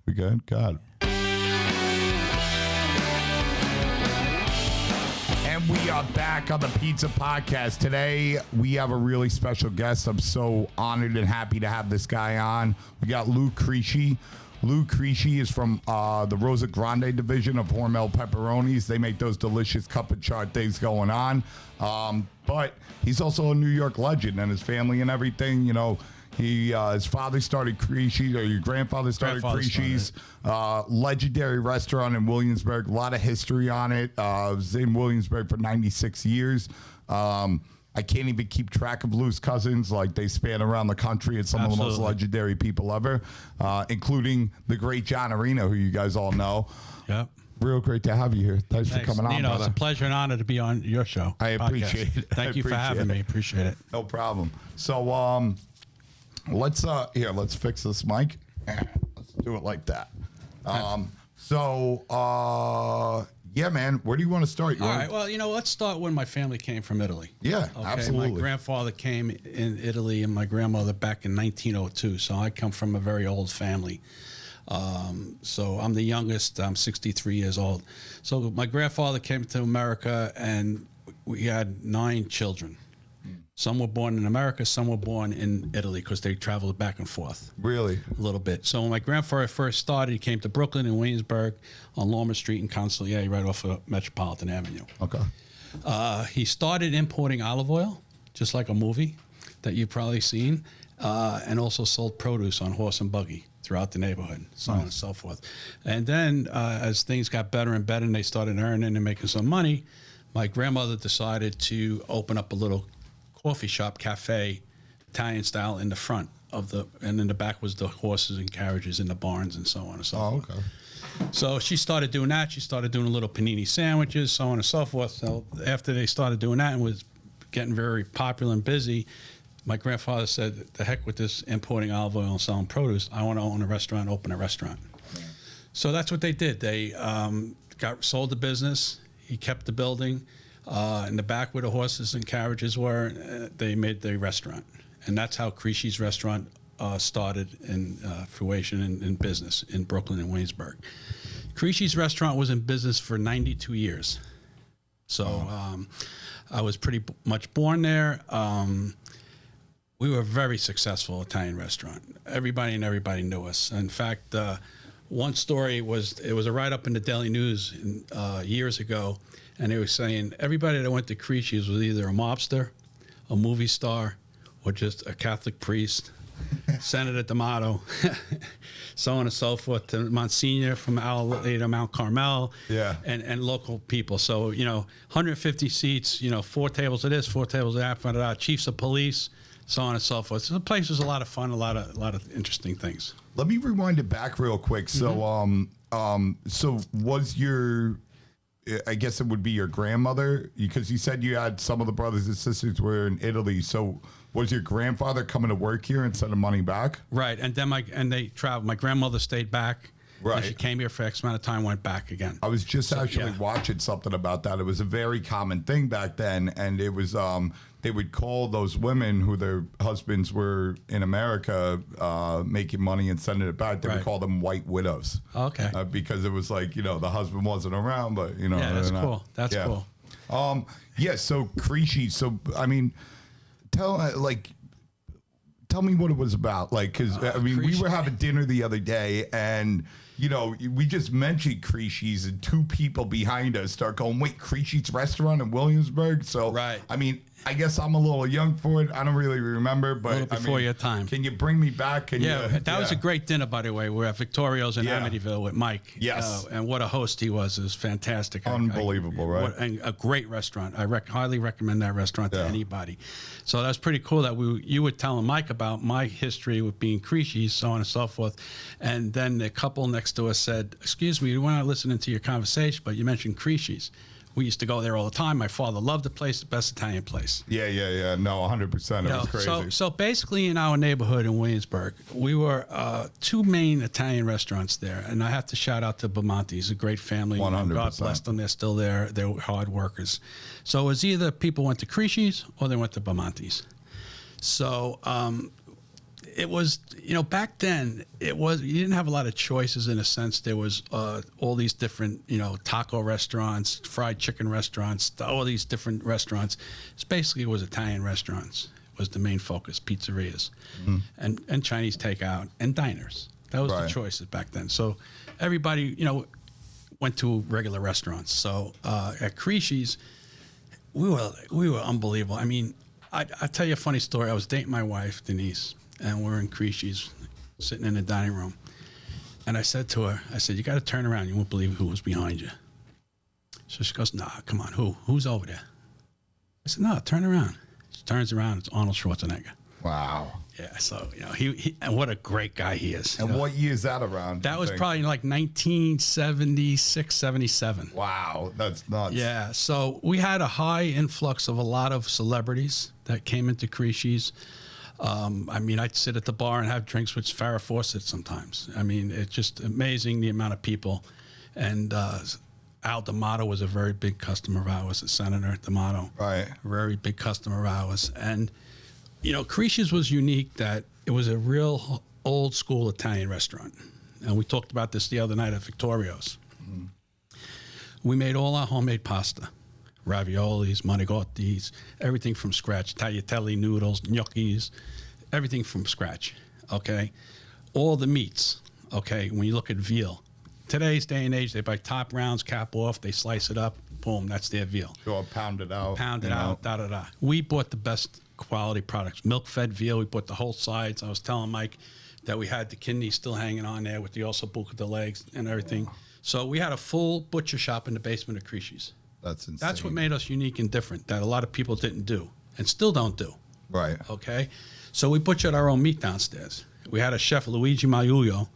We good? God. And we are back on the Pizza Podcast. Today, we have a really special guest. I'm so honored and happy to have this guy on. We got Lou Crisci. Lou Crisci is from the Rosa Grande division of Hormel Pepperonis. They make those delicious cup and char things going on. But he's also a New York legend, and his family and everything, you know, his father started Crisci, or your grandfather started Crisci's legendary restaurant in Williamsburg. A lot of history on it. I was in Williamsburg for 96 years. I can't even keep track of Lou's cousins. Like, they span around the country. It's some of the most legendary people ever, including the great John Arena, who you guys all know. Yep. Real great to have you here. Thanks for coming on, brother. It's a pleasure and honor to be on your show. I appreciate it. Thank you for having me. Appreciate it. No problem. So, let's fix this mic. Let's do it like that. Yeah, man, where do you want to start? All right, well, let's start when my family came from Italy. Yeah, okay? absolutely. My grandfather came in Italy and my grandmother back in 1902, so I come from a very old family. So I'm the youngest. I'm 63 years old. So my grandfather came to America and we had 9 children. Some were born in America, some were born in Italy because they traveled back and forth. Really? A little bit. So when my grandfather first started, he came to Brooklyn and Williamsburg on Lormer Street in Consigliere, right off of Metropolitan Avenue. Okay. He started importing olive oil, just like a movie that you've probably seen, and also sold produce on horse and buggy throughout the neighborhood, so on and so forth. And then as things got better and better and they started earning and making some money, my grandmother decided to open up a little coffee shop, cafe, Italian style, in the front of and in the back was the horses and carriages in the barns and so on and so forth. Okay. So she started doing that. She started doing little panini sandwiches, so on and so forth. So after they started doing that and was getting very popular and busy, my grandfather said, the heck with this importing olive oil and selling produce. I want to open a restaurant. Yeah. So that's what they did. They sold the business. He kept the building. In the back where the horses and carriages were, they made the restaurant. And that's how Crisci's restaurant started in fruition in business in Brooklyn and Williamsburg. Crisci's restaurant was in business for 92 years. So I was pretty much born there. We were a very successful Italian restaurant. Everybody knew us. In fact, one story was, it was a write-up in the Daily News years ago, and they were saying everybody that went to Crisci's was either a mobster, a movie star, or just a Catholic priest, Senator D'Amato, so on and so forth, to Monsignor from Mount Carmel, and local people. So, 150 seats, 4 tables of this, 4 tables of that, chiefs of police, so on and so forth. So the place was a lot of fun, a lot of interesting things. Let me rewind it back real quick. So, so was your, I guess it would be your grandmother, because you said you had some of the brothers and sisters were in Italy. So was your grandfather coming to work here and sending money back? Right, and then they traveled. My grandmother stayed back. Right. And she came here for X amount of time, went back again. I was just watching something about that. It was a very common thing back then, and it was they would call those women who their husbands were in America making money and sending it back. They would call them white widows. Okay. Because it was like, the husband wasn't around, but Yeah, that's cool. That's cool. So Crisci. So I mean, tell me what it was about. Like, because we were having dinner the other day, and we just mentioned Crisci's, and 2 people behind us start going, "Wait, Crisci's restaurant in Williamsburg?" So, I mean, I guess I'm a little young for it. I don't really remember, but a little before your time. Can you bring me back? That was a great dinner, by the way. We're at Victorio's in Amityville with Mike. Yes. And what a host he was. It was fantastic. Unbelievable, right? And a great restaurant. I highly recommend that restaurant to anybody. So that's pretty cool that you were telling Mike about my history with being Crisci, so on and so forth. And then the couple next to us said, "Excuse me, we're not listening to your conversation, but you mentioned Crisci's. We used to go there all the time. My father loved the place, the best Italian place." Yeah. No, 100%. It was crazy. So basically in our neighborhood in Williamsburg, we were 2 main Italian restaurants there. And I have to shout out to Bamonti's, a great family. 100%. God bless them. They're still there. They're hard workers. So it was either people went to Crisci's or they went to Bamonti's. So it was, back then you didn't have a lot of choices in a sense. There was all these different, taco restaurants, fried chicken restaurants, all these different restaurants. It was Italian restaurants was the main focus, pizzerias, and Chinese takeout and diners. That was the choices back then. So everybody, went to regular restaurants. So at Crisci's, we were unbelievable. I mean, I tell you a funny story. I was dating my wife, Denise, and we're in Crisci's, sitting in the dining room. And I said to her, you got to turn around. You won't believe who was behind you. So she goes, nah, come on, who? Who's over there? I said, no, turn around. She turns around, it's Arnold Schwarzenegger. Wow. Yeah, so, he and what a great guy he is. And what year is that around? That was probably like 1976, 77. Wow, that's nuts. Yeah, so we had a high influx of a lot of celebrities that came into Crisci's. I mean, I'd sit at the bar and have drinks with Farrah Fawcett sometimes. I mean, it's just amazing the amount of people. And Al D'Amato was a very big customer of ours, the Senator D'Amato. Right. Very big customer of ours. And, Crisci's was unique that it was a real old school Italian restaurant. And we talked about this the other night at Victorio's. Mm-hmm. We made all our homemade pasta. Raviolis, manigottis, everything from scratch. Tagliatelle noodles, gnocchis, everything from scratch, okay? All the meats, okay, when you look at veal. Today's day and age, they buy top rounds, cap off, they slice it up, boom, that's their veal. Sure, pound it out. Pound it out, da-da-da. We bought the best quality products. Milk-fed veal, we bought the whole sides. I was telling Mike that we had the kidneys still hanging on there with the ossobuco, the legs and everything. Wow. So we had a full butcher shop in the basement of Crisci's. That's insane. That's what made us unique and different that a lot of people didn't do and still don't do. Right. Okay? So we butchered our own meat downstairs. We had a chef, Luigi Maiuglio.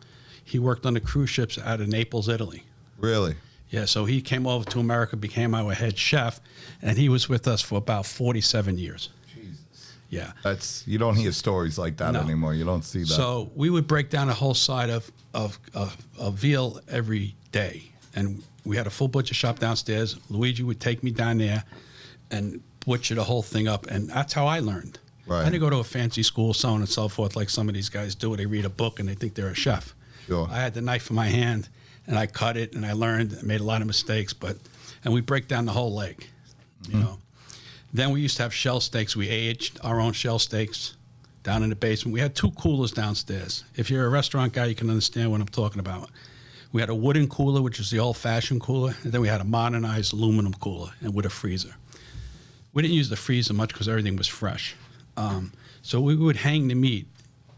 He worked on the cruise ships out of Naples, Italy. Really? Yeah, so he came over to America, became our head chef, and he was with us for about 47 years. Jesus. Yeah. You don't hear stories like that anymore. You don't see that. So we would break down a whole side of veal every day. And we had a full butcher shop downstairs. Luigi would take me down there and butcher the whole thing up. And that's how I learned. Right. I didn't go to a fancy school, so on and so forth, like some of these guys do. They read a book and they think they're a chef. Sure. I had the knife in my hand, and I cut it, and I learned. I made a lot of mistakes, and we break down the whole leg, Then we used to have shell steaks. We aged our own shell steaks down in the basement. We had 2 coolers downstairs. If you're a restaurant guy, you can understand what I'm talking about. We had a wooden cooler, which is the old-fashioned cooler, and then we had a modernized aluminum cooler and with a freezer. We didn't use the freezer much because everything was fresh. So we would hang the meat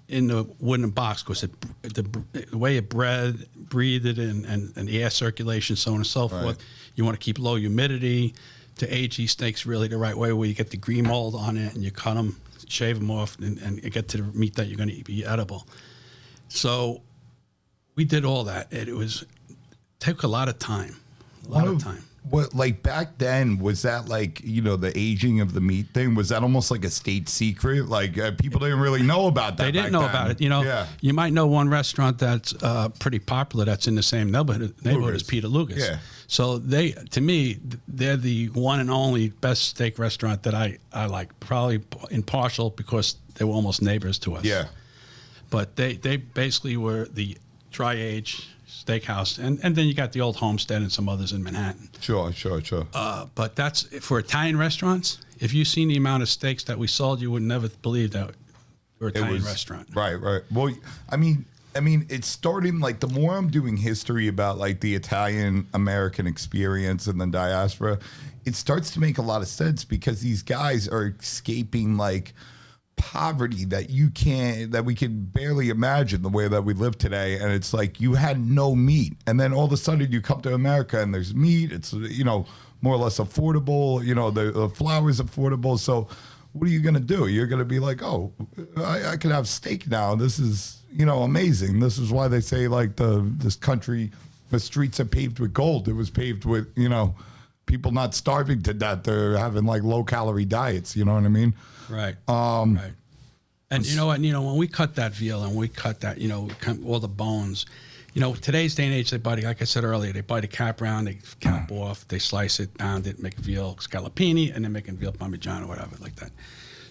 in the wooden box because the way it breathed it and the air circulation, so on and so forth. You want to keep low humidity to age these steaks really the right way, where you get the green mold on it and you cut them, shave them off, and get to the meat that you're going to be edible. So we did all that. It took a lot of time. A lot of time. What, like back then, was that like, the aging of the meat thing? Was that almost like a state secret? Like people didn't really know about that. They didn't know about it. You might know one restaurant that's pretty popular that's in the same neighborhood as Peter Luger's. Yeah. So to me, they're the one and only best steak restaurant that I like, probably in partial because they were almost neighbors to us. Yeah. But they basically were the dry age steakhouse, and then you got the old Homestead and some others in Manhattan. Sure. But that's for Italian restaurants. If you've seen the amount of steaks that we sold, you would never believe that we're an Italian restaurant. Right. Well, I mean, it's starting, like, the more I'm doing history about, like, the Italian-American experience and the diaspora, it starts to make a lot of sense because these guys are escaping, like, poverty that we can barely imagine the way that we live today. And it's like you had no meat, and then all of a sudden you come to America and there's meat. It's more or less affordable. The flour's affordable. So what are you gonna do? You're gonna be like, oh, I can have steak now. This is amazing. This is why they say, like, this country, the streets are paved with gold. It was paved with people not starving to death. They're having, like, low calorie diets. You know what I mean? Right. Right. And you know what? When we cut that veal and we cut that, all the bones, today's day and age, they buy, like I said earlier, they buy the cap round, they cap off, they slice it, pound it, make veal scallopini, and then making veal parmigiano or whatever like that.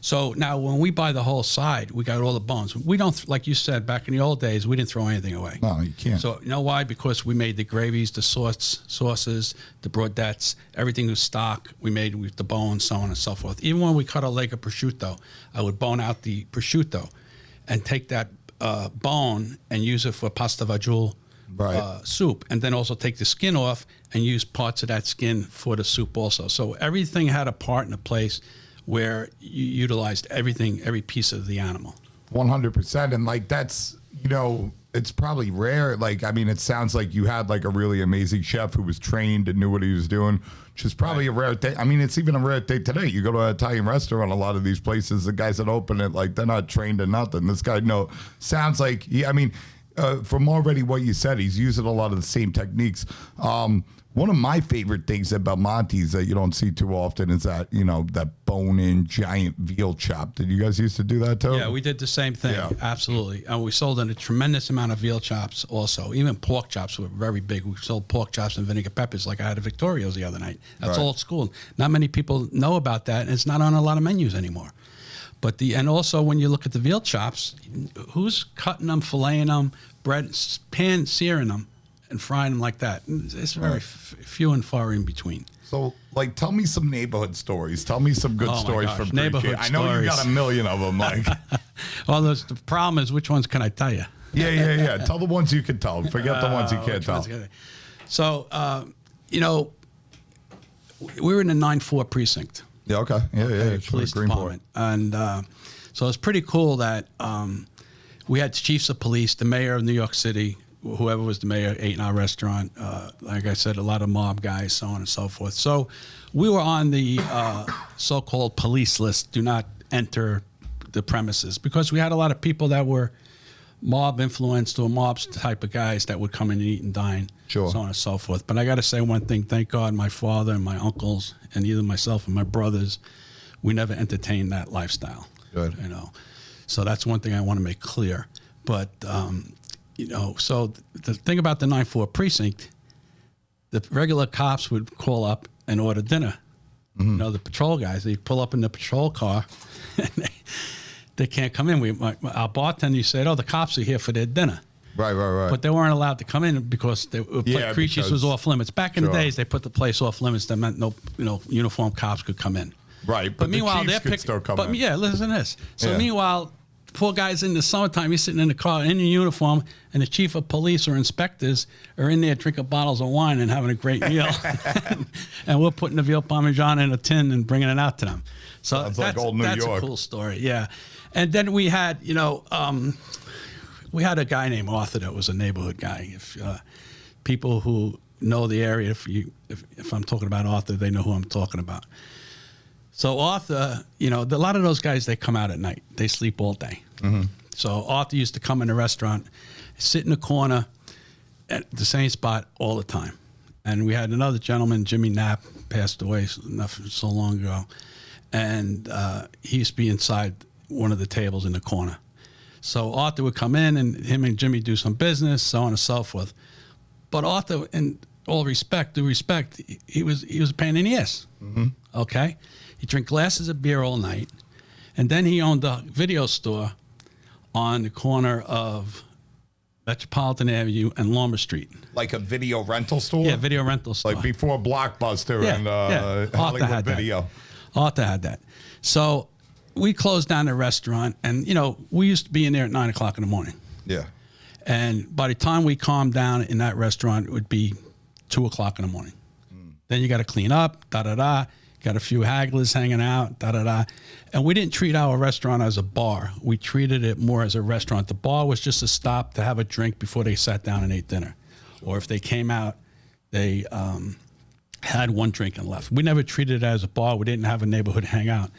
So now when we buy the whole side, we got all the bones. We don't, like you said, back in the old days, we didn't throw anything away. No, you can't. So you know why? Because we made the gravies, the sauces, the brodettes, everything was stock. We made with the bones, so on and so forth. Even when we cut a leg of prosciutto, I would bone out the prosciutto and take that bone and use it for pasta fagioli soup, and then also take the skin off and use parts of that skin for the soup also. So everything had a part and a place where you utilized everything, every piece of the animal. 100%. And like, that's, you know, it's probably rare. Like, I mean, it sounds like you had like a really amazing chef who was trained and knew what he was doing, which is probably a rare thing. I mean, it's even a rare thing today. You go to an Italian restaurant, a lot of these places, the guys that open it, like, they're not trained in nothing. This guy, sounds like, I mean, from already what you said, he's using a lot of the same techniques. One of my favorite things about Monty's that you don't see too often is that, you know, that bone-in giant veal chop. Did you guys used to do that too? Yeah, we did the same thing. Yeah. Absolutely. And we sold a tremendous amount of veal chops also. Even pork chops were very big. We sold pork chops and vinegar peppers like I had at Victorio's the other night. That's old school. Not many people know about that, and it's not on a lot of menus anymore. But and also when you look at the veal chops, who's cutting them, filleting them, pan searing them, and frying them like that? It's very few and far in between. So, like, tell me some neighborhood stories. Tell me some good stories from neighborhood Crisci. I know you got a million of them. Like, well, the problem is, which ones can I tell you? Yeah. Tell the ones you can tell. Forget the ones you can't tell. So, you know, we were in the 9-4 precinct. Yeah. Okay. Yeah. Police department, and so it's pretty cool that we had chiefs of police, the mayor of New York City, whoever was the mayor, ate in our restaurant. Like I said, a lot of mob guys, so on and so forth. So we were on the so-called police list, do not enter the premises, because we had a lot of people that were mob influenced or mobs type of guys that would come in and eat and dine, so on and so forth. But I got to say one thing, thank God my father and my uncles and either myself and my brothers, we never entertained that lifestyle. Good. You know, so that's one thing I want to make clear. But you know, so the thing about the 9-4 precinct, the regular cops would call up and order dinner. You know, the patrol guys, they pull up in the patrol car and they can't come in. Our bartender said, "Oh, the cops are here for their dinner." Right. But they weren't allowed to come in because Crisci's was off limits. Back in the days, they put the place off limits. That meant no, uniformed cops could come in. Right. But meanwhile, they're still come in. Yeah, listen to this. So meanwhile, poor guys in the summertime, he's sitting in the car in uniform, and the chief of police or inspectors are in there drinking bottles of wine and having a great meal. And we're putting the veal parmesan in a tin and bringing it out to them. So like old New that's York. a cool story, yeah. And then we had, we had a guy named Arthur that was a neighborhood guy. If people who know the area, if I'm talking about Arthur, they know who I'm talking about. So Arthur, a lot of those guys, they come out at night. They sleep all day. So Arthur used to come in the restaurant, sit in the corner at the same spot all the time. And we had another gentleman, Jimmy Knapp, passed away not so long ago. And he used to be inside one of the tables in the corner. So Arthur would come in, and him and Jimmy do some business, so on and so forth. But Arthur, in all respect, he was a pain in the ass. Okay? He'd drink glasses of beer all night, and then he owned a video store on the corner of Metropolitan Avenue and Lombard Street. Like a video rental store? Yeah, video rental store. Like before Blockbuster and Hollywood had Video. Arthur had that. So we closed down the restaurant, and, we used to be in there at 9 o'clock in the morning. Yeah. And by the time we calmed down in that restaurant, it would be 2 o'clock in the morning. Then you got to clean up, got a few hagglers hanging out, And we didn't treat our restaurant as a bar. We treated it more as a restaurant. The bar was just a stop to have a drink before they sat down and ate dinner. Or if they came out, they had one drink and left. We never treated it as a bar. We didn't have a neighborhood hangout.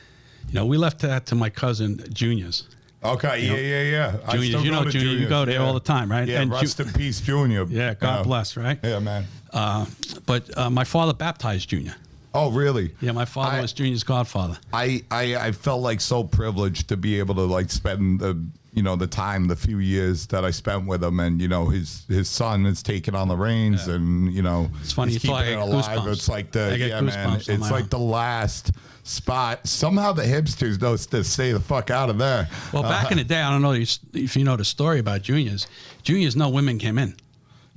We left that to my cousin Junior's. Okay, yeah. Junior's, Junior, you go there all the time, right? Yeah, and rest in peace, Junior. Yeah, God bless, right? Yeah, man. But my father baptized Junior. Oh, really? Yeah, my father was Junior's godfather. I felt like so privileged to be able to spend the few years that I spent with him, and his son is taking on the reins, and it's funny he's you thought keeping I it got alive. goosebumps. It's like man, it's like the own. last spot. Somehow the hipsters know to stay the fuck out of there. Well, back in the day, I don't know if you know the story about Juniors. Juniors, no women came in.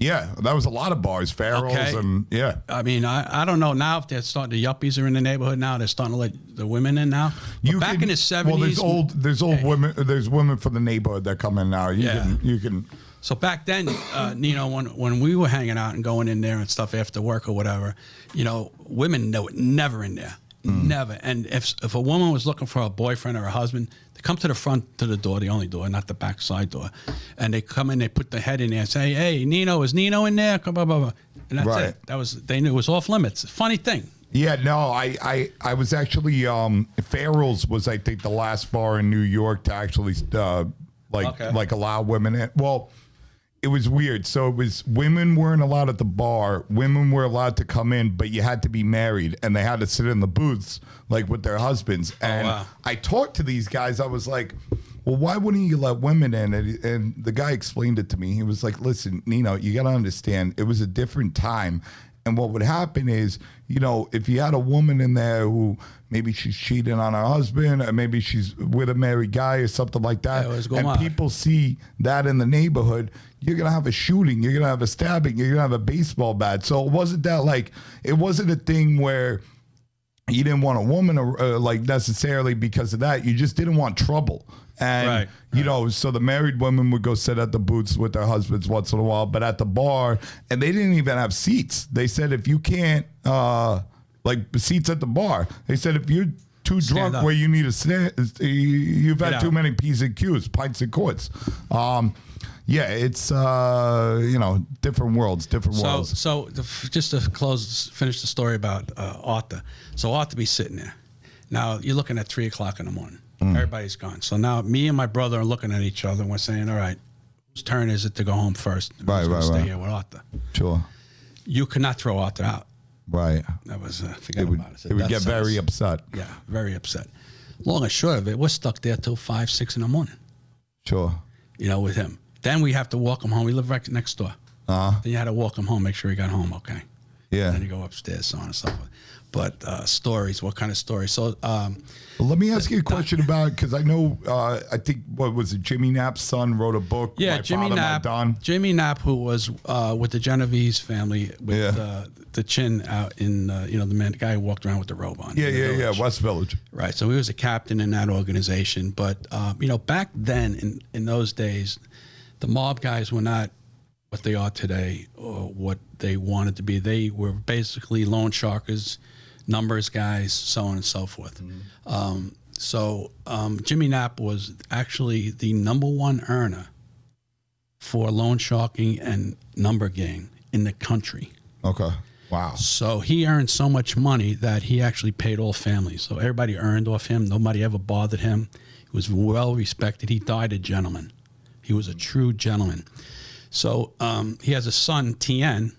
Yeah, that was a lot of bars, Farrell's, and yeah. I mean, I don't know now if they're starting. The yuppies are in the neighborhood now. They're starting to let the women in now. But back in the 70s, well, there's old women. There's women from the neighborhood that come in now. You can. So back then, when we were hanging out and going in there and stuff after work or whatever, women were never in there, never. And if a woman was looking for a boyfriend or a husband, they come to the front to the door, the only door, not the back side door, and they come in, they put their head in there and say, "Hey, Nino, is Nino in there?" Blah, blah, blah. And that's it. They knew it was off limits. Funny thing. Yeah, no, I was actually Farrell's was, I think, the last bar in New York to actually like allow women in. Well, it was weird. So it was women weren't allowed at the bar. Women were allowed to come in, but you had to be married, and they had to sit in the booths like with their husbands. And I talked to these guys. I was like, well, why wouldn't you let women in? And the guy explained it to me. He was like, listen, Nino, you got to understand, it was a different time. And what would happen is, if you had a woman in there who maybe she's cheating on her husband, or maybe she's with a married guy or something like that, and people see that in the neighborhood, you're going to have a shooting, you're going to have a stabbing, you're going to have a baseball bat. So it wasn't it wasn't a thing where you didn't want a woman necessarily because of that. You just didn't want trouble. And, so the married women would go sit at the booths with their husbands once in a while, but at the bar, and they didn't even have seats. They said, if you can't, seats at the bar, they said, if you're too drunk where you need to stand, you've had too many P's and Q's, pints and quarts. It's, different worlds. So just to finish the story about Arthur. So Arthur be sitting there. Now, you're looking at 3 o'clock in the morning. Everybody's gone. So now me and my brother are looking at each other and we're saying, all right, whose turn is it to go home first? Who's stay here with Arthur? Sure. You could not throw Arthur out. Right. That was, forget about it. It would get very upset. Yeah, very upset. Long and short of it, we're stuck there till 5, 6 in the morning. Sure. With him. Then we have to walk him home. We live right next door. Then you had to walk him home, make sure he got home okay. Yeah. Then you go upstairs, so on and so forth. But stories, what kind of stories? So, let me ask you a question about, because I know, I think, what was it, Jimmy Knapp's son wrote a book. Yeah, Jimmy Knapp, who was with the Genovese family, with the chin out in, the guy who walked around with the robe on. Yeah, West Village. Right, so he was a captain in that organization. But, back then, in those days, the mob guys were not what they are today or what they wanted to be. They were basically loan sharkers, numbers guys, so on and so forth. Jimmy Knapp was actually the #1 earner for loan sharking and number gang in the country. Okay. Wow. So he earned so much money that he actually paid all families. So everybody earned off him. Nobody ever bothered him. He was well respected. He died a gentleman. He was a true gentleman. So he has a son, Tien.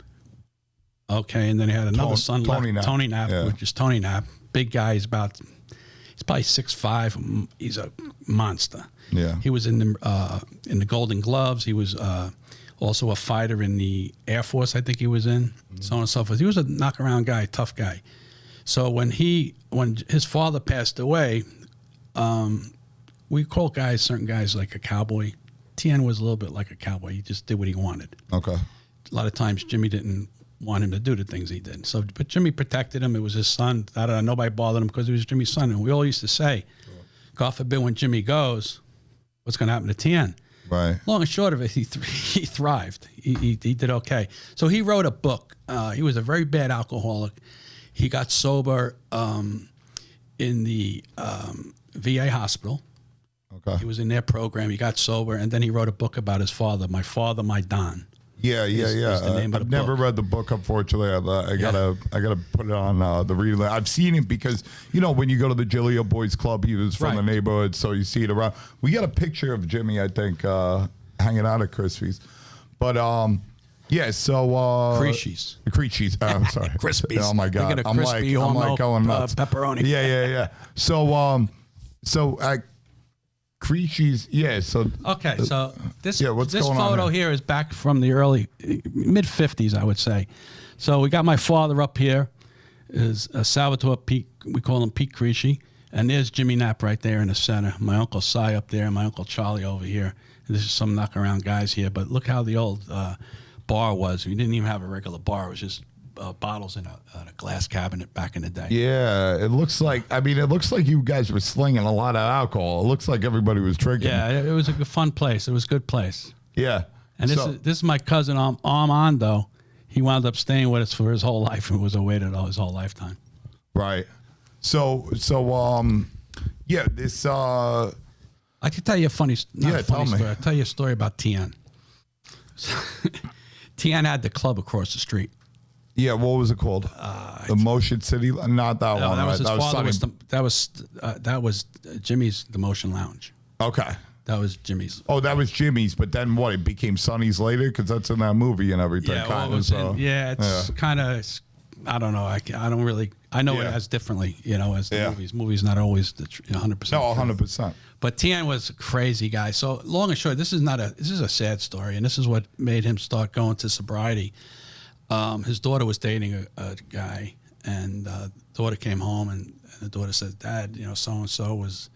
Okay, and then he had another son, Tony Knapp, which is Tony Knapp. Big guy. He's probably 6'5". He's a monster. Yeah. He was in the Golden Gloves. He was also a fighter in the Air Force, I think he was in, so on and so forth. He was a knock-around guy, tough guy. So when his father passed away, we call certain guys like a cowboy. Tien was a little bit like a cowboy. He just did what he wanted. Okay. A lot of times Jimmy didn't want him to do the things he did. So, but Jimmy protected him. It was his son. Nobody bothered him because he was Jimmy's son. And we all used to say, God forbid when Jimmy goes, what's going to happen to Tien? Right. Long and short of it, he thrived. He did okay. So he wrote a book. He was a very bad alcoholic. He got sober in the VA hospital. Okay. He was in their program. He got sober, and then he wrote a book about his father, My Don. Yeah. I've never read the book, unfortunately. I gotta put it on the reading list. I've seen it because when you go to the Giglio Boys Club, he was from the neighborhood, so you see it around. We got a picture of Jimmy, I think, hanging out at Crispi's, but so Crisci's. Crisci's. I'm sorry, Crispi's. Oh my God, I'm like going nuts. Pepperoni. Yeah. So Crisci's, yeah. So Okay, so this what's this going on photo here? here is back from the early mid '50s, I would say. So we got my father up here, is Salvatore Pete. We call him Pete Crisci, and there's Jimmy Knapp right there in the center. My uncle Cy up there, and my uncle Charlie over here. And this is some knockaround guys here, but look how the old bar was. We didn't even have a regular bar; it was just bottles in a glass cabinet back in the day. yeah, it looks like. I mean, it looks like you guys were slinging a lot of alcohol. It looks like everybody was drinking. Yeah, it was a fun place. It was a good place. Yeah. And this is my cousin Armando. He wound up staying with us for his whole life and was a waiter his whole lifetime. Right. So yeah, this I can tell you a funny, not a funny tell me. story. I'll tell you a story about Tien. Tien had the club across the street. yeah, what was it called? The Motion City, not that No, one. that was right? his father. Sunny- That was Jimmy's The Motion Lounge. Okay. That was Jimmy's. Oh, that was Jimmy's, but then what? It became Sonny's later because that's in that movie and everything. Yeah, well, kind it was of. it's kind of. I don't know. I don't really. I know it Yeah. as differently, as the Yeah. movies. Movies not always the 100%. No, 100%. But Tien was a crazy guy. So long and short, this is a sad story, and this is what made him start going to sobriety. His daughter was dating a guy, and the daughter came home, and the daughter said, "Dad, so and so was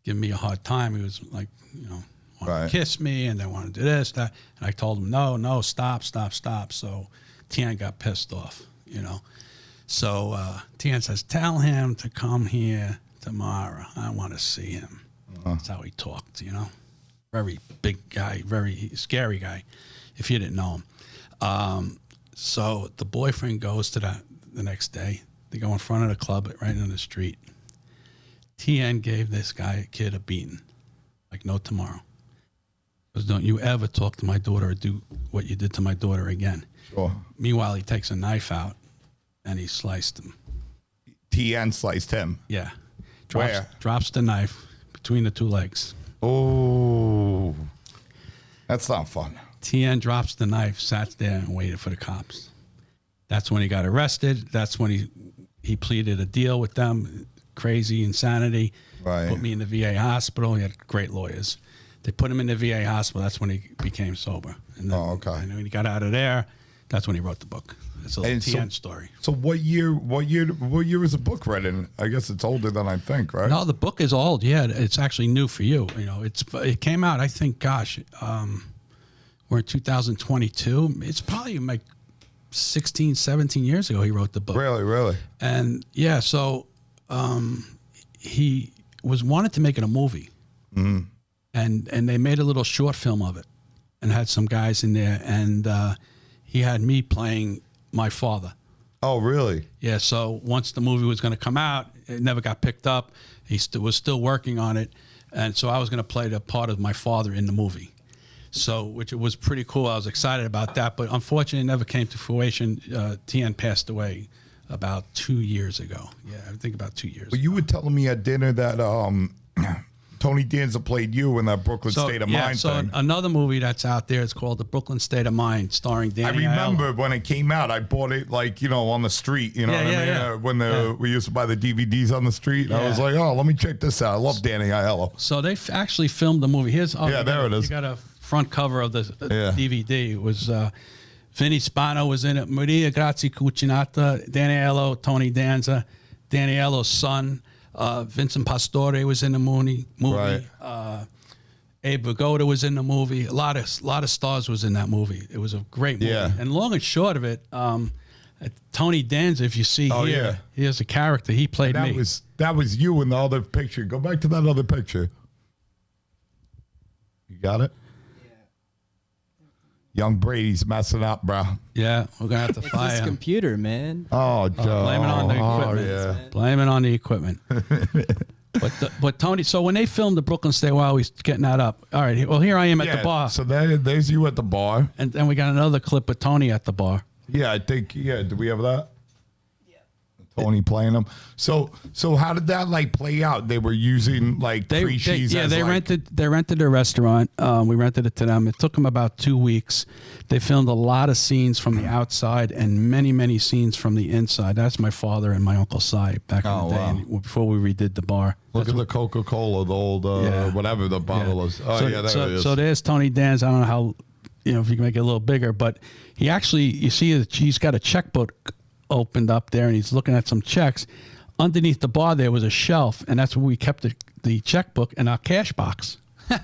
giving me a hard time. He was like, wanted Right. to kiss me, and they wanted to do this, that." And I told him, "No, stop." So Tien got pissed off, So Tien says, "Tell him to come here tomorrow. I want to see him." That's how he talked, Very big guy, very scary guy, if you didn't know him. So the boyfriend goes to the next day. They go in front of the club right in the street. Tien gave this kid a beating, like no tomorrow. He goes, "Don't you ever talk to my daughter or do what you did to my daughter again." Sure. Meanwhile, he takes a knife out and he sliced him. Tien sliced him. Yeah. Where? Drops the knife between the two legs. Oh, that's not fun. Tien drops the knife, sat there and waited for the cops. That's when he got arrested. That's when he pleaded a deal with them. Crazy insanity. Right. Put me in the VA hospital. He had great lawyers. They put him in the VA hospital. That's when he became sober. And then, Okay. And when he got out of there, that's when he wrote the book. It's a little And so- Tien story. So what year was the book read in? I guess it's older than I think, right? No, the book is old. Yeah, it's actually new for you. It came out, I think, we're in 2022. It's probably like 16, 17 years ago he wrote the book. Really? And yeah, so he wanted to make it a movie. Mm-hmm. And they made a little short film of it and had some guys in there. And he had me playing my father. Oh, really? Yeah, so once the movie was going to come out, it never got picked up. He was still working on it. And so I was going to play the part of my father in the movie. So, which was pretty cool. I was excited about that. But unfortunately, it never came to fruition. Tien passed away about 2 years ago. Yeah, I think about 2 years Well, you were telling me at dinner that Tony Danza played you in that Brooklyn State of Mind thing. Another movie that's out there is called The Brooklyn State of Mind, starring Danny I remember Aiello. when it came out, I bought it on the street, you know what I mean? Yeah. When we used to buy the DVDs on the street. Yeah. I was like, oh, let me check this out. I love Danny Aiello. So they actually filmed the movie. There it is. You got a front cover of the Yeah. DVD. It was Vinny Spano was in it, Maria Grazia Cucinata, Danny Aiello, Tony Danza, Danny Aiello's son, Vincent Pastore was in the movie. Right. Abe Vigoda was in the movie. A lot of stars was in that movie. It was a great movie. Yeah. And long and short of it, Tony Danza, if you see Oh, here, yeah. he has a character. He played me. That was you in the other picture. Go back to that other picture. You got it? Young Brady's messing up, bro. Yeah, we're gonna have to It's fire this him. computer, man. Oh, Joe. Blame it on the equipment. yeah. Blame it on the equipment. But Tony, so when they filmed the Brooklyn State, while he's getting that up, all right. Well, here I am at the bar, So there's you at the bar. and then we got another clip of Tony at the bar. Yeah, I think. Yeah, do we have that? Yeah. Tony playing them. So how did that like play out? They were using like Crisci's they rented a restaurant. We rented it to them. It took them about 2 weeks. They filmed a lot of scenes from the outside and many scenes from the inside. That's my father and my Uncle Si back in the day, and before we redid the bar. Look at the Coca-Cola, the old whatever the bottle is. Oh, there it is. So there's Tony Danza. I don't know how, if you can make it a little bigger, but he actually, you see that he's got a checkbook opened up there, and he's looking at some checks. Underneath the bar there was a shelf, and that's where we kept the checkbook and our cash box.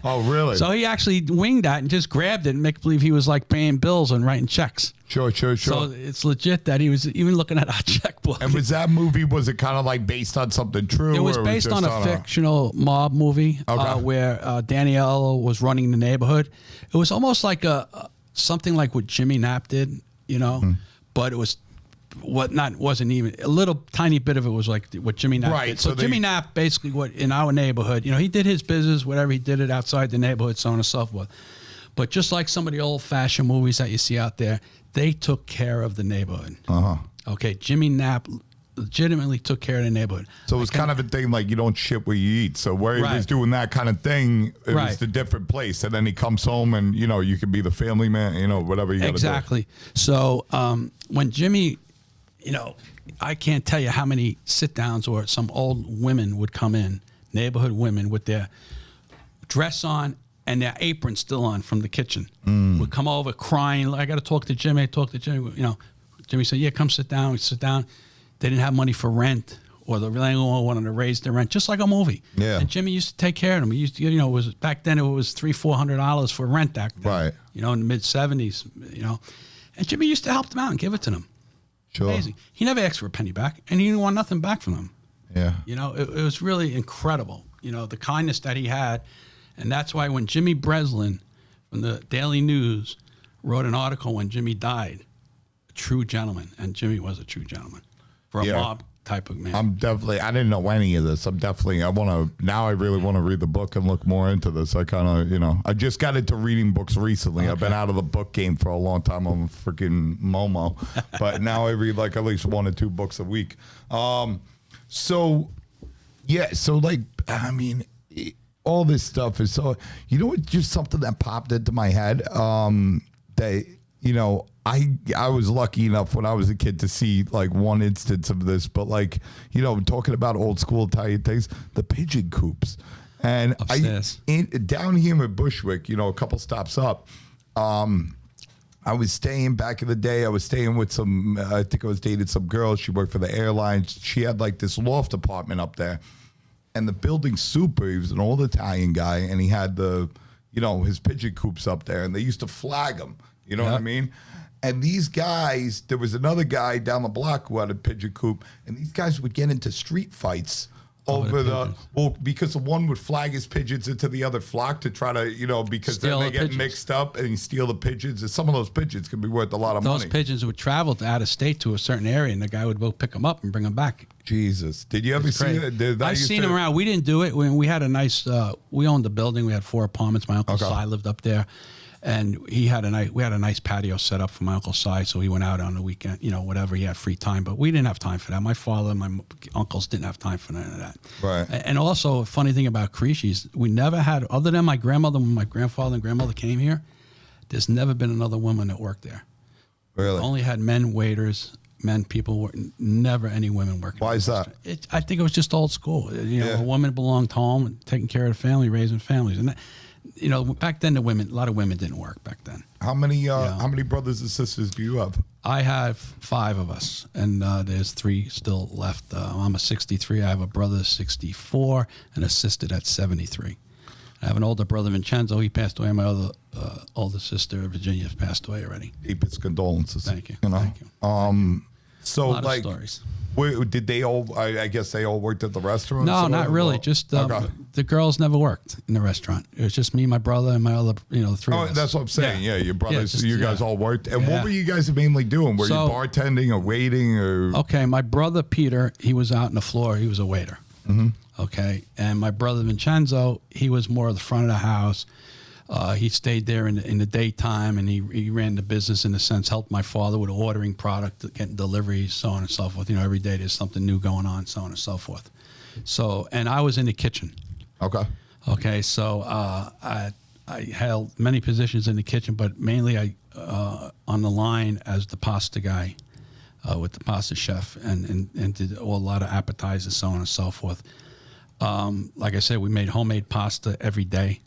Oh, really? So he actually winged that and just grabbed it and make believe he was like paying bills and writing checks. Sure. So it's legit that he was even looking at our checkbook. And was it kind of like based on something true? It was based on a fictional mob movie where Danielle was running the neighborhood. It was almost like something like what Jimmy Knapp did, but it was wasn't even a little tiny bit of it was like what Jimmy Knapp did. So Jimmy Knapp basically what in our neighborhood, he did his business, whatever he did it outside the neighborhood, so on and so forth. But just like some of the old fashioned movies that you see out there, they took care of the neighborhood. Okay, Jimmy Knapp legitimately took care of the neighborhood. So it was kind of a thing like you don't shit where you eat. So where he was doing that kind of thing, it was the different place. And then he comes home and, you could be the family man, whatever you got to do. Exactly. So when Jimmy, I can't tell you how many sit-downs or some old women would come in, neighborhood women with their dress on and their apron still on from the kitchen. Would come over crying, I got to talk to Jimmy. Jimmy said, yeah, come sit down. We sit down. They didn't have money for rent, or the landlord wanted to raise the rent, just like a movie. Yeah. And Jimmy used to take care of them. He used to, it was back then it was $300-400 for rent back then. Right. In the mid '70s. And Jimmy used to help them out and give it to them. Sure. Amazing. He never asked for a penny back, and he didn't want nothing back from them. Yeah. It was really incredible. The kindness that he had, and that's why when Jimmy Breslin from the Daily News wrote an article when Jimmy died, a true gentleman, and Jimmy was a true gentleman. For a mob type of man. I didn't know any of this. Now I really want to read the book and look more into this. I kind of, I just got into reading books recently. Okay. I've been out of the book game for a long time. I'm a freaking Momo. But now I read like at least 1 or 2 books a week. All this stuff is so, it's just something that popped into my head that, I was lucky enough when I was a kid to see like one instance of this, but like, talking about old school Italian things, the pigeon coops. And down here in Bushwick, a couple stops up, I was staying back in the day. I was staying with I think I was dating some girl. She worked for the airlines. She had like this loft apartment up there. And the building super, he was an old Italian guy, and he had his pigeon coops up there, and they used to flag him. You know what I mean? And these guys, there was another guy down the block who had a pigeon coop, and these guys would get into street fights because the one would flag his pigeons into the other flock to try to, because then they get mixed up and steal the pigeons. And some of those pigeons could be worth a lot of money. Those pigeons would travel out of state to a certain area, and the guy would go pick them up and bring them back. Jesus. Did you ever see it? I've seen them around. We didn't do it. We had a nice, we owned the building. We had 4 apartments. My Uncle Si lived up there. And we had a nice patio set up for my Uncle Si, so he went out on the weekend, whatever, he had free time. But we didn't have time for that. My father and my uncles didn't have time for none of that. Right. And also, a funny thing about Crisci's, we never had, other than my grandmother, when my grandfather and grandmother came here, there's never been another woman that worked there. Really? We only had men waiters, people, never any women working. Why is that? I think it was just old school. A woman belonged home, taking care of the family, raising families. And that, back then a lot of women didn't work back then. How many brothers and sisters do you have? I have 5 of us, and there's 3 still left. I'm a 63. I have a brother 64 and a sister that's 73. I have an older brother, Vincenzo. He passed away. My other older sister, Virginia, has passed away already. Deepest condolences. Thank you. Thank you. So, a lot of stories. Did they all? I guess they all worked at the restaurant. No, not really. Just the girls never worked in the restaurant. It was just me, my brother, and my other, the 3 of us. That's what I'm saying. Yeah, your brothers, you guys all worked. And what were you guys mainly doing? Were you bartending or waiting or? Okay, my brother Peter, he was out on the floor. He was a waiter. Mm-hmm. Okay, and my brother Vincenzo, he was more of the front of the house. He stayed there in the daytime, and he ran the business in a sense, helped my father with ordering product, getting deliveries, so on and so forth. Every day there's something new going on, so on and so forth. So, and I was in the kitchen. Okay, so I held many positions in the kitchen, but mainly I on the line as the pasta guy with the pasta chef, and did a lot of appetizers, so on and so forth. Like I said, we made homemade pasta every day.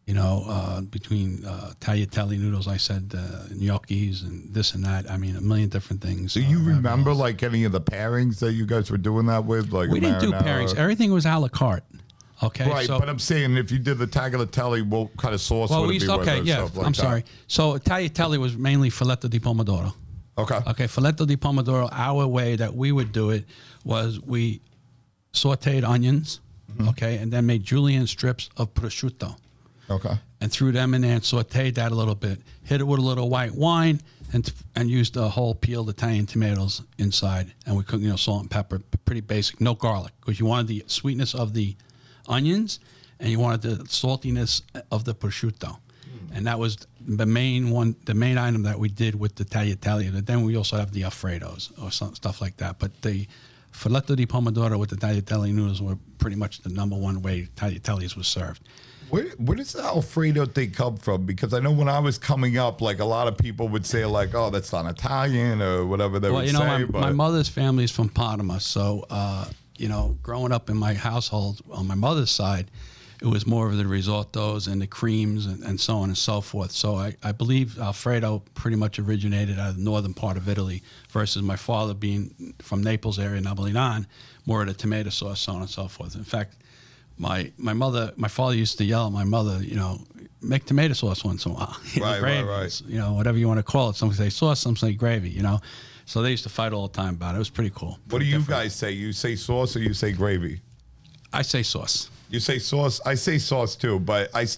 Between tagliatelle noodles, I said gnocchis and this and that. I mean, a million different things. Do you remember like any of the pairings that you guys were doing that with? Like we didn't do pairings. Everything was a la carte. Okay, right. But I'm saying if you did the tagliatelle, what kind of sauce would it be? I'm sorry. So tagliatelle was mainly filetto di pomodoro. Okay, filetto di pomodoro. Our way that we would do it was we sautéed onions, okay, and then made julienne strips of prosciutto. Okay. And threw them in there and sauteed that a little bit. Hit it with a little white wine and used a whole peeled Italian tomatoes inside. And we cooked, salt and pepper, pretty basic, no garlic, because you wanted the sweetness of the onions and you wanted the saltiness of the prosciutto. And that was the main item that we did with the tagliatelle. And then we also have the Alfredos or stuff like that. But the filetto di pomodoro with the tagliatelle noodles were pretty much the number one way tagliatelles was served. Where does the Alfredo thing come from? Because I know when I was coming up, like a lot of people would say like, oh, that's not Italian or whatever they would say. My mother's family is from Panama. So, growing up in my household on my mother's side, it was more of the risottos and the creams and so on and so forth. So I believe Alfredo pretty much originated out of the northern part of Italy versus my father being from Naples area, Napolitan, more of the tomato sauce, so on and so forth. In fact, my father used to yell at my mother, make tomato sauce once in a while. Right. Whatever you want to call it. Some say sauce, some say gravy, So they used to fight all the time about it. It was pretty cool. What do you guys say? You say sauce or you say gravy? I say sauce. You say sauce? I say sauce too, but it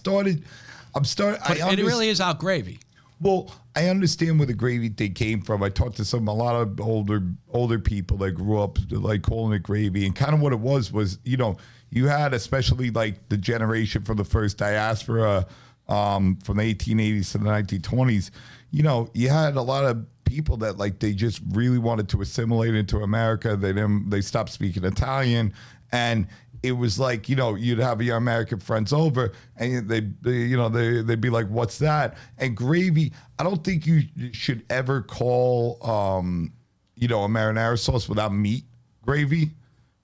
really is our gravy. Well, I understand where the gravy thing came from. I talked to a lot of older people that grew up like calling it gravy, and kind of what it was you had, especially like the generation from the first diaspora from the 1880s to the 1920s, you had a lot of people that like they just really wanted to assimilate into America. They stopped speaking Italian, and it was like, you'd have your American friends over and they'd be like, what's that? And gravy, I don't think you should ever call, a marinara sauce without meat gravy,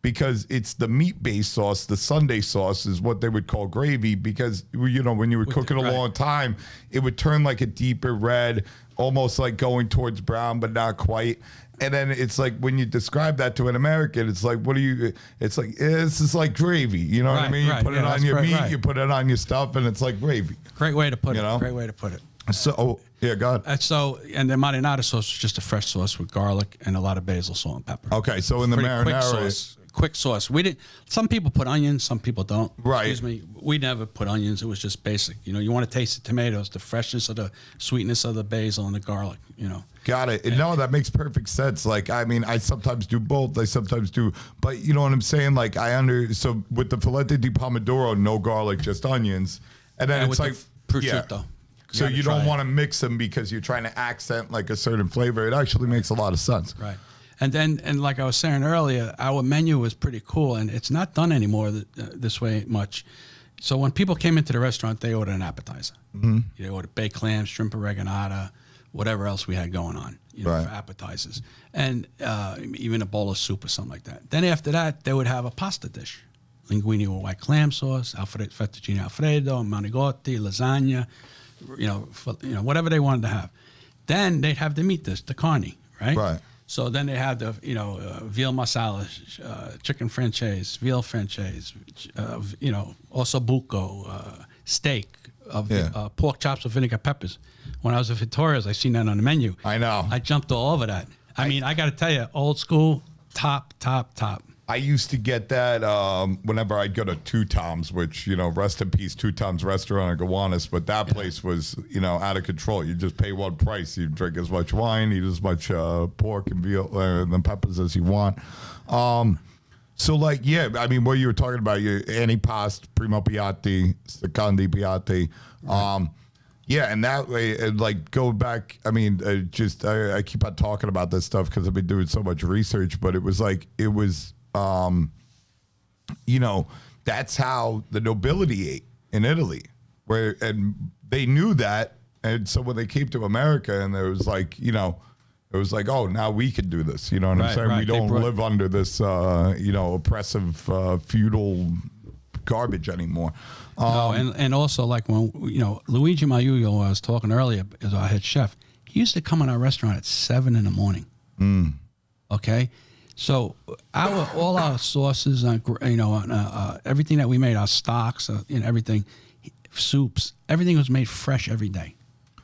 because it's the meat-based sauce. The Sunday sauce is what they would call gravy, because, when you would cook it a long time, it would turn like a deeper red, almost like going towards brown, but not quite. And then it's like when you describe that to an American, it's like, it's like, this is like gravy. You know what I mean? You put it on your meat, you put it on your stuff, and it's like gravy. Great way to put it. Great way to put it. So, yeah, go ahead. And the marinara sauce is just a fresh sauce with garlic and a lot of basil, salt, and pepper. Okay, so in the marinara... Quick sauce. We didn't. Some people put onions, some people don't. Right. Excuse me. We never put onions. It was just basic. You want to taste the tomatoes, the freshness of the sweetness of the basil and the garlic. Got it. No, that makes perfect sense. Like, I mean, I sometimes do both. I sometimes do, but you know what I'm saying? Like, so with the filetto di pomodoro, no garlic, just onions, and then it's like prosciutto. Yeah. So you don't want to mix them because you're trying to accent like a certain flavor. It actually makes a lot of sense. Right. And like I was saying earlier, our menu was pretty cool, and it's not done anymore this way much. So when people came into the restaurant, they ordered an appetizer. Mm-hmm. They ordered baked clams, shrimp oreganata, whatever else we had going on, for appetizers, and even a bowl of soup or something like that. Then after that, they would have a pasta dish: linguine with white clam sauce, fettuccine alfredo, manigotti, lasagna, whatever they wanted to have. Then they'd have the meat dish, the carne, right? Right. So then they had the, veal masala, chicken franchise, veal franchise, ossobuco, steak, pork chops with vinegar peppers. When I was at Vittoria's, I seen that on the menu. I know. I jumped all over that. I mean, I got to tell you, old school, top. I used to get that whenever I'd go to Two Tom's, which, rest in peace, Two Tom's restaurant in Gowanus, but that place was, out of control. You just pay one price. You drink as much wine, eat as much pork and veal and peppers as you want. So, like, yeah, I mean, what you were talking about, your antipasto, primo piatti, secondi piatti. Yeah, and that way, like, go back. I mean, I keep on talking about this stuff because I've been doing so much research, but it was, you know, that's how the nobility ate in Italy, and they knew that. And so when they came to America, and there was like, you know, it was like, oh, now we can do this. You know what I'm saying? We don't live under this, you know, oppressive, feudal garbage anymore. No, and also, like, when, you know, Luigi Maiulo, I was talking earlier, is our head chef. He used to come in our restaurant at 7 in the morning. Okay? So all our sauces, you know, everything that we made, our stocks, and everything, soups, everything was made fresh every day.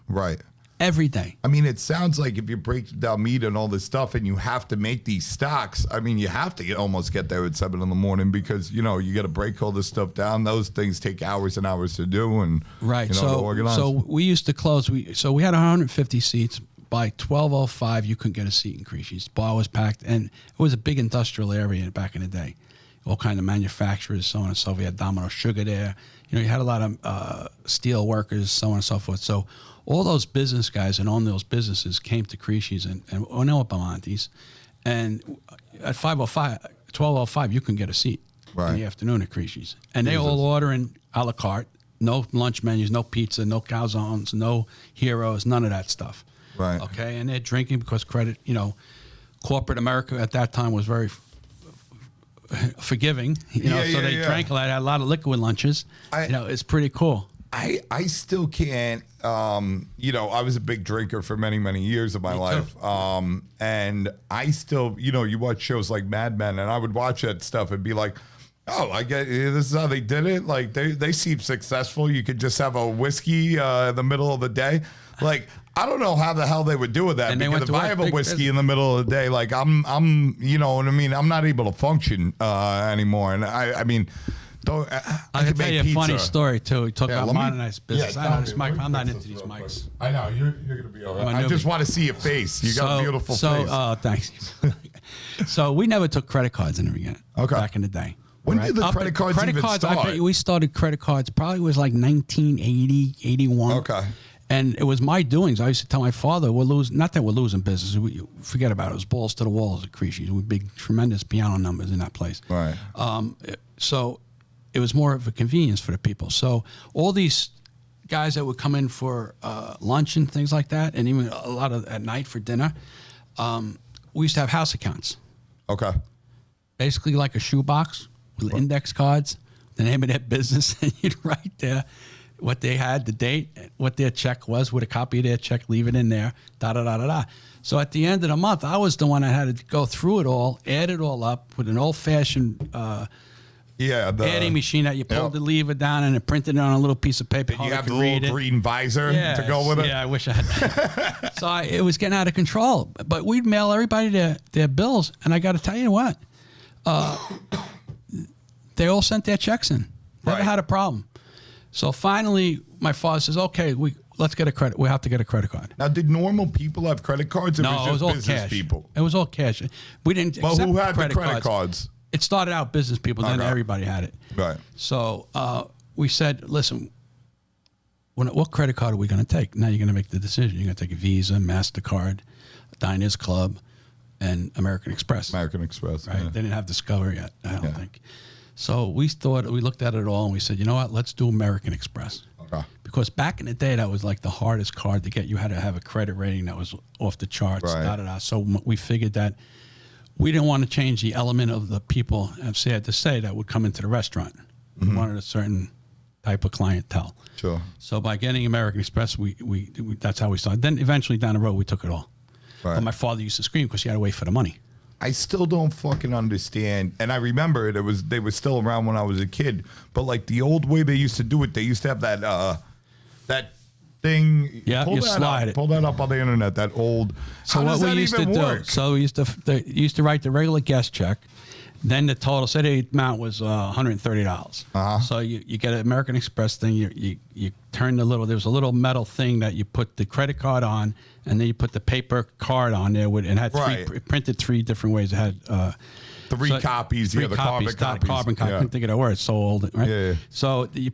Right. Every day. I mean, it sounds like if you break down meat and all this stuff and you have to make these stocks, I mean, you have to almost get there at 7 in the morning because, you know, you got to break all this stuff down. Those things take hours and hours to do and, right. You know, to organize. So we used to close. So we had 150 seats. By 12:05, you couldn't get a seat in Crisci's. The bar was packed, and it was a big industrial area back in the day. All kind of manufacturers, so on and so forth. We had Domino Sugar there. You know, you had a lot of steel workers, so on and so forth. So all those business guys and own those businesses came to Crisci's and Bamonti's. And at 12:05, you couldn't get a seat in the afternoon at Crisci's. And they all ordering a la carte, no lunch menus, no pizza, no calzones, no heroes, none of that stuff. Right. Okay, and they're drinking because credit, you know, corporate America at that time was very forgiving, you know, so they drank a lot, had a lot of liquid lunches. You know, it's pretty cool. I still can't, you know, I was a big drinker for many, many years of my life. And I still, you know, you watch shows like Mad Men, and I would watch that stuff and be like, oh, I get this is how they did it. Like, they seem successful. You could just have a whiskey in the middle of the day. Like, I don't know how the hell they would do with that, and because if I have a whiskey in the middle of the day, like I'm, you know what I mean? I'm not able to function anymore. And I mean, I can tell you a funny story too. We talk about modernized business. I know this mic. I'm not into these mics. I know you're gonna be all right. I just want to see your face. You got a beautiful face. Oh, thanks. So we never took credit cards in the beginning. Okay. Back in the day. When did the credit cards even start? I bet we started credit cards probably was like 1980, 81. Okay. And it was my doings. I used to tell my father, we're losing, not that we're losing business. Forget about it. It was balls to the walls at Crisci's. We big, tremendous piano numbers in that place. Right. So it was more of a convenience for the people. So all these guys that would come in for lunch and things like that, and even a lot of at night for dinner, we used to have house accounts. Okay. Basically like a shoebox with index cards, the name of their business, and you'd write there what they had, the date, what their check was, with a copy of their check, leave it in there, da-da-da-da-da. So at the end of the month, I was the one that had to go through it all, add it all up with an old-fashioned adding machine that you pulled the lever down and it printed it on a little piece of paper. And you have the little green visor to go with it? Yeah, I wish I had that. So it was getting out of control. But we'd mail everybody their bills, and I got to tell you what, they all sent their checks in. Never had a problem. So finally, my father says, "Okay, let's get a credit. We have to get a credit card." Now, did normal people have credit cards? Or No, it was all business cash. people. It was all cash. We didn't. Well, accept who had credit the credit cards? It started out business people, then everybody had it. Right. So we said, "Listen, what credit card are we going to take?" Now you're going to make the decision. You're going to take a Visa, MasterCard, Diners Club, and American Express. American Express. Right? Yeah. They didn't have Discover yet, I don't think. So we looked at it all, and we said, you know what? Let's do American Express. Okay. Because back in the day, that was like the hardest card to get. You had to have a credit rating that was off the charts. Right. So we figured that we didn't want to change the element of the people, I'm sad to say, that would come into the restaurant. We wanted a certain type of clientele. Sure. So by getting American Express, we that's how we started. Then eventually down the road, we took it all. Right. But my father used to scream because he had to wait for the money. I still don't fucking understand. And I remember they were still around when I was a kid. But like the old way they used to do it, they used to have that thing. Yeah, you slide it. Pull that up on the internet. That old. So how what does we that used to even do, work? so we used to write the regular guest check, Then the total, say the amount was $130. So you get an American Express thing. You turn the little. There was a little metal thing that you put the credit card on, and then you put the paper card on there. It had it printed 3 different ways. It had three copies. The carbon copies. Carbon copy. I couldn't think of the word. It's so old, right? Yeah. So you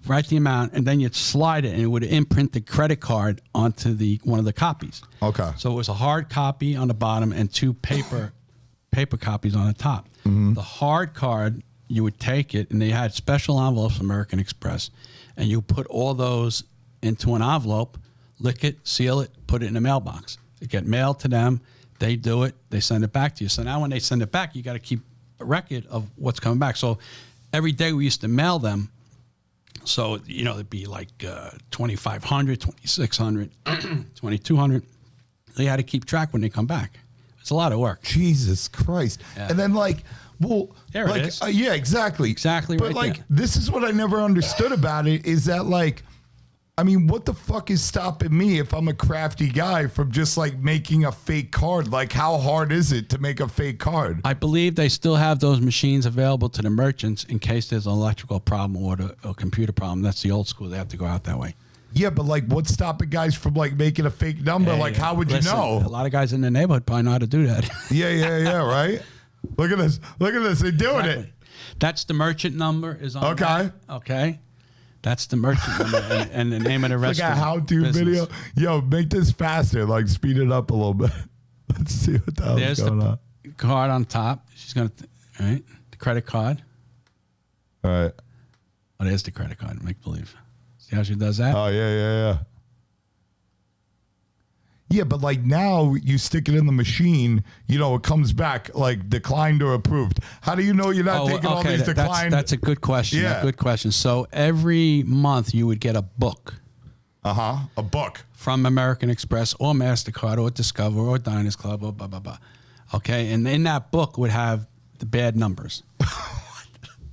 write the amount, and then you'd slide it, and it would imprint the credit card onto one of the copies. Okay. So it was a hard copy on the bottom and 2 paper copies on the top. The hard card, you would take it, and they had special envelopes, American Express, and you put all those into an envelope, lick it, seal it, put it in a mailbox. It get mailed to them. They do it. They send it back to you. So now when they send it back, you got to keep a record of what's coming back. So every day we used to mail them. So, it'd be like 2,500, 2,600, 2,200. They had to keep track when they come back. It's a lot of work. Jesus Christ. Yeah. And then there it is. Yeah, exactly. Exactly. But right this is what I never understood about it is that what the fuck is stopping me if I'm a crafty guy from just making a fake card? How hard is it to make a fake card? I believe they still have those machines available to the merchants in case there's an electrical problem or a computer problem. That's the old school. They have to go out that way. Yeah, but what's stopping guys from making a fake number? How would you know? A lot of guys in the neighborhood probably know how to do that. Yeah, right? Look at this. They're doing it. That's the merchant number is on that. Okay. That's the merchant number and the name of the restaurant. Like a how-to video. Yo, make this faster. Speed it up a little bit. Let's see what the hell's going on. There's the card on top. She's going to, right? The credit card. All right. Oh, there's the credit card. Make believe. See how she does that? Oh, yeah. Yeah, but now you stick it in the machine, it comes back declined or approved. How do you know you're not taking all these declined? That's a good question. Yeah. A good question. So every month you would get a book. A book. From American Express or MasterCard or Discover or Diners Club or blah, blah, blah. Okay, and in that book would have the bad numbers.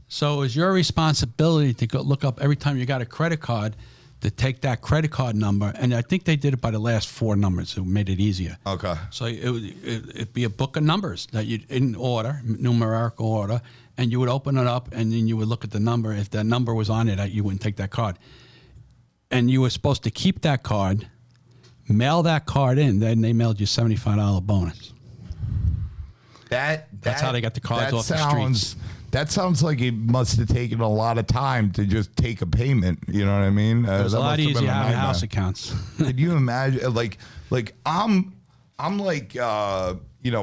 So it was your responsibility to go look up every time you got a credit card to take that credit card number, and I think they did it by the last 4 numbers, so it made it easier. Okay. So it'd be a book of numbers that you in order, numerical order, and you would open it up, and then you would look at the number. If that number was on it, you wouldn't take that card. And you were supposed to keep that card, mail that card in, then they mailed you $75 bonus. That's how they got the cards off the streets. That sounds like it must have taken a lot of time to just take a payment. You know what I mean? It was a lot easier having house accounts. Could you imagine? I'm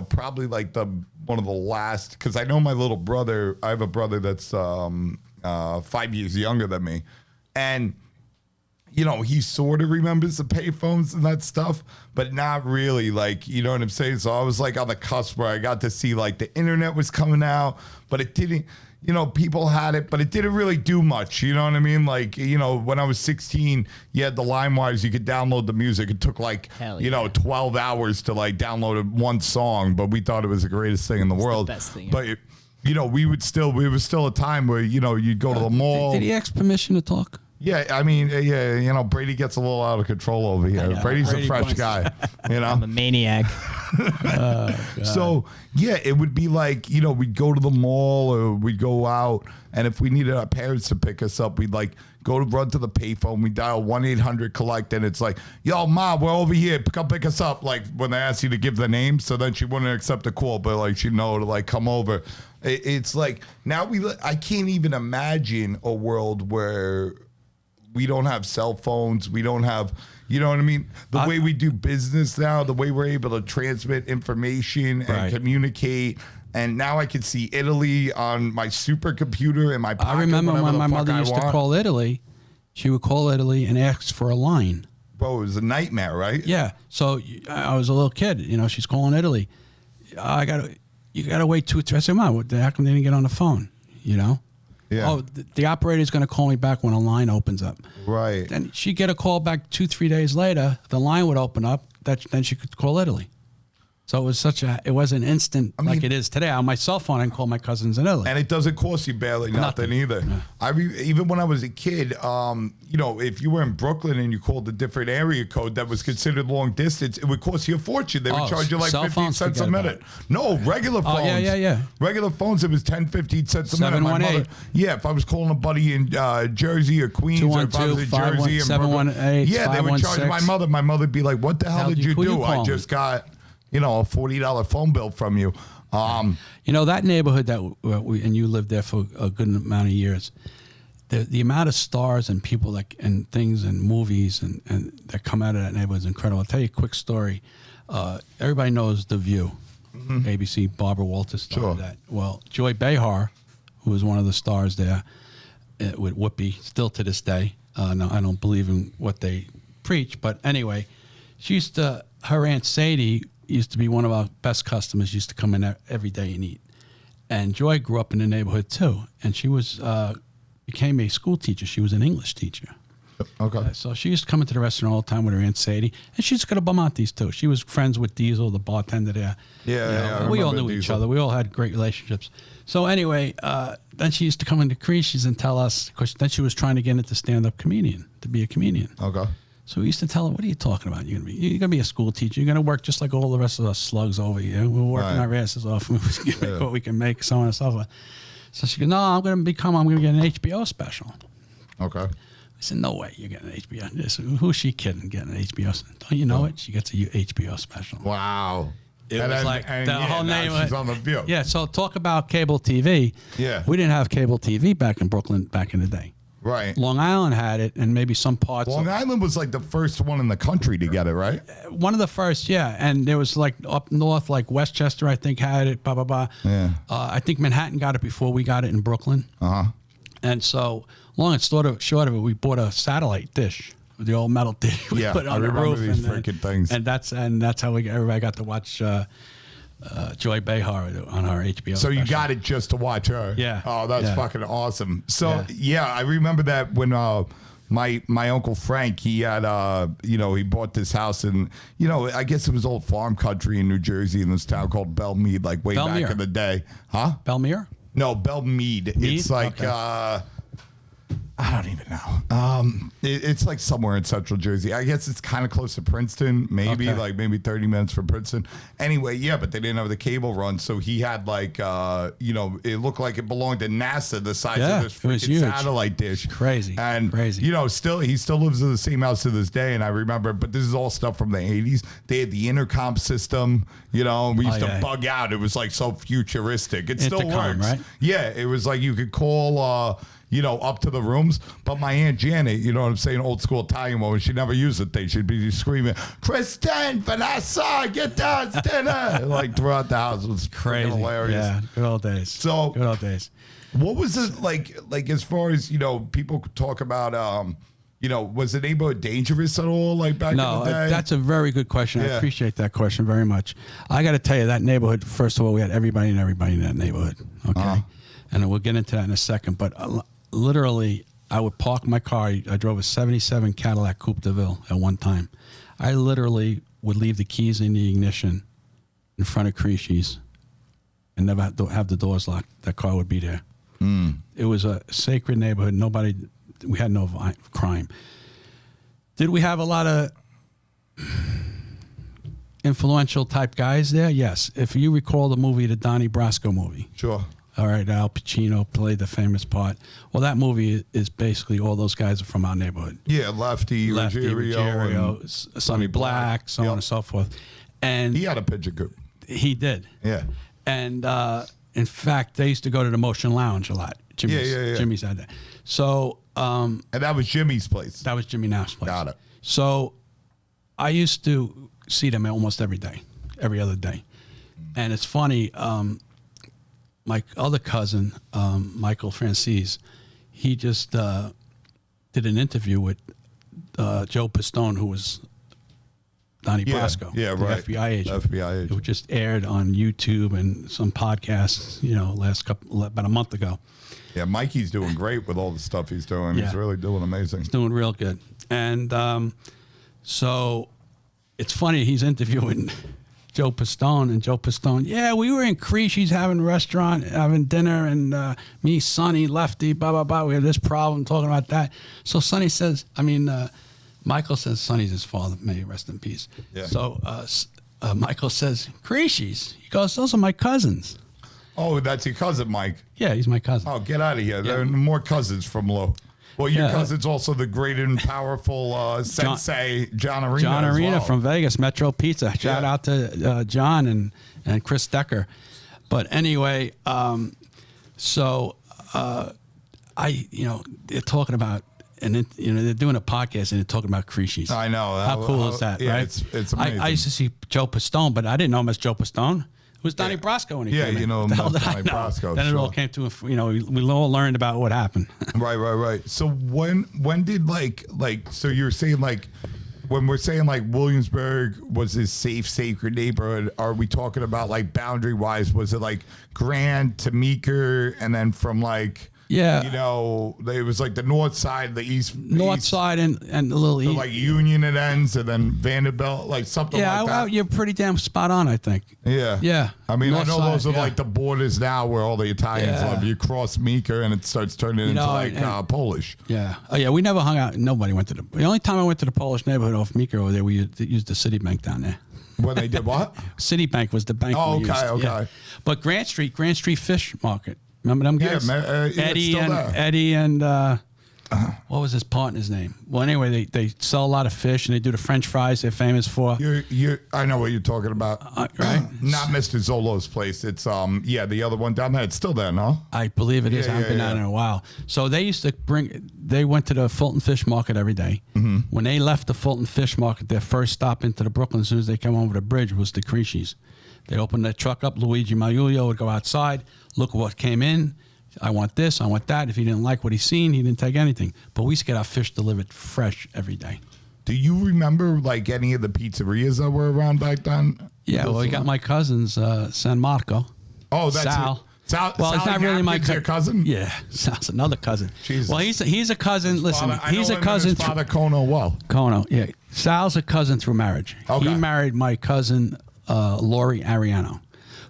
probably one of the last, because I know my little brother. I have a brother that's 5 years younger than me, and he sort of remembers the payphones and that stuff, but not really, you know what I'm saying? So I was on the cusp where I got to see the internet was coming out, but it didn't, people had it, but it didn't really do much. You know what I mean? When I was 16, you had the LimeWires, you could download the music. It took 12 hours to download one song, but we thought it was the greatest thing in the world. The best thing. But we was still a time where, you'd go to the mall. Did he ask permission to talk? Yeah, I mean, Brady gets a little out of control over here. Brady's a fresh guy, I'm a maniac. So, yeah, it would be we'd go to the mall or we'd go out, and if we needed our parents to pick us up, we'd run to the payphone, we dial 1-800-COLLECT, and it's yo, Ma, we're over here, come pick us up, when they ask you to give the name, so then she wouldn't accept the call, but she'd know to come over. It's now I can't even imagine a world where we don't have cell phones. We don't have, you know what I mean? The way we do business now, the way we're able to transmit information and communicate. And now I can see Italy on my supercomputer in my pocket. I remember when my mother used to call Italy. She would call Italy and ask for a line. Bro, it was a nightmare, right? Yeah. So I was a little kid. She's calling Italy. You gotta wait 2 or 3. I said, Mom, how come they didn't get on the phone? Yeah. Oh, the operator's going to call me back when a line opens up. Right. Then she'd get a call back 2-3 days later. The line would open up. Then she could call Italy. So it was an instant like it is today. On my cell phone, I can call my cousins in Italy. And it doesn't cost you barely nothing either. Yeah. Even when I was a kid, if you were in Brooklyn and you called a different area code that was considered long distance, it would cost you a fortune. They would charge you like 15 cents a minute. No, regular phones. Oh, yeah. Regular phones, it was 10, 15 cents a minute. 718. If I was calling a buddy in Jersey or Queens, or if I was in Jersey and 718, yeah, they would charge my mother. My mother would be like, "What the hell did you do? I just got, a $40 phone bill from you." That neighborhood that and you lived there for a good amount of years. The amount of stars and people and things and movies and that come out of that neighborhood is incredible. I'll tell you a quick story. Everybody knows The View, ABC. Barbara Walters started that. Well, Joy Behar, who was one of the stars there with Whoopi, still to this day. No, I don't believe in what they preach, but anyway, her Aunt Sadie used to be one of our best customers, used to come in every day and eat. And Joy grew up in the neighborhood too. And she became a school teacher. She was an English teacher. Okay. So she used to come into the restaurant all the time with her Aunt Sadie. And she's got a Bamontes too. She was friends with Diesel, the bartender there. Yeah. We all knew each other. We all had great relationships. So anyway, then she used to come into Crisci's and tell us, because then she was trying to get into stand-up comedian, to be a comedian. Okay. So we used to tell her, "What are you talking about? You're gonna be a school teacher. You're gonna work just like all the rest of us slugs over here. We're working our asses off. We can make what we can make, so on and so forth." So she goes, "No, I'm gonna get an HBO special." Okay. I said, "No way, you're getting an HBO. Who's she kidding? Getting an HBO? Don't you know it? She gets a HBO special." Wow. It was like the whole neighborhood. She's on The View. Yeah. So talk about cable TV. Yeah. We didn't have cable TV back in Brooklyn back in the day. Right. Long Island had it, and maybe some parts. Long Island was like the first one in the country to get it, right? One of the first, yeah. And there was like up north, like Westchester, I think, had it, blah, blah, blah. Yeah. I think Manhattan got it before we got it in Brooklyn. Uh-huh. And so, long and short of it, we bought a satellite dish, the old metal dish. We put it on the roof. These freaking things. And that's how everybody got to watch Joy Behar on our HBO. So you got it just to watch her. Yeah. Oh, that's fucking awesome. So I remember that when my Uncle Frank, he had he bought this house in, I guess it was old farm country in New Jersey in this town called Belmead, like way back in the day. Huh? Belmere? No, Belmead. It's like I don't even know. It's like somewhere in central Jersey. I guess it's kind of close to Princeton, maybe like maybe 30 minutes from Princeton. Anyway, but they didn't have the cable run, so he had like it looked like it belonged to NASA, the size of this freaking satellite dish. Crazy. And crazy. He still lives in the same house to this day. And I remember, but this is all stuff from the 80s. They had the intercom system, we used to bug out. It was like so futuristic. It still works. Right? Yeah, it was like you could call up to the rooms. But my Aunt Janet, you know what I'm saying, old school Italian woman, she never used the thing. She'd be screaming, "Kristen, Vanessa, get down, dinner!" like throughout the house. It was crazy, hilarious. Yeah, good old days. So, good old days. What was it like as far as, people talk about, was the neighborhood dangerous at all, like back in the day? That's a very good question. I appreciate that question very much. I got to tell you, that neighborhood, first of all, we had everybody in that neighborhood, okay? And we'll get into that in a second, but literally, I would park my car. I drove a 77 Cadillac Coupe de Ville at one time. I literally would leave the keys in the ignition in front of Crisci's and never have the doors locked. That car would be there. It was a sacred neighborhood. We had no crime. Did we have a lot of influential type guys there? Yes. If you recall the Donnie Brasco movie. Sure. All right, Al Pacino played the famous part. Well, that movie is basically all those guys are from our neighborhood. Yeah, Lefty, Ruggiero, Sonny Black, so on and so forth. And he had a pigeon coop. He did. Yeah. And in fact, they used to go to the Motion Lounge a lot. Jimmy's had that. So. And that was Jimmy's place. That was Jimmy Knapp's place. Got it. So I used to see them almost every day, every other day. And it's funny. My other cousin, Michael Francis, he just did an interview with Joe Pistone, who was Donnie Brasco, the FBI agent. It just aired on YouTube and some podcasts, about a month ago. Yeah, Mikey's doing great with all the stuff he's doing. Yeah. He's really doing amazing. He's doing real good. And so it's funny, he's interviewing Joe Pistone, and Joe Pistone, yeah, we were in Crisci's having dinner, and me, Sonny, Lefty, blah, blah, blah. We had this problem talking about that. So Sonny says, Michael says, Sonny's his father, may he rest in peace. Yeah. So Michael says, Crisci's. He goes, those are my cousins. Oh, that's your cousin, Mike. Yeah, he's my cousin. Oh, get out of here. There are more cousins from Lou. Well, your cousin's also the great and powerful sensei, John Arena. John as Arena well. from Vegas, Metro Pizza. Shout out to John and Chris Decker. But anyway, they're talking about, and they're doing a podcast and they're talking about Crisci's. I know. How cool is that, yeah, right? It's amazing. I used to see Joe Pistone, but I didn't know him as Joe Pistone. It was Donnie Brasco when he came in. you know The hell him as did I Donnie know? Brasco. Then it all came to, we all learned about what happened. Right. So when did so you're saying when we're saying Williamsburg was this safe, sacred neighborhood, are we talking about boundary wise? Was it Grand to Meeker, and then from Yeah. it was the north side, the east Side and a little east. Union it ends, and then Vanderbilt, something like that. You're pretty damn spot on, I think. Yeah. Yeah. I mean, North I know side, those are the borders now where all the Italians Yeah. live. You cross Meeker and it starts turning into Polish. Yeah. Oh, yeah. We never hung out. Nobody went to the only time I went to the Polish neighborhood off Meeker over there, we used the Citibank down there. When they did what? Citibank was the bank. Oh, we used. okay. Yeah. But Grant Street Fish Market. Remember them guys? Yeah, Eddie and what was his partner's name? Well, anyway, they sell a lot of fish and they do the French fries they're famous for. I know what you're talking about. Right? Not Mr. Zolo's place. It's the other one down there. It's still there, no? I believe it is. I haven't been down there in a while. So they used to they went to the Fulton Fish Market every day. Mm-hmm. When they left the Fulton Fish Market, their first stop into the Brooklyn, as soon as they came over the bridge, was the Crisci's. They'd open their truck up. Luigi Magliulo would go outside, look at what came in. I want this, I want that. If he didn't like what he seen, he didn't take anything. But we used to get our fish delivered fresh every day. Do you remember any of the pizzerias that were around back then? Yeah, well, we got my cousin's San Marco. Oh, that's Sal. Sal. Well, it's not really my cousin. Yeah, Sal's another cousin. Jesus. Well, he's a cousin. Listen, he's a cousin. His father Kono well. Kono, yeah. Sal's a cousin through marriage. Okay. He married my cousin Lori Ariano,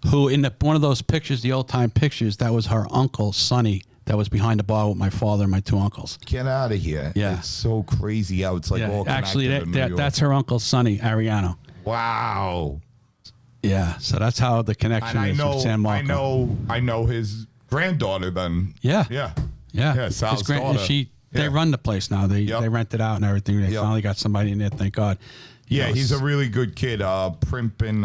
who in one of those pictures, the old time pictures, that was her uncle Sonny. That was behind the bar with my father and my two uncles. Get out of here. Yeah. It's so crazy how it's all connected actually, in New York. that's her uncle Sonny Ariano. Wow. Yeah, so that's how the connection is with San Marco. I know his granddaughter then. Yeah. Sal's daughter. They run the place now. They rent it out and everything. They finally got somebody in there, thank God. He's a really good kid. Primp and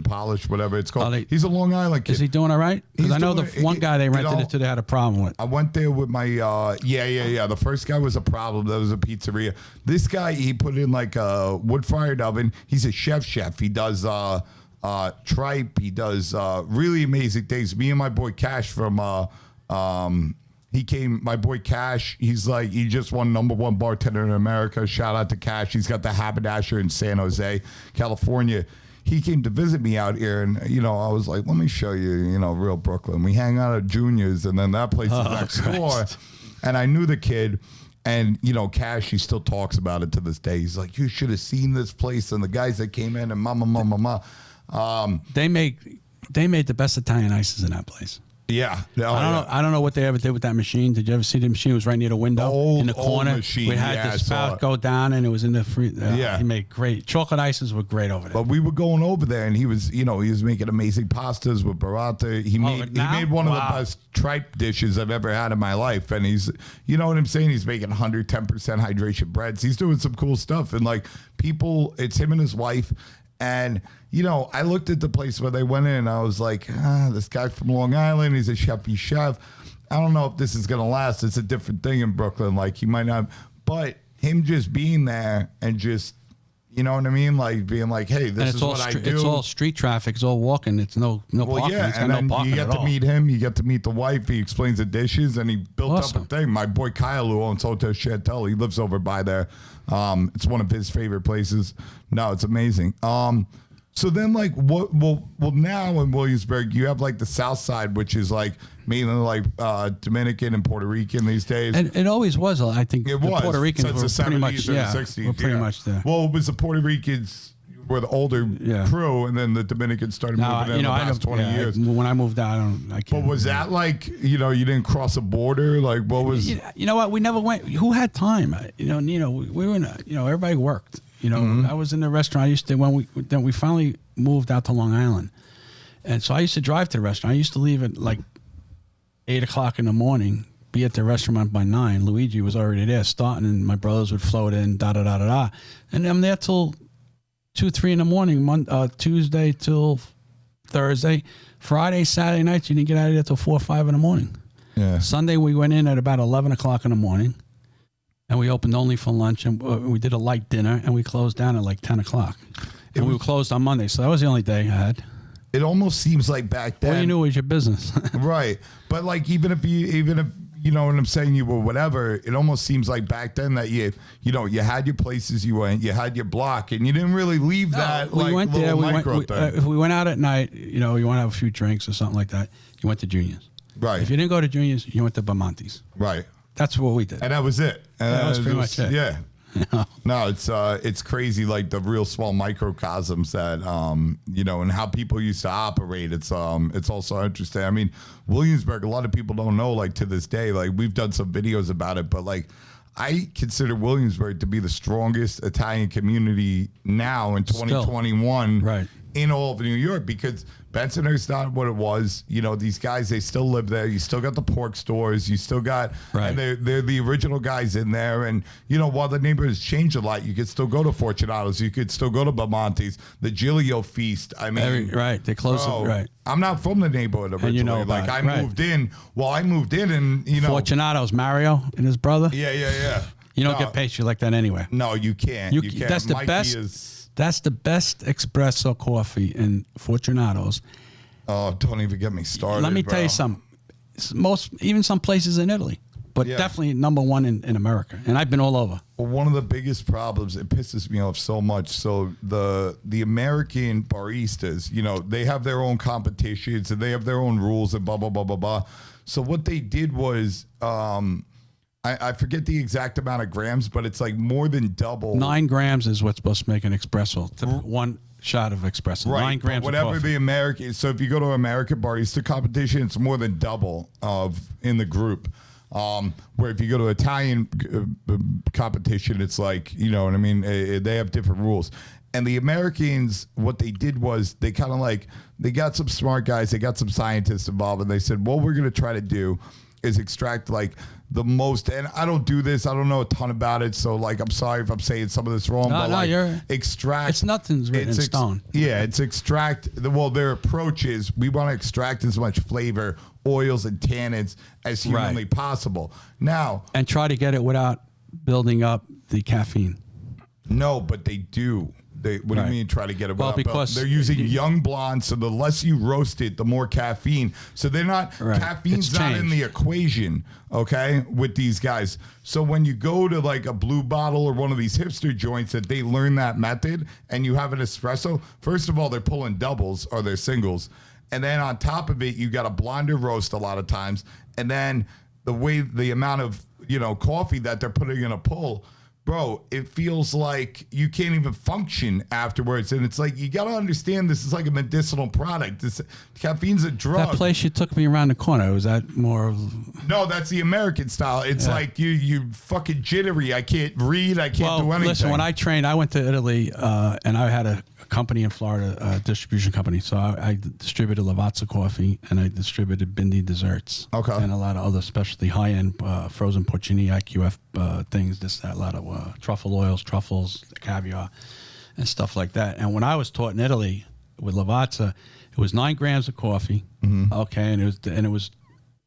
Polish, whatever it's called. He's a Long Island kid. Is he doing all right? Because I know the one guy they rented it to, they had a problem with. I went there with my, The first guy was a problem. That was a pizzeria. This guy, he put in a wood-fired oven. He's a chef. He does tripe. He does really amazing things. Me and my boy Cash from... my boy Cash, he just won #1 bartender in America. Shout out to Cash. He's got the Haberdasher in San Jose, California. He came to visit me out here, and, I was like, let me show you, real Brooklyn. We hang out at Junior's, and then that place is next door. And I knew the kid, and, Cash, he still talks about it to this day. He's like, you should have seen this place, and the guys that came in, and mama. They make the best Italian ices in that place. Yeah. I don't know what they ever did with that machine. Did you ever see the machine? It was right near the window in the corner. Machine. We had the spout go down, and it was in the free. He made great chocolate ices were great over there. But we were going over there, and he was making amazing pastas with burrata. He made one of the best tripe dishes I've ever had in my life, and he's, you know what I'm saying? He's making 110% hydration breads. He's doing some cool stuff, and people, it's him and his wife. And, I looked at the place where they went in, and I was like, this guy from Long Island, he's a chef. I don't know if this is going to last. It's a different thing in Brooklyn. He might not. But him just being there and just, you know what I mean? Being hey, this is what I do. It's all street traffic. It's all walking. It's no parking. Yeah, and then you get to meet him. You get to meet the wife. He explains the dishes, and he built up a thing. My boy Kyle, who owns Hotel Chantel, he lives over by there. It's one of his favorite places. No, it's amazing. So then, what? Well, now in Williamsburg, you have the South Side, which is mainly Dominican and Puerto Rican these days. And it always was. I think it was. Puerto Ricans since were the 70s pretty much, or the 60s. We're pretty much there. Well, it was the Puerto Ricans. were the older crew, and then the Dominicans started moving in the past 20 years. When I moved out, I can't. But was that like, you didn't cross a border? Like, what was? You know what? We never went. Who had time? We were in. Everybody worked. I was in the restaurant. I used to then we finally moved out to Long Island, and so I used to drive to the restaurant. I used to leave at like 8 o'clock in the morning. Be at the restaurant by 9. Luigi was already there starting, and my brothers would float in, and I'm there till 2, 3 in the morning, Tuesday till Thursday. Friday, Saturday nights, you didn't get out of there till 4 or 5 in the morning. Yeah. Sunday, we went in at about 11 o'clock in the morning, and we opened only for lunch, and we did a light dinner, and we closed down at like 10 o'clock. And we were closed on Monday, so that was the only day I had. It almost seems like back then. All you knew was your business. Right. But like, even if you know what I'm saying, you were whatever, it almost seems like back then that you had your places you went, you had your block, and you didn't really leave that. We like went there. If we went out at night, you want to have a few drinks or something like that, you went to Junior's. Right. If you didn't go to Junior's, you went to Bamonte's. Right. That's what we did. And that was it. And that was pretty much it. Yeah. No, it's crazy, like the real small microcosms that and how people used to operate. It's also interesting. I mean, Williamsburg, a lot of people don't know, like to this day, like we've done some videos about it, but like I consider Williamsburg to be the strongest Italian community now in 2021 right. in all of New York, because Bensonhurst's not what it was. These guys, they still live there. You still got the pork stores. You still got, right. and they're the original guys in there. And, while the neighborhoods changed a lot, you could still go to Fortunato's. You could still go to Bamonte's, the Giglio Feast. I mean, right. They closed it, right. I'm not from the neighborhood originally. Like I moved in. Well, I moved in and, Fortunato's, Mario and his brother. Yeah. You don't get pastry like that anywhere. No, you can't. You can't. That's the Mikey best. That's the best espresso coffee in Fortunato's. Oh, don't even get me started. Let me tell you something. Even some places in Italy, but definitely number one in America. And I've been all over. Well, one of the biggest problems, it pisses me off so much. So the American baristas, they have their own competitions and they have their own rules and blah, blah, blah, blah, blah. So what they did was, I forget the exact amount of grams, but it's like more than double. 9 grams is what's supposed to make an espresso. One shot of espresso. Right. 9 grams whatever of coffee. The American. So if you go to American barista competition, it's more than double in the group. Where if you go to Italian competition, it's like, you know what I mean? They have different rules. And the Americans, what they did was they kind of like, they got some smart guys, they got some scientists involved, and they said, what we're going to try to do is extract like the most, and I don't do this, I don't know a ton about it, so like I'm sorry if I'm saying some of this wrong, but like extract, it's nothing's written in stone. Yeah, it's extract, well, their approach is we want to extract as much flavor, oils and tannins as humanly possible. Now, and try to get it without building up the caffeine. No, but they do. What do you mean try to get it? Well, because they're using young blonde, so the less you roast it, the more caffeine. So they're not, caffeine's not in the equation, okay, with these guys. So when you go to like a Blue Bottle or one of these hipster joints that they learn that method and you have an espresso, first of all, they're pulling doubles or they're singles. And then on top of it, you got a blonder roast a lot of times. And then the amount of, coffee that they're putting in a pull, bro, it feels like you can't even function afterwards. And it's like, you got to understand this is like a medicinal product. Caffeine's a drug. That place you took me around the corner, was that more of... No, that's the American style. It's like you fucking jittery. I can't read. I can't do anything. Listen, when I trained, I went to Italy and I had a company in Florida, a distribution company. So I distributed Lavazza coffee and I distributed Bindi desserts. Okay. And a lot of other specialty high-end frozen porcini, IQF things, a lot of truffle oils, truffles, caviar, and stuff like that. And when I was taught in Italy with Lavazza, it was 9 grams of coffee, okay, and it was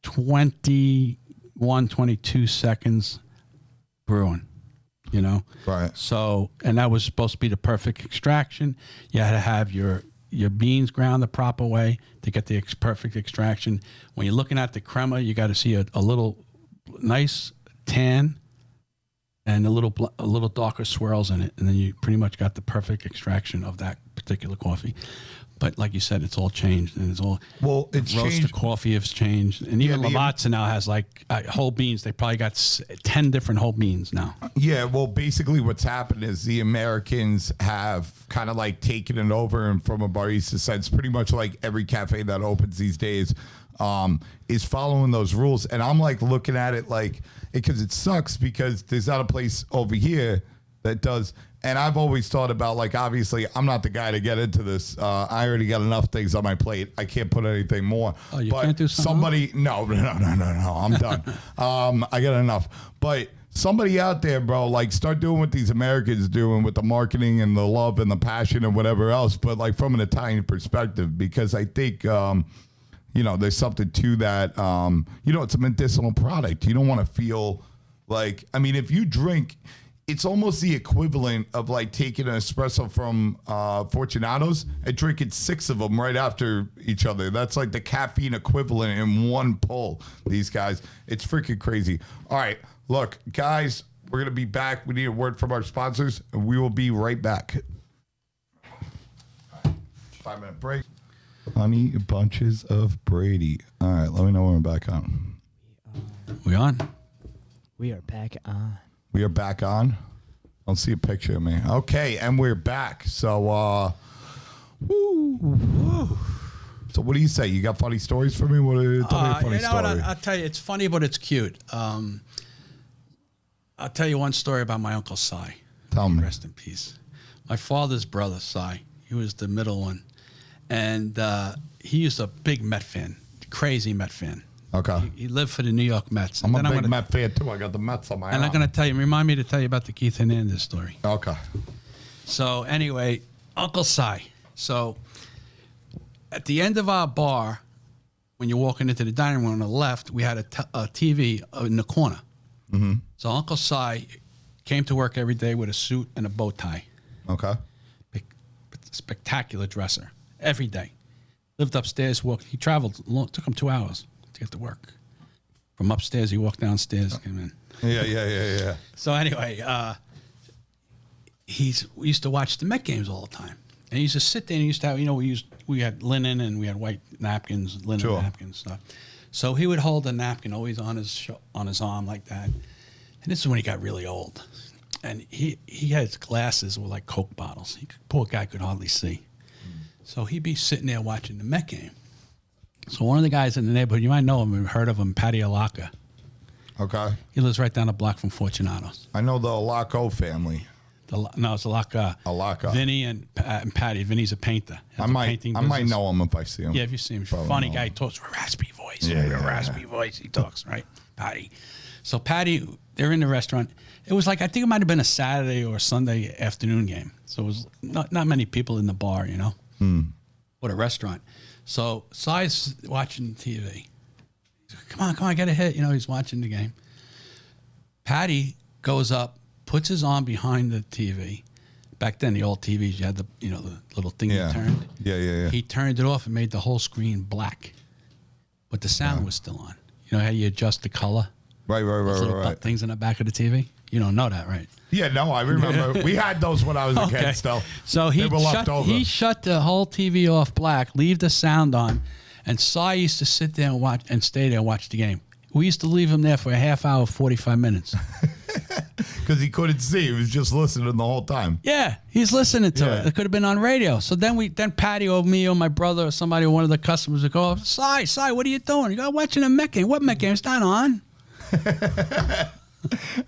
21, 22 seconds brewing. Right. So, and that was supposed to be the perfect extraction. You had to have your beans ground the proper way to get the perfect extraction. When you're looking at the crema, you got to see a little nice tan and a little darker swirls in it, and then you pretty much got the perfect extraction of that particular coffee. But like you said, it's all changed, and it's all it's roaster changed. coffee has changed, and even Lavazza now has like whole beans. They probably got 10 different whole beans now. Yeah, well, basically what's happened is the Americans have kind of like taken it over, and from a barista sense, pretty much like every cafe that opens these days is following those rules. And I'm like looking at it like, because it sucks because there's not a place over here that does. And I've always thought about, like, obviously, I'm not the guy to get into this. I already got enough things on my plate. I can't put anything more. Oh, you can't do something else? No. I'm done. I got enough. But somebody out there, bro, like, start doing what these Americans doing with the marketing and the love and the passion and whatever else, but, like, from an Italian perspective, because I think, there's something to that. It's a medicinal product. You don't want to feel like, I mean, if you drink... It's almost the equivalent of like taking an espresso from Fortunato's and drinking 6 of them right after each other. That's like the caffeine equivalent in one pull, these guys. It's freaking crazy. All right, look, guys, we're going to be back. We need a word from our sponsors, and we will be right back. 5-minute break. Honey Bunches of Brady. All right, let me know when we're back on. We on? We are back on. We are back on. I don't see a picture of me. Okay, and we're back. So, So what do you say? You got funny stories for me? Tell me a funny story. I'll tell you, it's funny, but it's cute. I'll tell you one story about my Uncle Cy. Tell me. Rest in peace. My father's brother, Cy, he was the middle one. And he was a big Met fan, crazy Met fan. Okay. He lived for the New York Mets. I'm a big Met fan, too. I got the Mets on my arm. And I'm going to tell you, remind me to tell you about the Keith Hernandez story. Okay. So, anyway, Uncle Cy. So, at the end of our bar, when you're walking into the dining room on the left, we had a TV in the corner. Mm-hmm. So, Uncle Cy came to work every day with a suit and a bow tie. Okay. Spectacular dresser. Every day. Lived upstairs, walked. He traveled, took him 2 hours to get to work. From upstairs, he walked downstairs, came in. Yeah. So anyway, we used to watch the Met games all the time. And he used to sit there and he used to have, we had linen and we had white napkins, linen napkins stuff. So he would hold a napkin always on his arm like that. And this is when he got really old. And he had his glasses with like Coke bottles. Poor guy could hardly see. So he'd be sitting there watching the Met game. So one of the guys in the neighborhood, you might know him, you've heard of him, Patty Alaka. Okay. He lives right down the block from Fortunato's. I know the Alaco family. No, it's Alaka. Alaka. Vinny and Patty. Vinny's a painter. I might know him if I see him. Yeah, if you see him. Funny guy. He talks with a raspy voice. Raspy voice. He talks, right? Patty. So Patty, they're in the restaurant. It was like, I think it might have been a Saturday or Sunday afternoon game. So it was not many people in the bar, or the restaurant. So Cy's watching TV. Come on, get a hit. He's watching the game. Patty goes up, puts his arm behind the TV. Back then, the old TVs, you had the little thing you turned. Yeah. He turned it off and made the whole screen black, but the sound was still on. You know how you adjust the color? Right. Things in the back of the TV. You don't know that, right? Yeah, no, I remember. We had those when I was a kid still. So he shut the whole TV off black, leave the sound on, and Cy used to sit there and watch and stay there and watch the game. We used to leave him there for a half hour, 45 minutes. Because he couldn't see. He was just listening the whole time. Yeah, he's listening to it. It could have been on radio. So then Patty or me or my brother or somebody or one of the customers would go, Cy, what are you doing? You got watching a Met game. What Met game? It's not on.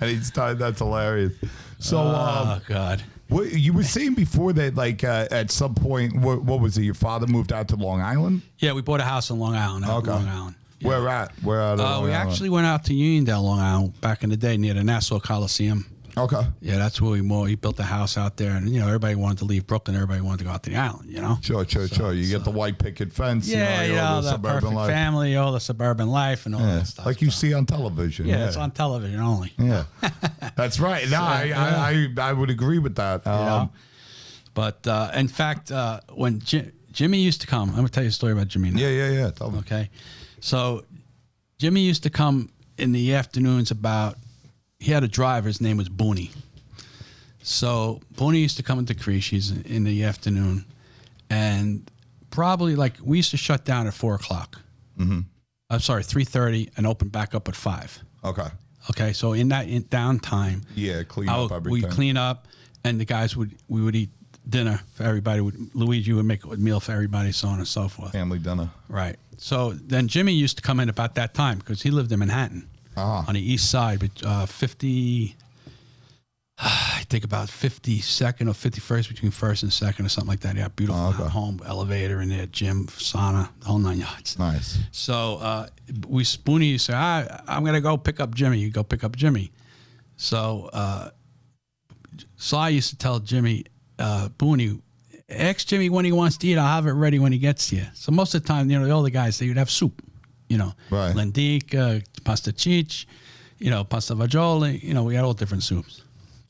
And he started. That's hilarious. So, oh God, what you were saying before that, like at some point, what was it? Your father moved out to Long Island? Yeah, we bought a house in Long Island. Okay. Long Island. Yeah. Where at? Where at? We actually went out to Uniondale, Long Island, back in the day near the Nassau Coliseum. Okay. Yeah, that's where he built a house out there, and everybody wanted to leave Brooklyn. Everybody wanted to go out to the island. Sure. You get the white picket fence. Yeah, the perfect life. Family, all the suburban life, and all that stuff. Like you see on television. Yeah, it's on television only. Yeah, that's right. No, I would agree with that. But in fact, when Jimmy used to come, I'm gonna tell you a story about Jimmy now. Yeah. Tell me. Okay, so Jimmy used to come in the afternoons he had a driver, his name was Booney. So Booney used to come into Crisci's in the afternoon, and probably like we used to shut down at 4 o'clock. Mm-hmm. I'm sorry, 3:30, and open back up at 5. Okay. Okay, so in that downtime, Yeah, clean up everything. we clean up, and the guys we would eat dinner for everybody. Luigi would make a meal for everybody, so on and so forth. Family dinner. Right. So then Jimmy used to come in about that time because he lived in Manhattan on the east side, but 50. I think about 52nd or 51st, between 1st and 2nd or something like that. Yeah, beautiful home, elevator in there, gym, sauna, the whole 9 yards. Nice. So Spoonie used to say, I'm going to go pick up Jimmy. You go pick up Jimmy. So I used to tell Jimmy, Spoonie, ask Jimmy when he wants to eat. I'll have it ready when he gets here. So most of the time, the older guys, they would have soup, Right. lentic, pasta cicci, pasta fagioli. We had all different soups.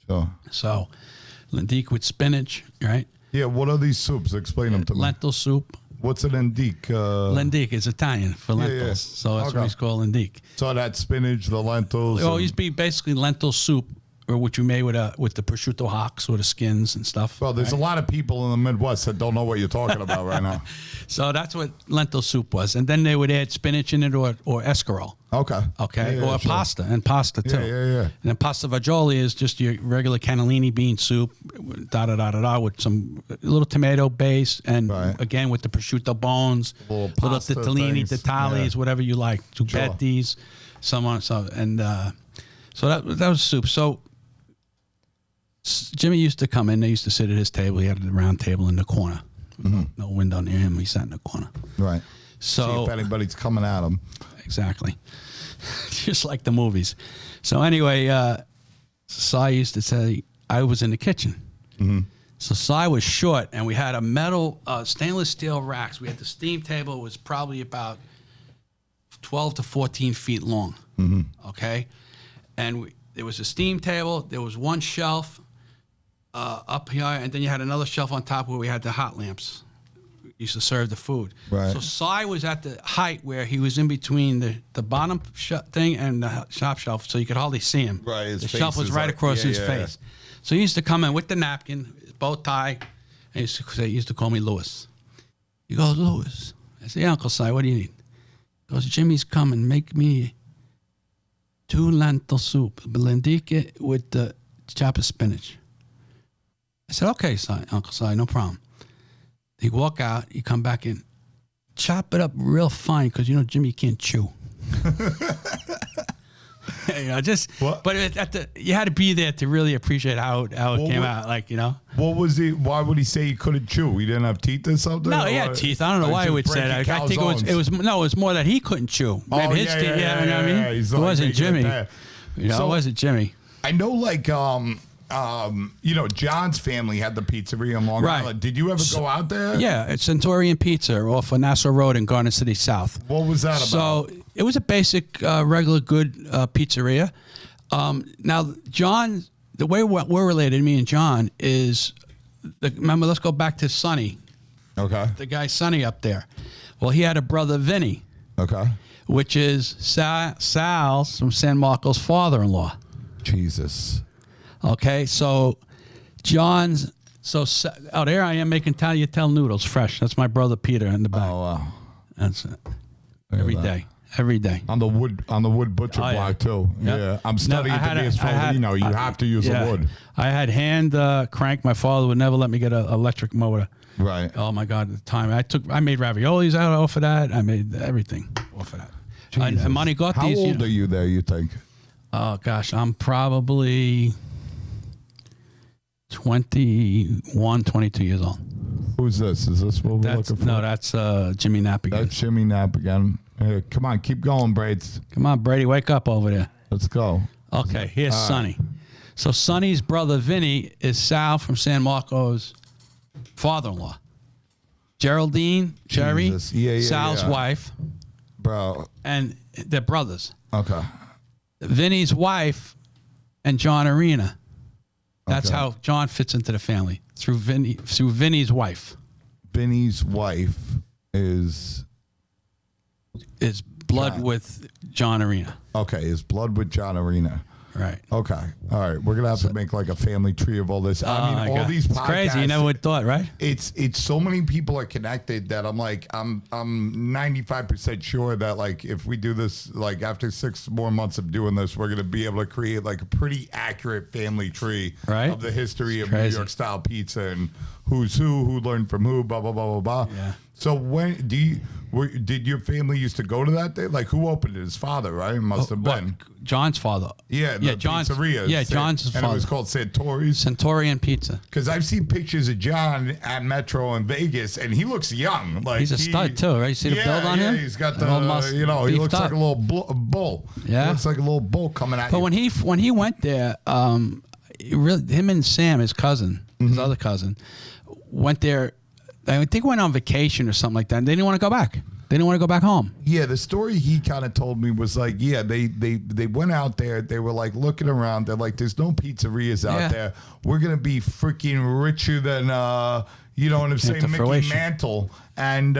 Sure. So, lentic with spinach, right? Yeah, what are these soups? Explain them to me. Lentil soup. What's an lentic? Lentic is Italian for lentils, yeah. so that's what it's called, lentic. So that spinach, the lentils. It used to be basically lentil soup, or which we made with the prosciutto hocks or the skins and stuff. Well, there's a lot of people in the Midwest that don't know what you're talking about right now. So that's what lentil soup was, and then they would add spinach in it or escarole. Okay. Okay, Yeah, or sure. pasta too. Yeah. And then pasta fagioli is just your regular cannellini bean soup, with some little tomato base, and again with the prosciutto bones, little tortellini, tatales, whatever you like, zucchettis, so on. So that was soup. So Jimmy used to come in. They used to sit at his table. He had a round table in the corner, no window near him. He sat in the corner. Right. So see if anybody's coming at him. Exactly. Just like the movies. So anyway, Cy used to say, I was in the kitchen. Mm-hmm. So Cy was short, and we had a metal, stainless steel racks. We had the steam table. It was probably about 12 to 14 feet long. Mm-hmm. Okay? And there was a steam table. There was one shelf up here, and then you had another shelf on top where we had the hot lamps. Used to serve the food. Right. So Cy was at the height where he was in between the bottom thing and the top shelf, so you could hardly see him. Right. His the face shelf was is right like- across yeah, his yeah, face. So he used to come in with the napkin, bow tie, and he used to call me Louis. He goes, Louis. I say, yeah, Uncle Cy, what do you need? He goes, Jimmy's coming. Make me 2 lentil soup, lentic with the chop of spinach. I said, okay, Uncle Cy, no problem. He walk out, he come back in, chop it up real fine because Jimmy can't chew. What? But you had to be there to really appreciate how it came out. What was he? Why would he say he couldn't chew? He didn't have teeth or something? No, he had teeth. I don't know why he would say that. I think it was more that he couldn't chew. Maybe his teeth. You know what I mean? It wasn't Jimmy. So, it wasn't Jimmy. I know, John's family had the pizzeria in Long Island. Did you ever go out there? Yeah, it's Centurion Pizza off of Nassau Road in Garden City South. What was that about? So it was a basic, regular, good pizzeria. Now, John, the way we're related, me and John, is, remember, let's go back to Sonny. Okay. The guy Sonny up there. Well, he had a brother, Vinny. Okay. Which is Sal's from San Marco's father-in-law. Jesus. Okay, so John's, there I am making tagliatelle noodles fresh. That's my brother Peter in the back. Oh, wow. That's it. Every day. On the wood butcher block too. Yep. Yeah, I'm studying to be as Foligno. You have to use a wood. I had hand crank. My father would never let me get an electric motor. Right. Oh my God! At the time I made raviolis out off of that. I made everything off of that. And Manigotti. How old are you there? You think? Oh gosh, I'm probably 21, 22 years old. Who's this? Is this what we're looking for? No, that's Jimmy Knapp again. That's Jimmy Knapp again. Come on, keep going, Braids. Come on, Brady, wake up over there. Let's go. Okay, here's Sonny. So Sonny's brother Vinny is Sal from San Marco's father-in-law. Geraldine, Jerry, Sal's wife. Bro. And they're brothers. Okay. Vinny's wife and John Arena. That's how John fits into the family, through Vinny's wife. Vinny's wife is blood with John Arena. Okay, is blood with John Arena. Right. Okay. All right. We're gonna have to make like a family tree of all this. I mean, my all God. these podcasts. It's crazy. You never would thought, right? It's so many people are connected that I'm 95% sure that like if we do this like after 6 more months of doing this, we're gonna be able to create like a pretty accurate family tree Right. of the history of crazy. New York style pizza and who's who learned from who, blah blah blah blah blah. Yeah. So when did your family used to go to that day? Like who opened it? His father, right? It must have What? been. John's father. Yeah, John's pizzeria. Yeah, John's and father. it was called Santori's. Centaurian Pizza. Because I've seen pictures of John at Metro in Vegas, and he looks young. Like He's a stud too, right? You see the build on him? He's got An the, old muscle, he beefed looks like up. a little bull. Yeah. He looks like a little bull coming at But you. when he went there, him and Sam, his cousin, his other cousin, went there. I think went on vacation or something like that. And they didn't want to go back. They didn't want to go back home. Yeah, the story he kind of told me was like, yeah, they went out there. They were like looking around. They're like, there's no pizzerias out Yeah. there. We're gonna be freaking richer than you know what I'm saying, to Mickey fruition. Mantle, and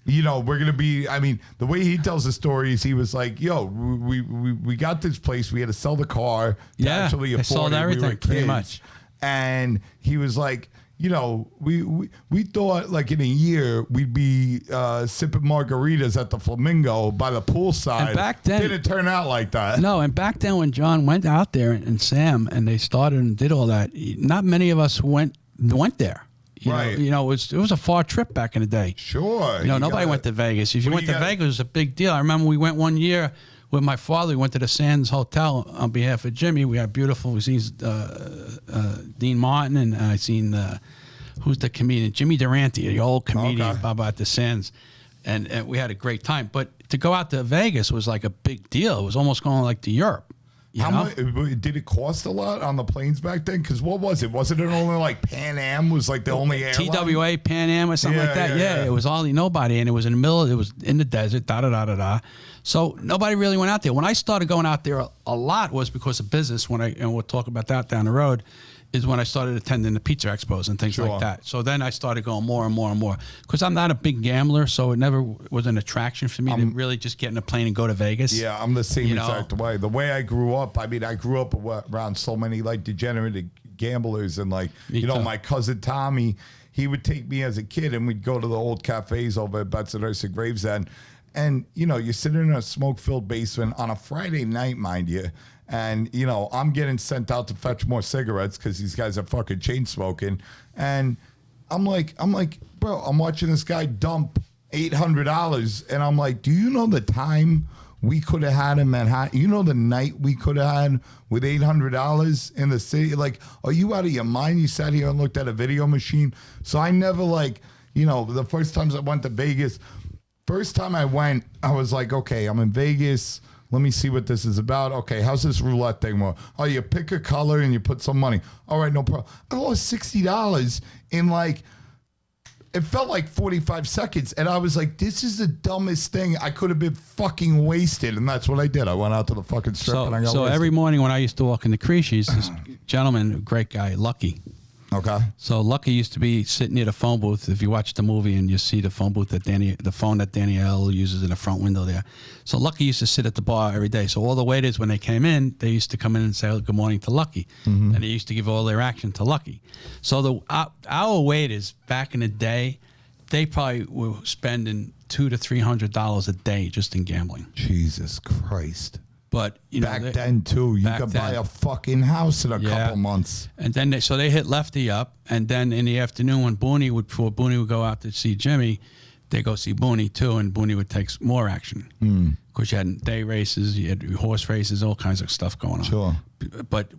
you know, we're gonna be. I mean, the way he tells the story is he was like, "Yo, we got this place. We had to sell the car to Yeah, actually they afford sold it. We everything, were pretty kids." much. And he was like, you know, we thought like in a year we'd be sipping margaritas at the Flamingo by the poolside. And back then- didn't turn out like that. No, and back then when John went out there and Sam and they started and did all that, not many of us went there. Right. You know, it was a far trip back in the day. Sure. You know, nobody went to Vegas. If you Well, went you to gotta- Vegas, it was a big deal. I remember we went one year with my father. We went to the Sands Hotel on behalf of Jimmy. We had beautiful. We seen Dean Martin and I seen who's the comedian, Jimmy Durante, the old comedian, Okay. about the Sands, and we had a great time. But to go out to Vegas was like a big deal. It was almost going like to Europe. You How know? much did it cost a lot on the planes back then? Because what was it? Wasn't it only like Pan Am was like the only airline? TWA, Pan Am, or something like that. Yeah, it was hardly nobody, and it was in the middle. It was in the desert. Da da da da da. So nobody really went out there. When I started going out there a lot was because of business. And we'll talk about that down the road. Is when I started attending the pizza expos and things Sure. like that. So then I started going more and more and more because I'm not a big gambler, so it never was an attraction for me to really just get in a plane and go to Vegas. Yeah, I'm the same You know? exact way. The way I grew up, I mean, I grew up around so many like degenerate gamblers, and like Me too. my cousin Tommy, he would take me as a kid, and we'd go to the old cafes over at Bensonhurst and Gravesend, and you're sitting in a smoke-filled basement on a Friday night, mind you. And, I'm getting sent out to fetch more cigarettes because these guys are fucking chain smoking. And I'm like, bro, I'm watching this guy dump $800. And I'm like, do you know the time we could have had in Manhattan? You know the night we could have had with $800 in the city? Like, are you out of your mind? You sat here and looked at a video machine. So I never the first times I went to Vegas, first time I went, I was like, okay, I'm in Vegas. Let me see what this is about. Okay, how's this roulette thing work? Oh, you pick a color and you put some money. All right, no problem. I lost $60 in it felt like 45 seconds. And I was like, this is the dumbest thing. I could have been fucking wasted. And that's what I did. I went out to the fucking strip and I got So wasted. every morning when I used to walk in the Crisci's, this gentleman, great guy, Lucky. Okay. So Lucky used to be sitting near the phone booth. If you watch the movie and you see the phone booth the phone that Danielle uses in the front window there. So Lucky used to sit at the bar every day. So all the waiters, when they came in, they used to come in and say good morning to Lucky, and they used to give all their action to Lucky. So our waiters back in the day, they probably were spending $200 to $300 a day just in gambling. Jesus Christ. But Back then too, you back could buy then. a fucking house in a Yeah. couple months. And then they hit Lefty up, and then in the afternoon when Booney would go out to see Jimmy, they go see Booney too, and Booney would take more action because you had day races, you had horse races, all kinds of stuff going on. Sure. But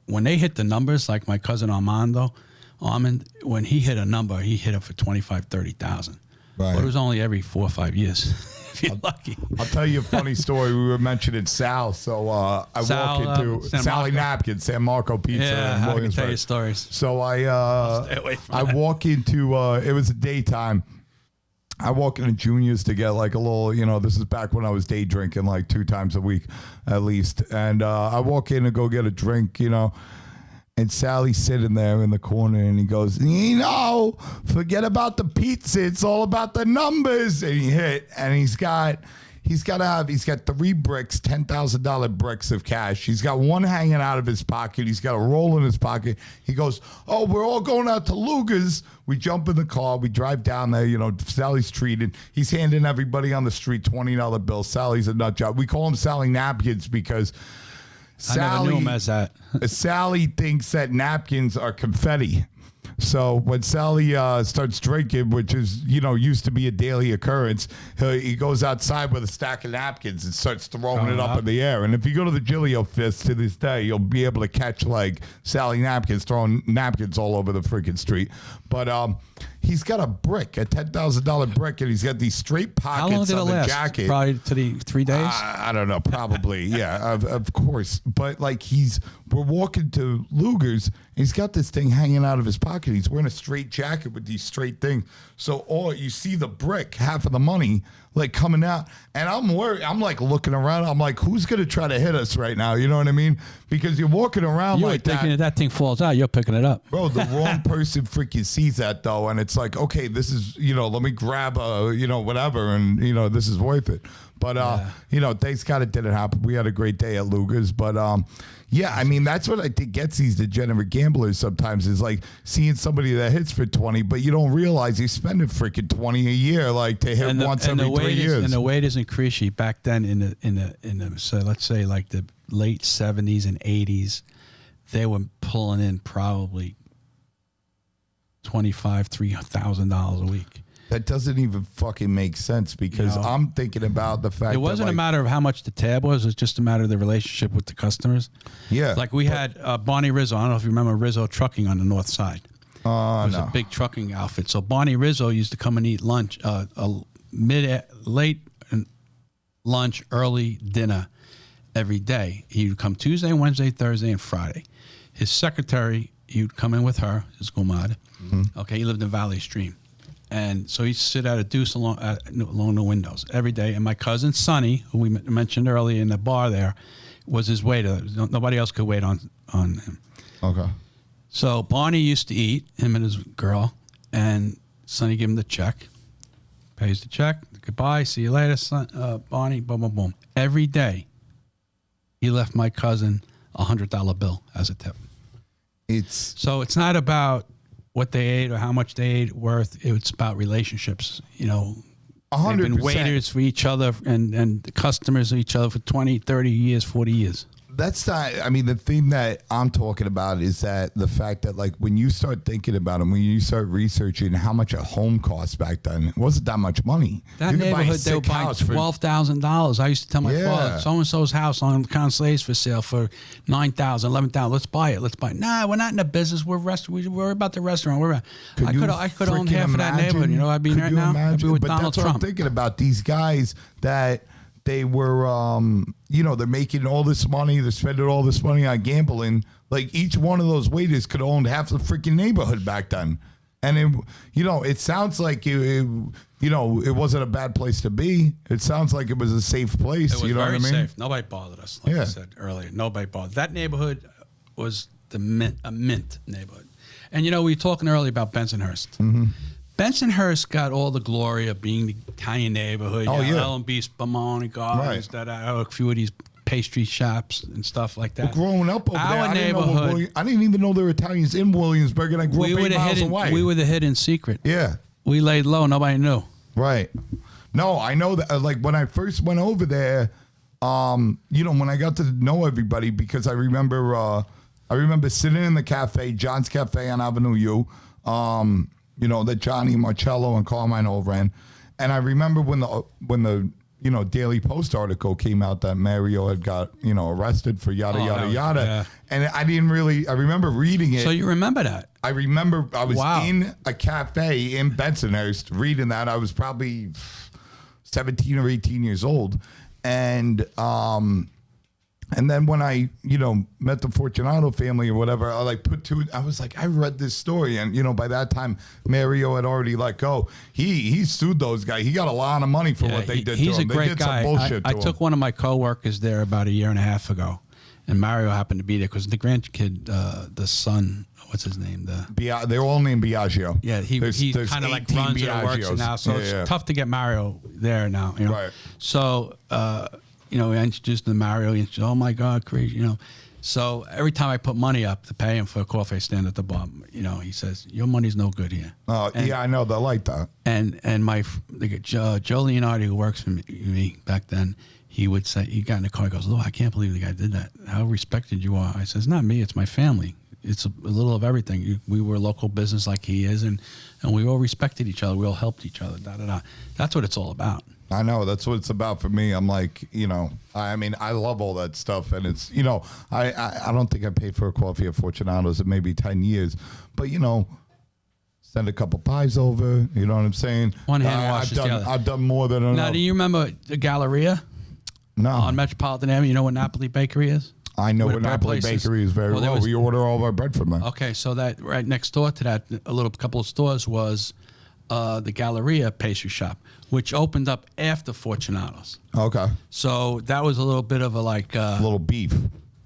when they hit the numbers, like my cousin Armand, when he hit a number, he hit it for 25,000, 30,000. Right. But it was only every 4 or 5 years. If you're lucky. I'll tell you a funny story. We were mentioning Sal, so I Sal, walk into San Sally Marco. Napkin, San Marco Pizza Yeah, in I can Williamsburg. tell you stories. So Stay away from I that. walk into it was a daytime. I walk into Junior's to get like a little, this is back when I was day drinking like 2 times a week at least. And I walk in to go get a drink, and Sally's sitting there in the corner and he goes, forget about the pizza. It's all about the numbers. And he hit, and he's got he's got 3 bricks, $10,000 bricks of cash. He's got one hanging out of his pocket. He's got a roll in his pocket. He goes, "Oh, we're all going out to Luger's." We jump in the car. We drive down there. Sally's treated. He's handing everybody on the street $20 bills. Sally's a nut job. We call him Sally Napkins because I never knew him as that. Sally thinks that napkins are confetti. So when Sally starts drinking, which is, used to be a daily occurrence, he goes outside with a stack of napkins and starts throwing it up in the air. And if you go to the Gillio Fist to this day, you'll be able to catch, Sally Napkins throwing napkins all over the freaking street. But he's got a brick, a $10,000 brick, and he's got these straight pockets on the jacket. Probably to the 3 days? I don't know, probably, yeah, of course. But, we're walking to Luger's, and he's got this thing hanging out of his pocket. He's wearing a straight jacket with these straight things. So you see the brick, half of the money, coming out. And I'm worried. I'm, looking around. I'm like, who's going to try to hit us right now? You know what I mean? Because you're walking around you're like thinking that. If that thing falls out, you're picking it up. Bro, the wrong person freaking sees that, though. And it's like, okay, this is, let me grab whatever. And, this is worth it. But, thanks God it didn't happen. We had a great day at Luger's. But, that's what I think gets these degenerate gamblers sometimes is seeing somebody that hits for 20, but you don't realize he's spending freaking 20 a year, to hit once every 3 years. And the waiters in Crisci back then in the so let's say the late 70s and 80s, they were pulling in probably $3,000 a week. That doesn't even fucking make sense because I'm thinking about the fact it wasn't a matter of how much the tab was. It was just a matter of the relationship with the customers. Yeah. We had Barney Rizzo. I don't know if you remember Rizzo Trucking on the north side. It was a big trucking outfit. So Barney Rizzo used to come and eat lunch, late lunch, early dinner every day. He would come Tuesday, Wednesday, Thursday, and Friday. His secretary, he would come in with her, his gumad. Mm-hmm. Okay, he lived in Valley Stream. And so he'd sit at a deuce along the windows every day. And my cousin, Sonny, who we mentioned earlier in the bar there, was his waiter. Nobody else could wait on him. Okay. So Barney used to eat, him and his girl, and Sonny gave him the check, pays the check, goodbye, see you later, Barney, boom, boom, boom. Every day, he left my cousin a $100 bill as a tip. So it's not about what they ate or how much they ate worth. It's about relationships. 100%. They've been waiters for each other and customers of each other for 20, 30 years, 40 years. That's not, the thing that I'm talking about is that the fact that when you start thinking about them, when you start researching how much a home cost back then, it wasn't that much money. That neighborhood, they were buying $12,000. I used to tell my father, so-and-so's house on Consol's for sale for $9,000, $11,000. Let's buy it. Nah, we're not in the business. We're about the restaurant. I could own half of that neighborhood. I'd be right now. I'd be with Donald Trump. What I'm thinking about, these guys that they were, they're making all this money. They're spending all this money on gambling. Each one of those waiters could own half the freaking neighborhood back then. And, it sounds like, it wasn't a bad place to be. It sounds like it was a safe place. It was you know very what I mean? safe. Nobody bothered us, like I said earlier. Nobody bothered. That neighborhood was a mint neighborhood. And, we were talking earlier about Bensonhurst. Mm-hmm. Bensonhurst got all the glory of being the Italian neighborhood. Ellen B. Spumoni Gardens, a few of these pastry shops and stuff like that. Well, growing up over there, I didn't even know there were Italians in Williamsburg, and I grew up 8 miles away. We were the hidden secret. Yeah. We laid low. Nobody knew. Right. No, I know that, when I first went over there, when I got to know everybody, because I remember sitting in the cafe, John's Cafe on Avenue U, that Johnny Marcello and Carmine all ran. And I remember when the Daily Post article came out that Mario had got, arrested for yada. Yeah. And I remember reading it. So you remember that? I remember I was in a cafe in Bensonhurst reading that. I was probably 17 or 18 years old. And then when I, met the Fortunato family or whatever, I was like, I read this story. And, by that time, Mario had already let go. He sued those guys. He got a lot of money for what they did to him. He's a great guy. Some bullshit I took one of my coworkers there about a year and a half ago. and Mario happened to be there because the grandkid, the son, what's his name? They're all named Biagio. Yeah, he kind of like 18 runs it or works it Biagios. now, so it's tough to get Mario there now. You know? Right. So we introduced him to Mario. He introduced, oh my God, crazy, you know. So every time I put money up to pay him for a coffee, I stand at the bottom. You know, he says, "Your money's no good here." Oh, yeah, I know. They like that. And Joe Leonardi, who works for me back then, he would say, he got in the car, he goes, "Lou, I can't believe the guy did that. How respected you are." I says, "Not me, it's my family. It's a little of everything. We were a local business like he is, and we all respected each other. We all helped each other. Da da da. That's what it's all about." I know, that's what it's about for me. I'm like, I mean, I love all that stuff, and it's, I don't think I paid for a coffee at Fortunato's in maybe 10 years, but send a couple pies over. You know what I'm saying? One hand washes the other. I've done more than enough. Now, do you remember the Galleria? No. On Metropolitan Avenue. You know what Napoli Bakery is? I know what Napoli Bakery is very well. We order all of our bread from there. Okay, so that right next door to that, a couple of stores was the Galleria pastry shop, which opened up after Fortunato's. Okay. So that was a little bit of a little beef.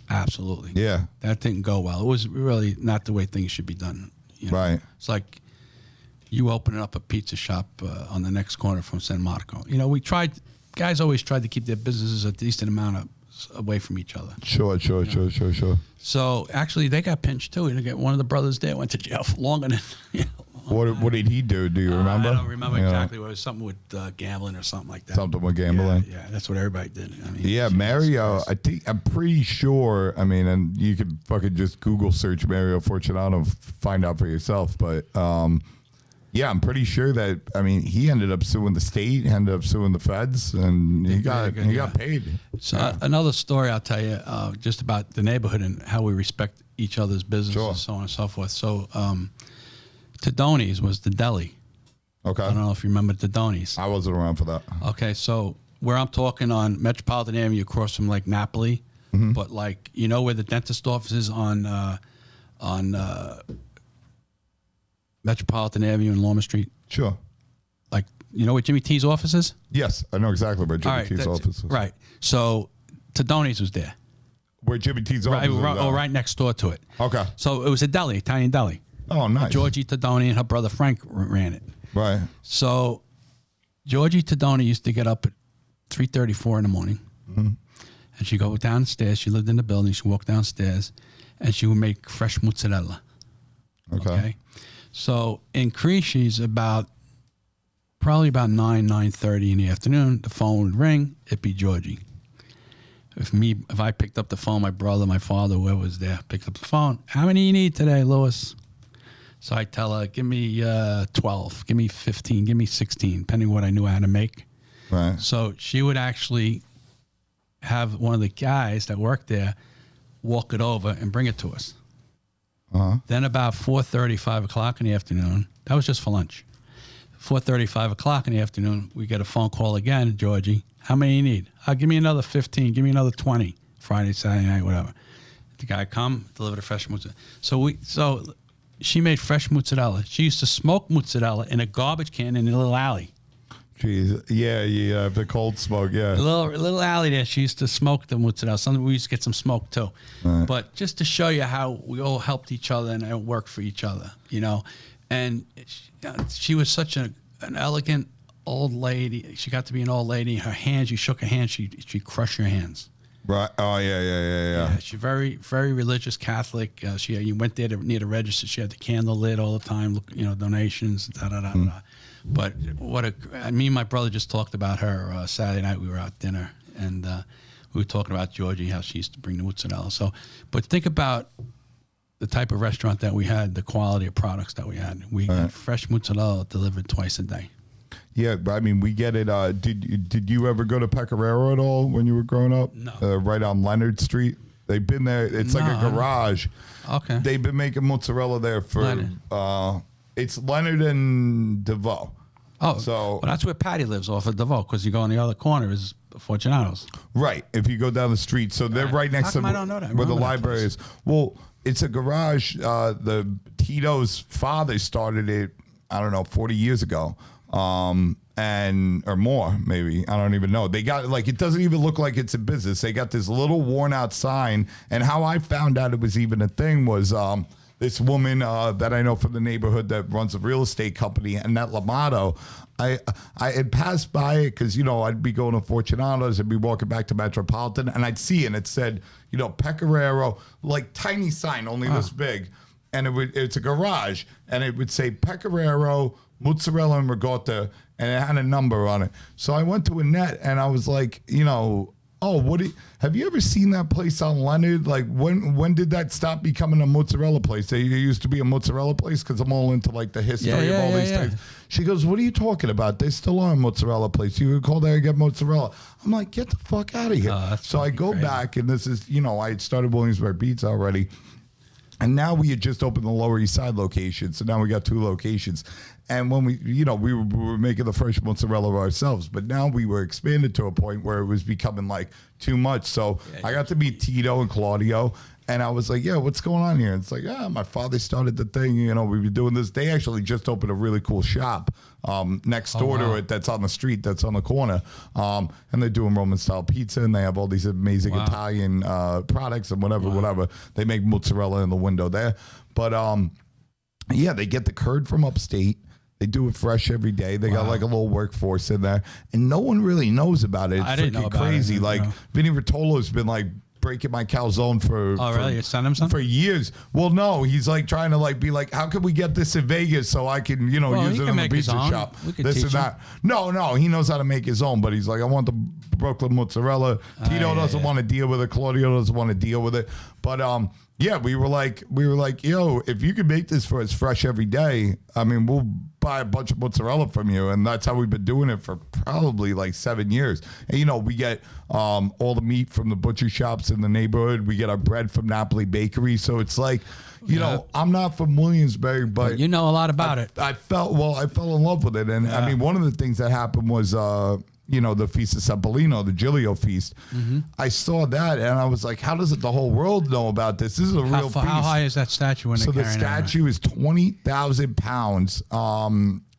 Absolutely. Yeah. That didn't go well. It was really not the way things should be done. Right. It's like you opening up a pizza shop on the next corner from San Marco. Guys always tried to keep their businesses a decent amount away from each other. Sure. So actually, they got pinched too. One of the brothers there went to jail for longer than. What did he do? Do you remember? I don't remember exactly. It was something with gambling or something like that. Something with gambling. Yeah, that's what everybody did. I mean, Mario. I'm pretty sure. I mean, and you could fucking just Google search Mario Fortunato, find out for yourself. But I'm pretty sure that. I mean, he ended up suing the state, ended up suing the feds, and he got paid. So another story I'll tell you, just about the neighborhood and how we respect each other's businesses, so on and so forth. So. Tadoni's was the deli. Okay. I don't know if you remember Tadoni's. I wasn't around for that. Okay, so where I'm talking on Metropolitan Avenue across from like Napoli, but like where the dentist office is on Metropolitan Avenue and Longmont Street? Sure. Like where Jimmy T's office is? Yes, I know exactly where Jimmy T's office is. Right. So Tadoni's was there. Where Jimmy T's office is? Right next door to it. Okay. So it was a deli, Italian deli. Oh, nice. Georgie Tadoni and her brother Frank ran it. Right. So Georgie Tadoni used to get up at 3:34 in the morning, and she'd go downstairs. She lived in the building. She'd walk downstairs, and she would make fresh mozzarella. Okay. So in Crisci's probably about 9:30 in the afternoon, the phone would ring. It'd be Georgie. If I picked up the phone, my brother, my father, whoever was there, picked up the phone. How many you need today, Louis? So I tell her, give me 12, give me 15, give me 16, depending on what I knew how to make. Right. So she would actually have one of the guys that worked there walk it over and bring it to us. Then about 4:30, 5 o'clock in the afternoon, that was just for lunch. 4:30, 5 o'clock in the afternoon, we get a phone call again, Georgie. How many you need? Give me another 15, give me another 20, Friday, Saturday night, whatever. The guy come, deliver the fresh mozzarella. So she made fresh mozzarella. She used to smoke mozzarella in a garbage can in a little alley. Jeez, yeah, the cold smoke, yeah. A little alley there. She used to smoke the mozzarella. Something we used to get some smoke too. Right. But just to show you how we all helped each other and worked for each other, And she was such an elegant old lady. She got to be an old lady. Her hands, you shook her hand, she'd crush your hands. Right. Oh, yeah. She's very, very religious Catholic. You went there near the register. She had the candle lit all the time. Donations. Da. But me and my brother just talked about her Saturday night. We were out dinner and we were talking about Georgie, how she used to bring the mozzarella. So, but think about the type of restaurant that we had, the quality of products that we had. We had fresh mozzarella delivered twice a day. Yeah, I mean, we get it. Did you ever go to Pecoraro at all when you were growing up? No. Right on Leonard Street. They've been there. It's like a garage. Okay. They've been making mozzarella there for. Leonard. It's Leonard and DeVoe. Oh, so well, that's where Patty lives off of DeVoe, because you go on the other corner is Fortunato's. Right. If you go down the street, so they're right next to I don't know that. where the library is. Well, it's a garage. The Tito's father started it, I don't know, 40 years ago. and or more, maybe. I don't even know. They got like, it doesn't even look like it's a business. They got this little worn out sign. And how I found out it was even a thing was this woman that I know from the neighborhood that runs a real estate company, Annette Lamato. I had passed by it because, I'd be going to Fortunato's, I'd be walking back to Metropolitan, and I'd see it, and it said, Pecoraro, like tiny sign, only this big. And it's a garage, and it would say Pecoraro, mozzarella and ricotta, and it had a number on it. So I went to Annette, and I was like, have you ever seen that place on Leonard? Like, when did that stop becoming a mozzarella place? It used to be a mozzarella place because I'm all into like the history of all these things. She goes, what are you talking about? They still are a mozzarella place. You would call there and get mozzarella. I'm like, get the fuck out of here. So I go back, and this is, I had started Williamsburg Pizza already. And now we had just opened the Lower East Side location. So now we got 2 locations. And when we were making the first mozzarella ourselves, but now we were expanded to a point where it was becoming like too much. So I got to meet Tito and Claudio, and I was like, yeah, what's going on here? And it's like, my father started the thing. We've been doing this. They actually just opened a really cool shop next door to it that's on the street, that's on the corner. And they're doing Roman style pizza, and they have all these amazing Italian products and whatever. They make mozzarella in the window there. But they get the curd from upstate. They do it fresh every day. They got like a little workforce in there, and no one really knows about it. It's I didn't know about crazy. It, like Vinny Rotolo's been like breaking my calzone for really? You sent him some for years. Well, no, he's like trying to like be like, how can we get this in Vegas so I can use it in the pizza shop? This and that. No, he knows how to make his own, but he's like, I want the Brooklyn mozzarella. Tito doesn't want to deal with it. Claudio doesn't want to deal with it. But we were like, yo, if you could make this for us fresh every day, I mean, we'll buy a bunch of mozzarella from you. And that's how we've been doing it for probably like 7 years. And, we get all the meat from the butcher shops in the neighborhood. We get our bread from Napoli Bakery. So it's like, I'm not from Williamsburg, but you know a lot about it. I fell in love with it. And I mean, one of the things that happened was, the Feast of San Polino, the Giglio Feast. Mm-hmm. I saw that, and I was like, how does the whole world know about this? This is a real feast. How high is that statue? So the statue is 20,000 pounds.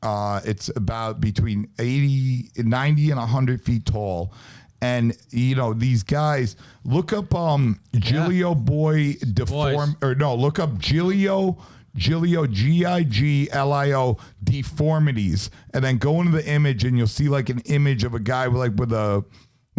It's about between 90 and 100 feet tall. And, these guys, look up Giglio Boy Deform, or no, look up Giglio, Giglio deformities, and then go into the image, and you'll see like an image of a guy with a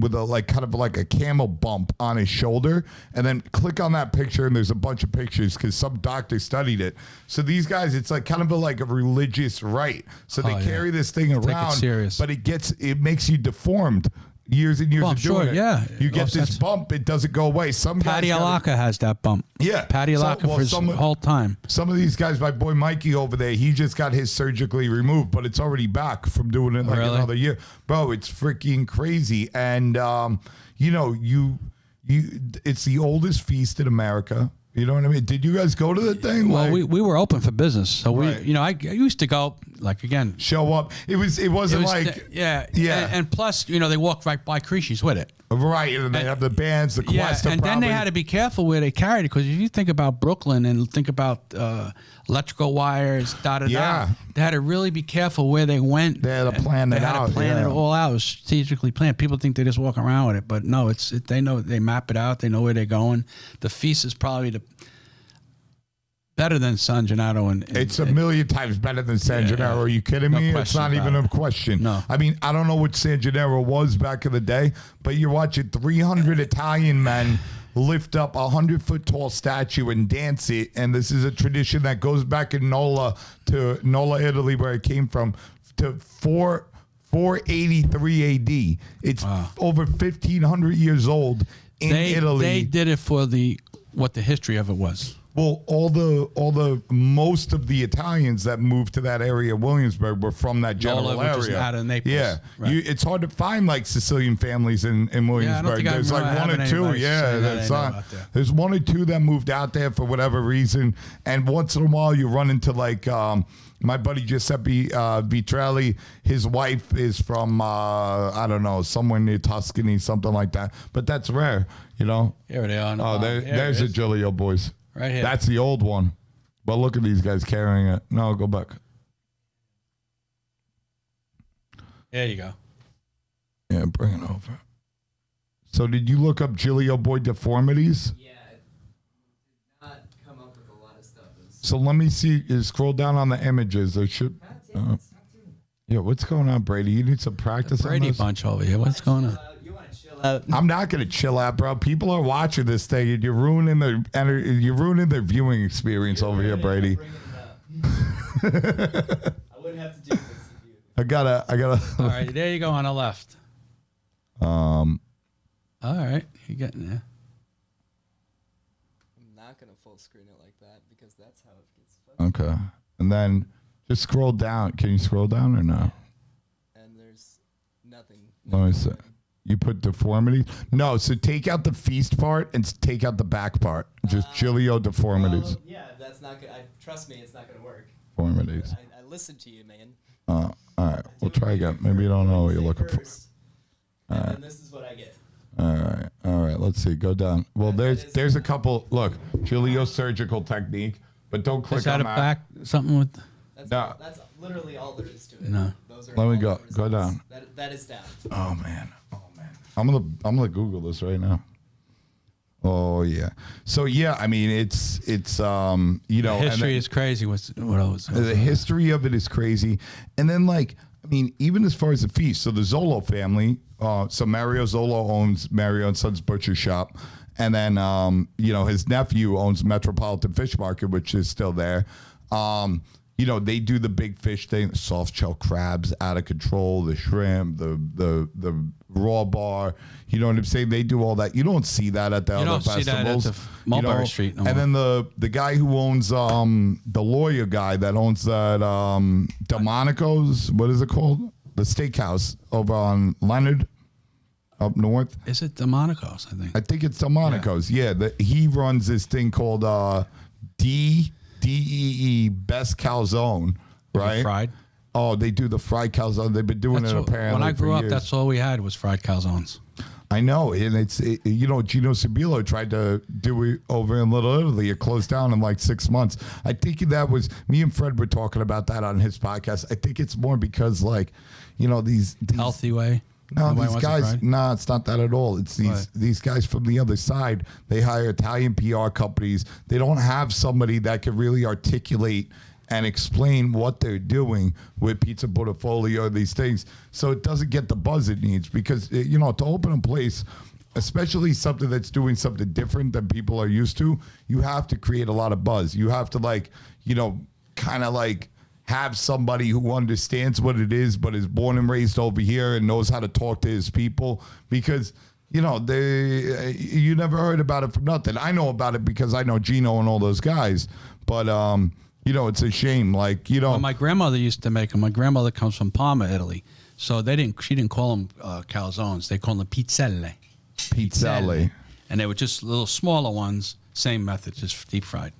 like kind of like a camel bump on his shoulder, and then click on that picture, and there's a bunch of pictures because some doctor studied it. So these guys, it's like kind of like a religious rite. So they carry this thing around, but it makes you deformed. Years and years of doing it. You get this bump, it doesn't go away. Patty Alaka has that bump. Yeah. Patty Alaka for his whole time. Some of these guys, my boy Mikey over there, he just got his surgically removed, but it's already back from doing it like another year. Bro, it's freaking crazy. And, it's the oldest feast in America. You know what I mean? Did you guys go to the thing? Well, we were open for business, so I used to go, like, again, show up. It wasn't like and plus, they walked right by Crisci's with it. Right, and they have the bands, the Quest. And then they had to be careful where they carried it, because if you think about Brooklyn and think about electrical wires, they had to really be careful where they went. They had to plan it out. They had to plan it all out. It was strategically planned. People think they just walk around with it, but no, they know, they map it out. They know where they're going. The feast is probably better than San Gennaro. It's a million times better than San Gennaro. Are you kidding me? It's not even a question. No. I mean, I don't know what San Gennaro was back in the day, but you're watching 300 Italian men lift up a 100-foot tall statue and dance it. And this is a tradition that goes back in Nola, Italy, where it came from, to 483 AD. It's over 1,500 years old in Italy. They did it for what the history of it was. Well, most of the Italians that moved to that area of Williamsburg were from that general area. Just out of Naples. Yeah, right. It's hard to find like Sicilian families in Williamsburg. There's like one or two. There's one or two that moved out there for whatever reason, and once in a while you run into like my buddy Giuseppe Vitrelli. His wife is from I don't know, somewhere near Tuscany, something like that. But that's rare, Here they are. There's the Giglio boys. Right here. That's the old one. But look at these guys carrying it. No, go back. There you go. Yeah, bring it over. So did you look up Giglio Boy deformities? Yeah, it did not come up with a lot of stuff. So let me see. Scroll down on the images. There should. Yeah, what's going on, Brady? You need some practice. Brady on this? bunch over here. What's going on? You want to chill out? I'm not gonna chill out, bro. People are watching this thing, and you're ruining their viewing experience over here, Brady. I wouldn't have to do this if you. I gotta. All right, there you go on the left. All right, you're getting there. I'm not gonna full screen it like that because that's how it gets fucked. Okay, and then just scroll down. Can you scroll down or no? And there's nothing. Let me see. You put deformities? No, so take out the feast part and take out the back part. Just Giglio deformities. Yeah, that's not good. Trust me, it's not gonna work. Deformities. I listened to you, man. All right, we'll try again. Maybe you don't know what you're looking for. And then this is what I get. All right. Let's see. Go down. Well, there's a couple. Look, Giglio surgical technique, but don't click Is that on a that. back something with? That's literally all there is to it. No. Those are Let me all go. the Go results. down. That is down. Oh man. I'm gonna Google this right now. Oh yeah. So yeah, I mean it's you know, History is crazy. What else? the history of it is crazy, and then like I mean even as far as the feast. So the Zolo family. So Mario Zolo owns Mario and Sons Butcher Shop, and then you know his nephew owns Metropolitan Fish Market, which is still there. You know they do the big fish thing, the soft shell crabs out of control, the shrimp, the raw bar. You know what I'm saying? They do all that. You don't see that at the You other don't see that at festivals. the Mulberry Street no and more. then the guy who owns the lawyer guy that owns that Delmonico's, what is it called? The steakhouse over on Leonard, up north. Is it Delmonico's? I think it's Delmonico's. Yeah, he runs this thing called DEE Best Calzone, right? Fried. Oh, they do the fried calzone. They've been doing That's it what- apparently. when I grew for up, years. that's all we had was fried calzones. I know, and you know, Gino Sabilo tried to do it over in Little Italy. It closed down in like 6 months. I think that was me and Fred were talking about that on his podcast. I think it's more because like, you know, these Healthy way. No, Nobody these wants it guys. fried? No, it's not that at all. It's these guys from the other side. They hire Italian PR companies. They don't have somebody that can really articulate and explain what they're doing with Pizza Portfolio, these things. So it doesn't get the buzz it needs because, you know, to open a place, especially something that's doing something different than people are used to, you have to create a lot of buzz. You have to like, you know, kind of like have somebody who understands what it is, but is born and raised over here and knows how to talk to his people because, you know, you never heard about it from nothing. I know about it because I know Gino and all those guys, but, you know, it's a shame. Like, you know, Well, my grandmother used to make them. My grandmother comes from Parma, Italy. So she didn't call them calzones. They called them pizzelle. Pizzelle. And they were just little smaller ones. Same method, just deep fried.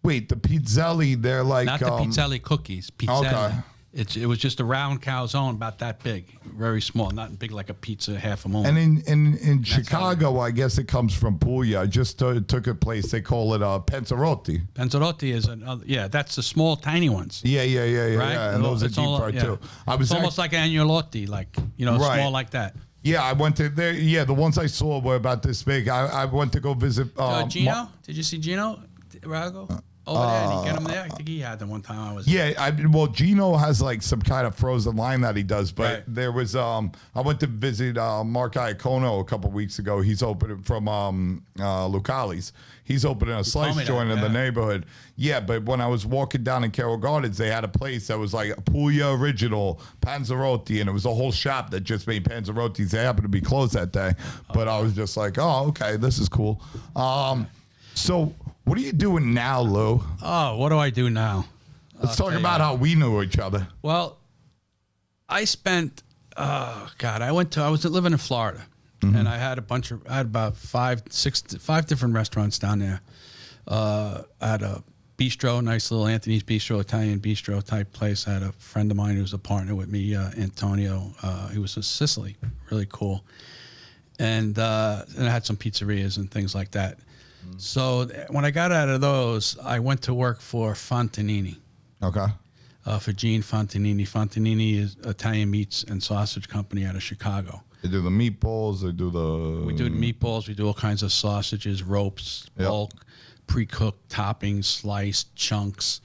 Wait, the pizzelle, they're like... Not the pizzelle cookies. Pizzelle. Okay. It was just a round calzone about that big. Very small. Not big like a pizza, half a moon. And in Chicago, I guess it comes from Puglia. I just took a place. They call it Pensarotti. Pensarotti is another. Yeah, that's the small, tiny ones. Yeah. Right? Yeah, and those are It's deep all- fried yeah. too. It's almost like agnolotti, like, you know, Right. small like that. Yeah, I went to there. Yeah, the ones I saw were about this big. I went to go visit. Gino? Did you see Gino Rago? Over there, did you get him there? I think he had them one time. I was. Yeah, well, Gino has like some kind of frozen line that he does, but Right. there was I went to visit Mark Iacono a couple weeks ago. He's opening from Lucali's. He's opening a slice told me joint that, in the yeah. neighborhood. Yeah, but when I was walking down in Carroll Gardens, they had a place that was like a Puglia original Panzerotti, and it was a whole shop that just made Panzerottis. They happened to be closed that day, but I was just like, oh, okay, this is cool. So what are you doing now, Lou? Oh, what do I do now? Let's talk about how we knew each other. Well, I spent. Oh God, I was living in Florida, and I had about five different restaurants down there. I had a bistro, nice little Anthony's Bistro, Italian bistro type place. I had a friend of mine who was a partner with me, Antonio. He was in Sicily, really cool. And I had some pizzerias and things like that. So when I got out of those, I went to work for Fontanini. Okay. for Gene Fontanini. Fontanini is Italian meats and sausage company out of Chicago. They do the meatballs. They do the. We do meatballs. We do all kinds of sausages, ropes, bulk, pre-cooked toppings, sliced chunks,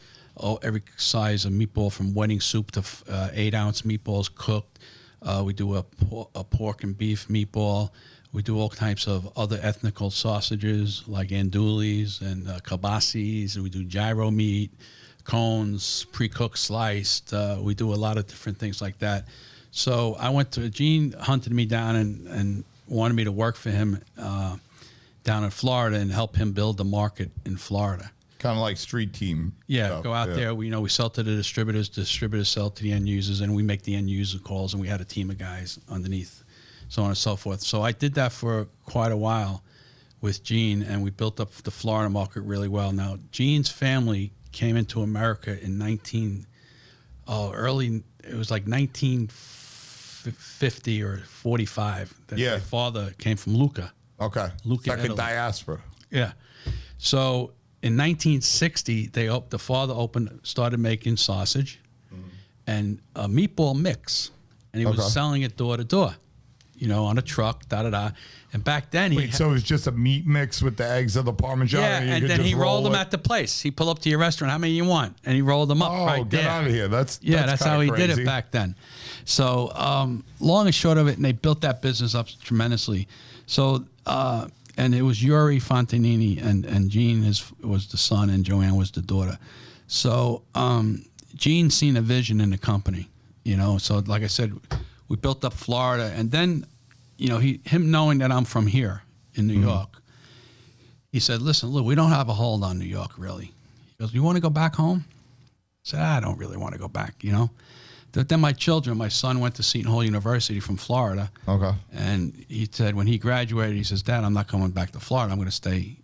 every size of meatball from wedding soup to 8-ounce meatballs cooked. We do a pork and beef meatball. We do all types of other ethnical sausages like andouilles and kielbasis. And we do gyro meat, cones, pre-cooked, sliced. We do a lot of different things like that. So I went to Gene hunted me down and wanted me to work for him down in Florida and help him build the market in Florida. Kind of like street team. Yeah, stuff. Go out there. We sell to the distributors sell to the end users, and we make the end user calls, and we had a team of guys underneath, so on and so forth. So I did that for quite a while with Gene, and we built up the Florida market really well. Now, Gene's family came into America in 1950 or 45. Their father came from Lucca. Okay. Lucca, Second Italy. diaspora. Yeah. So in 1960, the father started making sausage and a meatball mix, and he was selling it door to door, on a truck, And back then so it was just a meat mix with the eggs of the Parmesan. Yeah, and then he rolled them at the place. He pulled up to your restaurant. How many you want? And he rolled them up right there. Get out of here! That's how he crazy. did it back then. So long and short of it, and they built that business up tremendously. So. And it was Yuri Fontanini, and Gene was the son, and Joanne was the daughter. So Gene seen a vision in the company, So like I said, we built up Florida, and then, him knowing that I'm from here in New York, he said, "Listen, look, we don't have a hold on New York, really." He goes, "You want to go back home?" I said, "I don't really want to go back, Then my son went to Seton Hall University from Florida. Okay. And he said when he graduated, he says, "Dad, I'm not coming back to Florida. I'm going to stay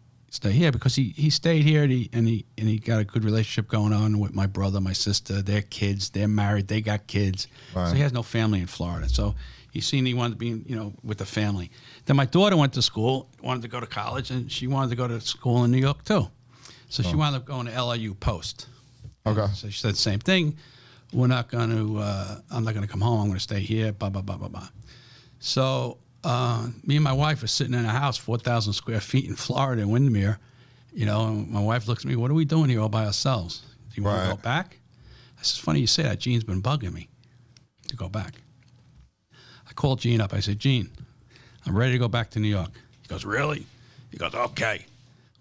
here," because he stayed here and he got a good relationship going on with my brother, my sister, their kids. They're married. They got kids. Right. So he has no family in Florida. So he wanted to be, with the family. Then my daughter went to school, wanted to go to college, and she wanted to go to school in New York too. So she wound up going to LIU Post. Okay. So she said the same thing. I'm not going to come home. I'm going to stay here, blah, blah, blah, blah, blah. So me and my wife are sitting in a house, 4,000 square feet in Florida, in Windermere. And my wife looks at me, "What are we doing here all by ourselves? Do you want to go back?" I said, "It's funny you say that. Gene's been bugging me to go back." I called Gene up. I said, "Gene, I'm ready to go back to New York." He goes, "Really?" He goes, "Okay.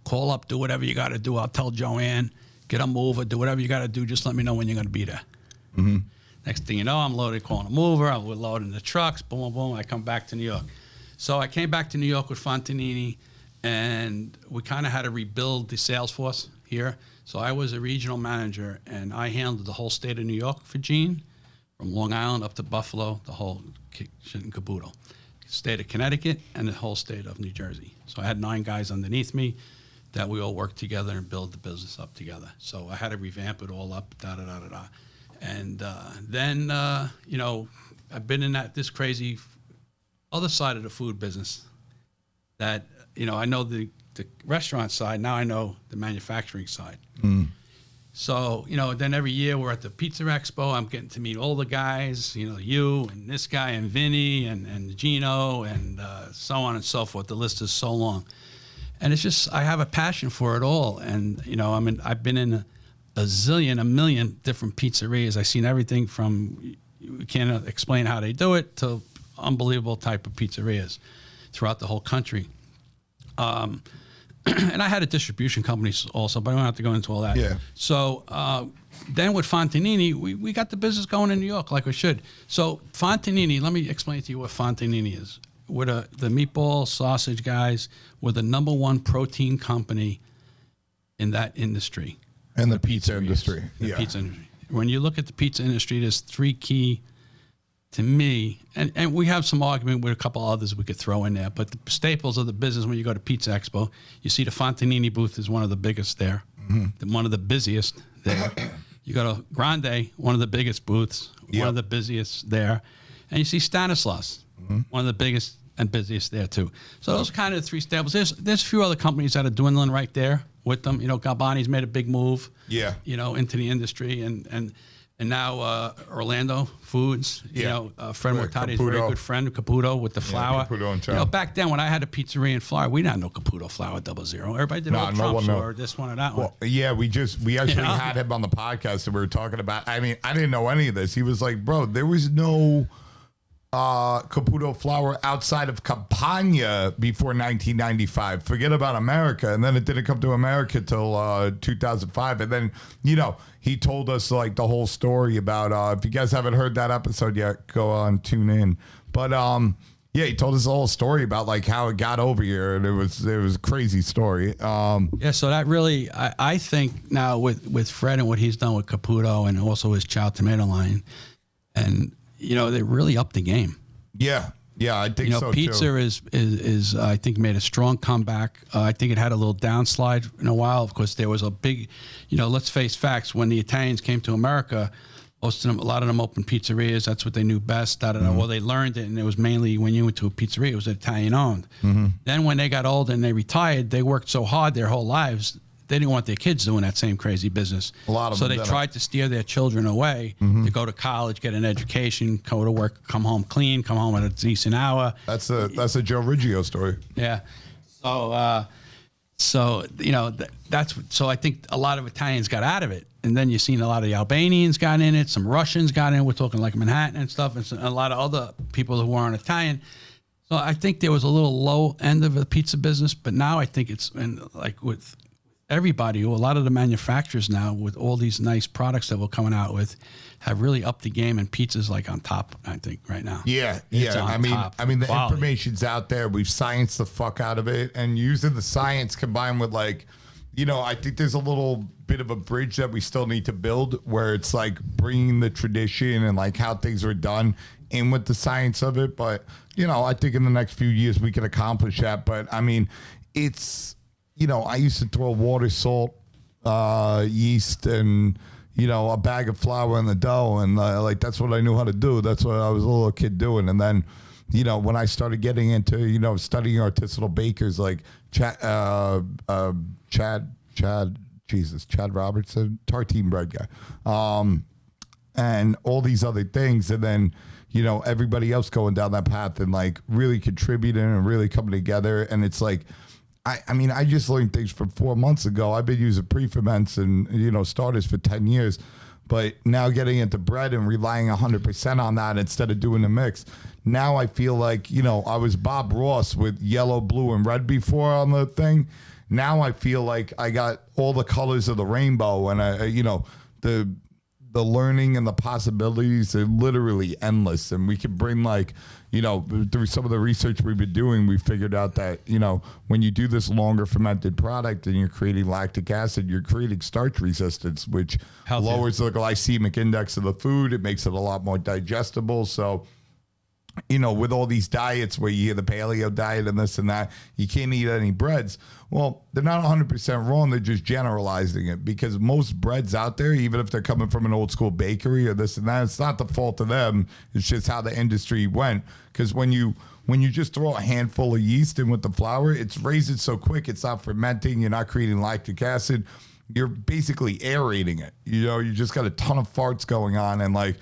Call up, do whatever you got to do. I'll tell Joanne, get a mover, do whatever you got to do. Just let me know when you're going to be there." Mm-hmm. Next thing you know, I'm calling a mover. I'm loading the trucks. Boom, boom, boom. I come back to New York. So I came back to New York with Fontanini, and we kind of had to rebuild the sales force here. So I was a regional manager, and I handled the whole state of New York for Gene, from Long Island up to Buffalo, the whole shit and caboodle. State of Connecticut and the whole state of New Jersey. So I had 9 guys underneath me that we all worked together and build the business up together. So I had to revamp it all up, da-da-da-da-da. And then, I've been in this crazy other side of the food business that, I know the restaurant side. Now I know the manufacturing side. Mm. So, then every year we're at the Pizza Expo. I'm getting to meet all the guys, you and this guy and Vinny and Gino and so on and so forth. The list is so long. And it's just, I have a passion for it all. And, I've been in a million different pizzerias. I've seen everything from, you can't explain how they do it, to unbelievable type of pizzerias throughout the whole country. And I had a distribution company also, but I don't have to go into all that. Yeah. So then with Fontanini, we got the business going in New York like we should. So Fontanini, let me explain to you what Fontanini is. We're the meatball sausage guys. We're the #1 protein company in that industry. And the pizza industry. Pizza industry. When you look at the pizza industry, there's 3 key, to me, and we have some argument with a couple others we could throw in there, but the staples of the business when you go to Pizza Expo, you see the Fontanini booth is one of the biggest there, one of the busiest there. You go to Grande, one of the biggest booths, one of the busiest there. And you see Stanislaus, one of the biggest and busiest there too. So those are kind of the 3 staples. There's a few other companies that are dwindling right there with them. Galbani's made a big move, into the industry, and And now Orlando Foods, you know, Fred Mortati's a very good friend, Caputo with the flour. Caputo and you know, back then when I had a pizzeria in Florida, we didn't know Caputo flour 00. Everybody did all Trumps or this one or that one. Yeah, we actually had him on the podcast and we were talking about. I mean, I didn't know any of this. He was like, "Bro, there was no Caputo flour outside of Campagna before 1995. Forget about America." And then it didn't come to America till 2005. And then, you know, he told us like the whole story about, if you guys haven't heard that episode yet, go on, tune in. But yeah, he told us the whole story about like how it got over here, and it was a crazy story. Yeah, so that really, I think now with Fred and what he's done with Caputo and also his Chow tomato line, and you know, they really upped the game. Yeah, I think so. You know, pizza is I think made a strong comeback. I think it had a little downslide in a while. Of course, there was a big, you know, let's face facts. When the Italians came to America, most of them, a lot of them opened pizzerias. That's what they knew best. Well, they learned it, and it was mainly when you went to a pizzeria, it was Italian owned. Then when they got old and they retired, they worked so hard their whole lives. They didn't want their kids doing that same crazy business. A lot of so them they tried to steer their children away to go to college, get an education, go to work, come home clean, come home at a decent hour. That's a Joe Riggio story. Yeah. So you know so I think a lot of Italians got out of it, and then you've seen a lot of the Albanians got in it, some Russians got in it. We're talking like Manhattan and stuff, and a lot of other people who weren't Italian. So I think there was a little low end of the pizza business, but now I think it's like with everybody, a lot of the manufacturers now with all these nice products that we're coming out with have really upped the game, and pizza's like on top, I think, right now. Yeah. I mean, the quality. Information's out there. We've scienced the fuck out of it, and using the science combined with like, you know, I think there's a little bit of a bridge that we still need to build where it's like bringing the tradition and like how things were done in with the science of it. But, you know, I think in the next few years we can accomplish that. But I mean, it's, you know, I used to throw water, salt, yeast, and, you know, a bag of flour in the dough. And like, that's what I knew how to do. That's what I was a little kid doing. And then, you know, when I started getting into, you know, studying artisanal bakers like Chad Robertson, tartine bread guy, and all these other things. And then, you know, everybody else going down that path and like really contributing and really coming together. And it's like, I mean, I just learned things from 4 months ago. I've been using pre-ferments and, you know, starters for 10 years. But now getting into bread and relying 100% on that instead of doing the mix. Now I feel like, you know, I was Bob Ross with yellow, blue, and red before on the thing. Now I feel like I got all the colors of the rainbow, and I, you know, the learning and the possibilities are literally endless. And we can bring like, you know, through some of the research we've been doing, we figured out that, you know, when you do this longer fermented product and you're creating lactic acid, you're creating starch resistance, which lowers the glycemic index of the food. It makes it a lot more digestible. So, you know, with all these diets where you hear the paleo diet and this and that, you can't eat any breads. Well, they're not 100% wrong. They're just generalizing it, because most breads out there, even if they're coming from an old school bakery or this and that, it's not the fault of them. It's just how the industry went. Because when you just throw a handful of yeast in with the flour, it's raising so quick, it's not fermenting. You're not creating lactic acid. You're basically aerating it. You know, you just got a ton of farts going on, and like,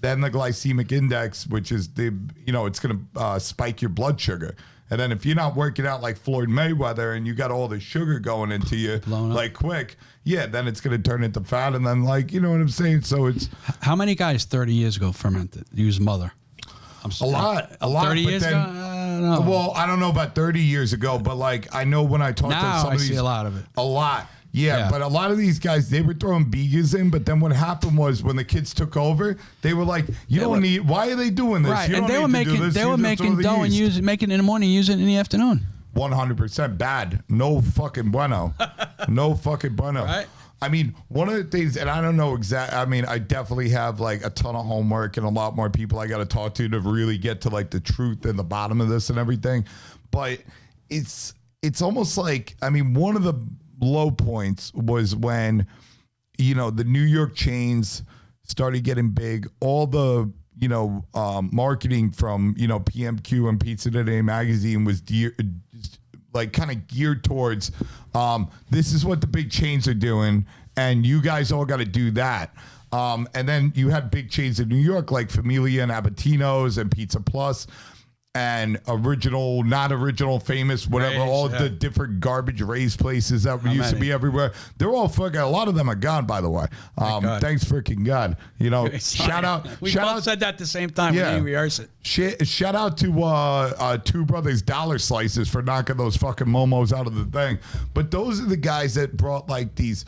then the glycemic index, which is it's going to spike your blood sugar. And then if you're not working out like Floyd Mayweather and you got all the sugar going into you like quick, then it's going to turn into fat. And then like, you know what I'm saying? So it's... How many guys 30 years ago fermented, used mother? A lot. 30 years ago? Well, I don't know about 30 years ago, but like I know when I talk to some of these... I see a lot of it. A lot. Yeah, but a lot of these guys, they were throwing begas in, but then what happened was when the kids took over, they were like, why are they doing this? Right, you and they were making dough and making it in the morning, use it in the afternoon. 100% bad. No fucking bueno. No fucking bueno. Right. I mean, one of the things, and I don't know exactly, I mean, I definitely have like a ton of homework and a lot more people I got to talk to really get to like the truth and the bottom of this and everything. But it's almost like, I mean, one of the low points was when, you know, the New York chains started getting big. All the, you know, marketing from, you know, PMQ and Pizza Today magazine was kind of geared towards this is what the big chains are doing, and you guys all got to do that. And then you had big chains in New York like Familia and Abatino's and Pizza Plus and original, not original, famous, whatever, Ray's, all yeah. the different garbage Ray's places that used to many? be everywhere. They're all fucking, a lot of them are gone, by the way. God. Thanks freaking God. You know, Sorry. shout out. We shout both out, said that at the same time. Yeah. We didn't rehearse it. Shout out to Two Brothers Dollar Slices for knocking those fucking momos out of the thing. But those are the guys that brought like these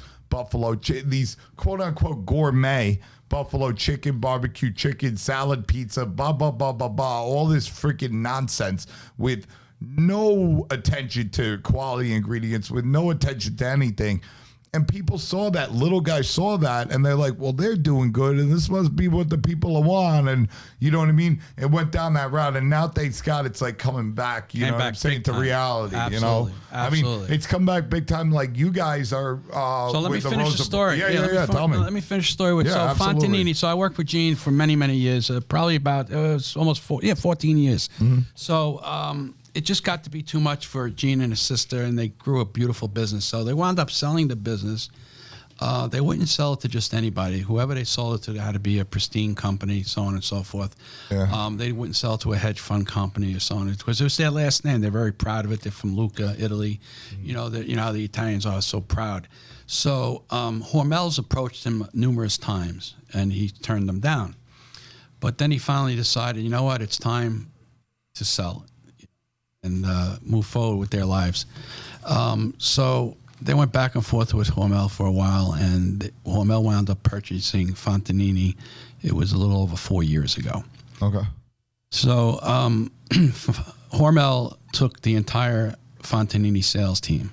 these quote unquote gourmet buffalo chicken, barbecue chicken, salad pizza, blah, blah, blah, blah, blah, all this freaking nonsense with no attention to quality ingredients, with no attention to anything. And people saw that, little guys saw that, and they're like, well, they're doing good, and this must be what the people want. And you know what I mean? It went down that route, and now, thanks God, it's like coming back, you know what I'm saying, to reality, you know? Absolutely. I mean, it's come back big time like you guys are. So let me finish the story. Yeah, tell me. Let me finish the story with absolutely. Fontanini. So I worked with Gene for many, many years, probably about almost 14 years. Mm-hmm. So it just got to be too much for Gene and his sister, and they grew a beautiful business. So they wound up selling the business. They wouldn't sell it to just anybody. Whoever they sold it to had to be a pristine company, so on and so forth. Yeah. They wouldn't sell it to a hedge fund company or so on, because it was their last name. They're very proud of it. They're from Lucca, Italy. You know how the Italians are so proud. So Hormel's approached him numerous times, and he turned them down. But then he finally decided, you know what, it's time to sell it and move forward with their lives. So they went back and forth with Hormel for a while, and Hormel wound up purchasing Fontanini. It was a little over 4 years ago. Okay. So Hormel took the entire Fontanini sales team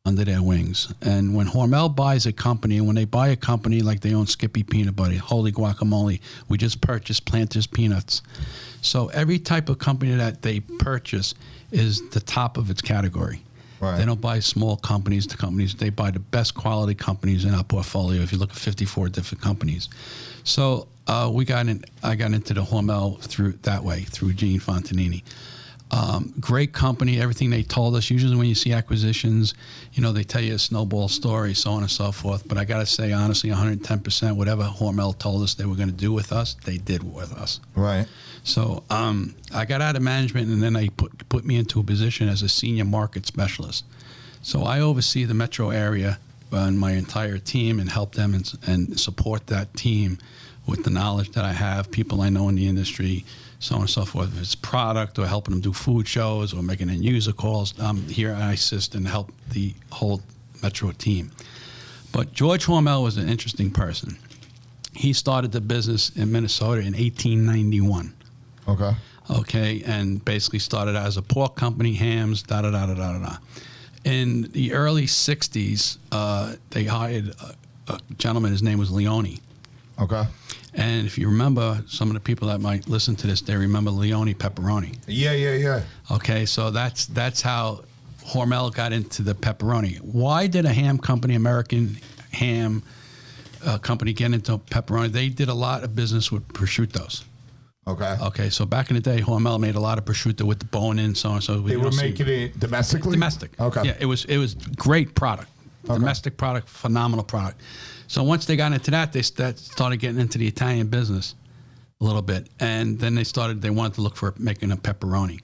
under their wings. And when Hormel buys a company, and when they buy a company like they own Skippy Peanut Butter, Holy Guacamole, we just purchased Planters Peanuts. So every type of company that they purchase is the top of its category. Right. They don't buy small companies to companies. They buy the best quality companies in our portfolio. If you look at 54 different companies. So I got into the Hormel through Gene Fontanini. Great company, everything they told us. Usually when you see acquisitions, you know, they tell you a snowball story, so on and so forth. But I got to say, honestly, 110%, whatever Hormel told us they were going to do with us, they did with us. Right. So I got out of management, and then they put me into a position as a senior market specialist. So I oversee the metro area and my entire team, and help them and support that team with the knowledge that I have, people I know in the industry, so on and so forth. If it's product or helping them do food shows or making end user calls, I'm here and I assist and help the whole metro team. But George Hormel was an interesting person. He started the business in Minnesota in 1891. Okay. Okay, and basically started as a pork company, hams, da-da-da-da-da-da. In the early 60s, they hired a gentleman, his name was Leone. Okay. And if you remember, some of the people that might listen to this, they remember Leone pepperoni. Yeah. Okay, so that's how Hormel got into the pepperoni. Why did a ham company, American ham company, get into pepperoni? They did a lot of business with prosciuttos. Okay, so back in the day, Hormel made a lot of prosciutto with the bone in, so on. So they were making it domestically? Domestic. Okay. Yeah, it was great product. Okay. Domestic product, phenomenal product. So once they got into that, they started getting into the Italian business a little bit. And then they wanted to look for making a pepperoni.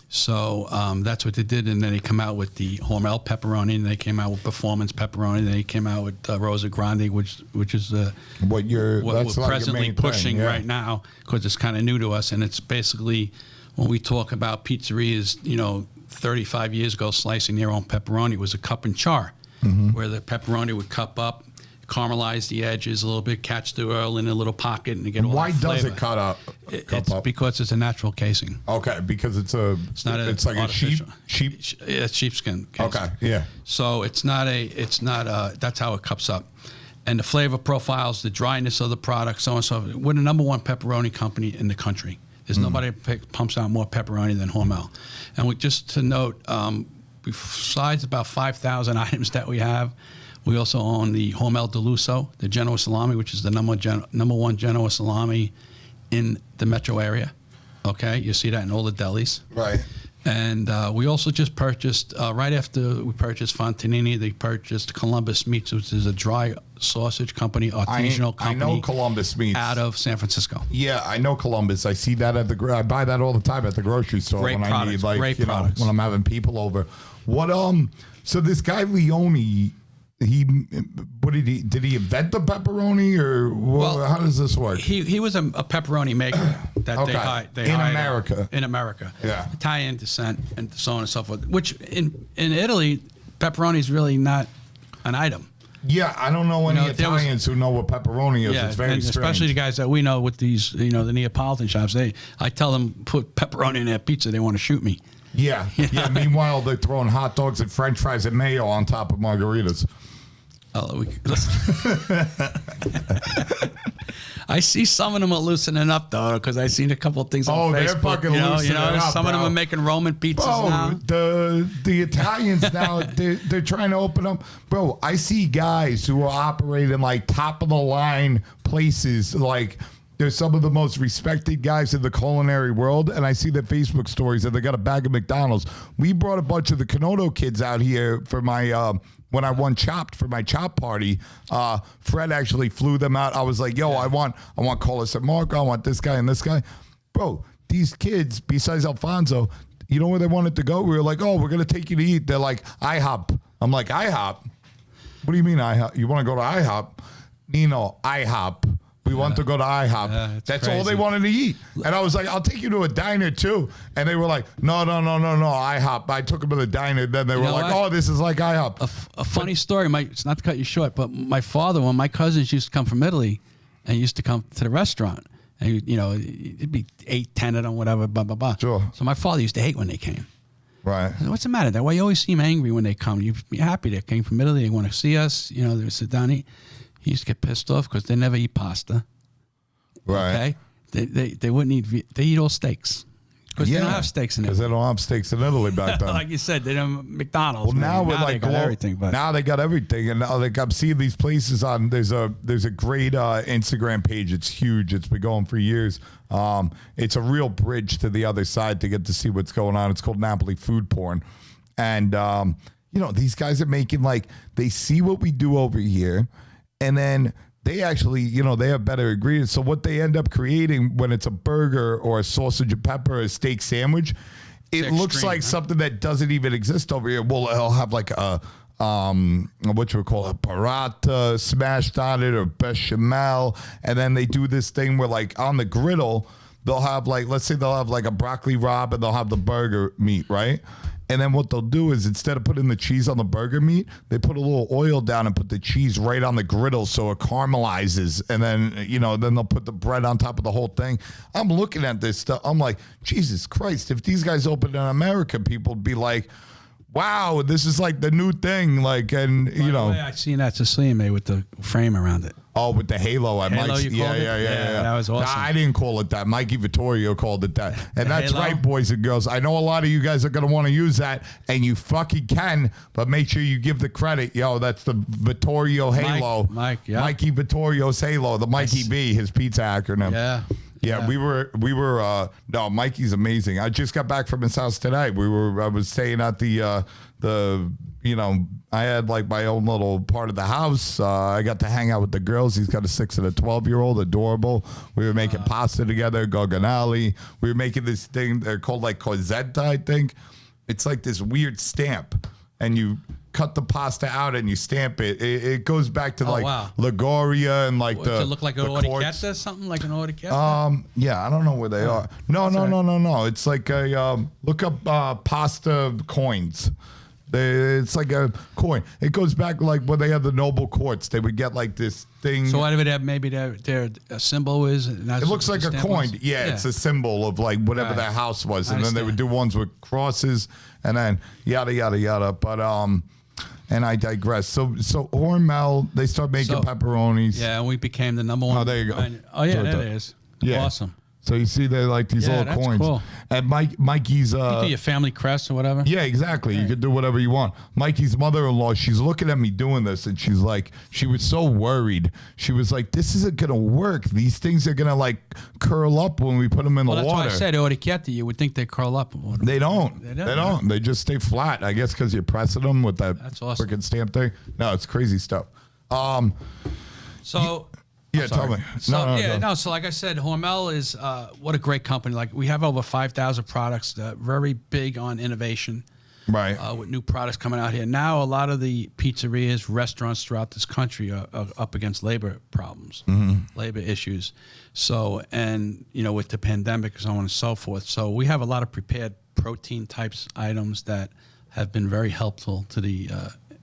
So that's what they did. And then they come out with the Hormel pepperoni, and they came out with Performance pepperoni. And they came out with Rosa Grande, which is what we're like presently pushing right now, because it's kind of new to us. And it's basically, when we talk about pizzerias, 35 years ago, slicing their own pepperoni, it was a cup and char, where the pepperoni would cup up, caramelize the edges a little bit, catch the oil in a little pocket, and get all Why that flavor. does it cut up? It's because it's a natural casing. Okay, because it's like artificial. a sheep. Yeah, sheepskin casing. Okay, yeah. So it's not that's how it cups up. And the flavor profiles, the dryness of the product, so on and so forth. We're the number one pepperoni company in the country. There's nobody that pumps out more pepperoni than Hormel. And just to note, besides about 5,000 items that we have, we also own the Hormel Deluso, the Genoa salami, which is the number one Genoa salami in the metro area. Okay, you see that in all the delis. Right. And we also just purchased, right after we purchased Fontanini, they purchased Columbus Meats, which is a dry sausage company, artisanal company. I know Columbus Meats. Out of San Francisco. Yeah, I know Columbus. I see that at I buy that all the time at the grocery store Great when products, I need, like, great you know, products. when I'm having people over. What, so this guy Leone, did he invent the pepperoni, or how does this work? He was a pepperoni maker that Okay. they In hired America. in America. Yeah. Italian descent and so on and so forth. Which in Italy, pepperoni is really not an item. Yeah, I don't know any know, there was- Italians who know what pepperoni is. It's very and strange. especially the guys that we know with these, the Neapolitan shops. I tell them put pepperoni in their pizza, they want to shoot me. Yeah, yeah. Meanwhile, they're throwing hot dogs and French fries and mayo on top of margaritas. Oh, I see some of them are loosening up though, because I seen a couple of things on they're Facebook. fucking loosening up, some of them bro. are making Roman pizzas now. The Italians now they're trying to open up. Bro, I see guys who are operating like top of the line places. Like, they're some of the most respected guys in the culinary world, and I see their Facebook stories that they got a bag of McDonald's. We brought a bunch of the Kenoto kids out here for my when I won Chopped for my Chop party. Fred actually flew them out. I was like, yo, I want Carlos and Marco. I want this guy and this guy. Bro, these kids, besides Alfonso, you know where they wanted to go? We were like, oh, we're going to take you to eat. They're like, IHOP. I'm like, IHOP? What do you mean IHOP? You want to go to IHOP? Nino, IHOP. We want to go to IHOP. That's all they crazy. wanted to eat. And I was like, I'll take you to a diner too. And they were like, no, IHOP. I took them to the diner. Then they were know like, what? oh, this is like IHOP. A funny story. It's not to cut you short, but my father, when my cousins used to come from Italy, and used to come to the restaurant, and it'd be 8, 10 of them, whatever, blah blah blah. Sure. So my father used to hate when they came. Right. I said, what's the matter? That why you always seem angry when they come? You be happy they came from Italy. They want to see us. They would sit down and eat. He used to get pissed off because they never eat pasta. Right. Okay, they wouldn't eat. They eat all steaks because they don't have steaks in Because Italy. they don't have steaks in Italy back then. Like you said, they don't have McDonald's. Well, now we're like they got everything. But now they got everything, and now I'm seeing these places on. There's a great Instagram page. It's huge. It's been going for years. It's a real bridge to the other side to get to see what's going on. It's called Napoli Food Porn, and these guys are making, like, they see what we do over here, and then they actually, they have better ingredients. So what they end up creating when it's a burger or a sausage and pepper or a steak sandwich, it looks extreme, like huh? something that doesn't even exist over here. Well, it'll have like a what you would call a paratha smashed on it, or bechamel, and then they do this thing where, like, on the griddle, they'll have, like, let's say they'll have like a broccoli rabe, and they'll have the burger meat, right? And then what they'll do is, instead of putting the cheese on the burger meat, they put a little oil down and put the cheese right on the griddle so it caramelizes. And then, then they'll put the bread on top of the whole thing. I'm looking at this stuff. I'm like, Jesus Christ, if these guys opened in America, people would be like, wow, this is like the new thing. Like, and, By the way, I seen that Sicilian made with the frame around it. Oh, with the halo at Halo, Mike's. you called it? Yeah, that was awesome. Nah, I didn't call it that. Mikey Vittorio called it that. And that's halo? right, boys and girls. I know a lot of you guys are going to want to use that, and you fucking can, but make sure you give the credit. Yo, that's the Vittorio Halo. Mike, yeah. Mikey Vittorio's Halo, the Mikey B, his pizza acronym. Yeah. Yeah, we were. No, Mikey's amazing. I just got back from his house today. I was staying at I had like my own little part of the house. I got to hang out with the girls. He's got a 6 and a 12-year-old, adorable. We were making pasta together, gorgonali. We were making this thing. They're called like corzetta, I think. It's like this weird stamp, and you cut the pasta out and you stamp it. It goes back to wow. Liguria and like Does it look like an quartz. orecchietta, something like an orecchietta? Yeah, I don't know where they are. No. It's like a look up pasta coins. It's like a coin. It goes back like when they had the noble courts. They would get like this thing. So why do they have maybe their symbol is? It looks like a coin. Yeah, it's a symbol of like whatever Right. their house was, I and then they would understand. do ones with crosses, and then yada yada yada. But and I digress. So Hormel, they start making pepperonis. Yeah, and we became the number one. Oh, there you go. Oh yeah, Sure, there that- it is. Yeah. Awesome. So you see, they're like these Yeah, little that's coins. cool. And Mikey's You do your family crest or whatever. yeah, exactly. You could do whatever you want. Mikey's mother-in-law, she's looking at me doing this, and she's like, she was so worried. She was like, "This isn't gonna work. These things are gonna like curl up when we put them in the That's water." why I said orecchiette. You would think they curl up. They don't. They They don't. don't. They just stay flat. I guess because you're pressing them with that That's awesome. freaking stamp thing. No, it's crazy stuff. So. Yeah, I'm sorry. tell me. So No, go. So like I said, Hormel is what a great company. Like we have over 5,000 products. Very big on innovation. Right. With new products coming out here. Now a lot of the pizzerias, restaurants throughout this country are up against labor problems, labor issues. So, and with the pandemic and so on and so forth. So we have a lot of prepared protein types items that have been very helpful to the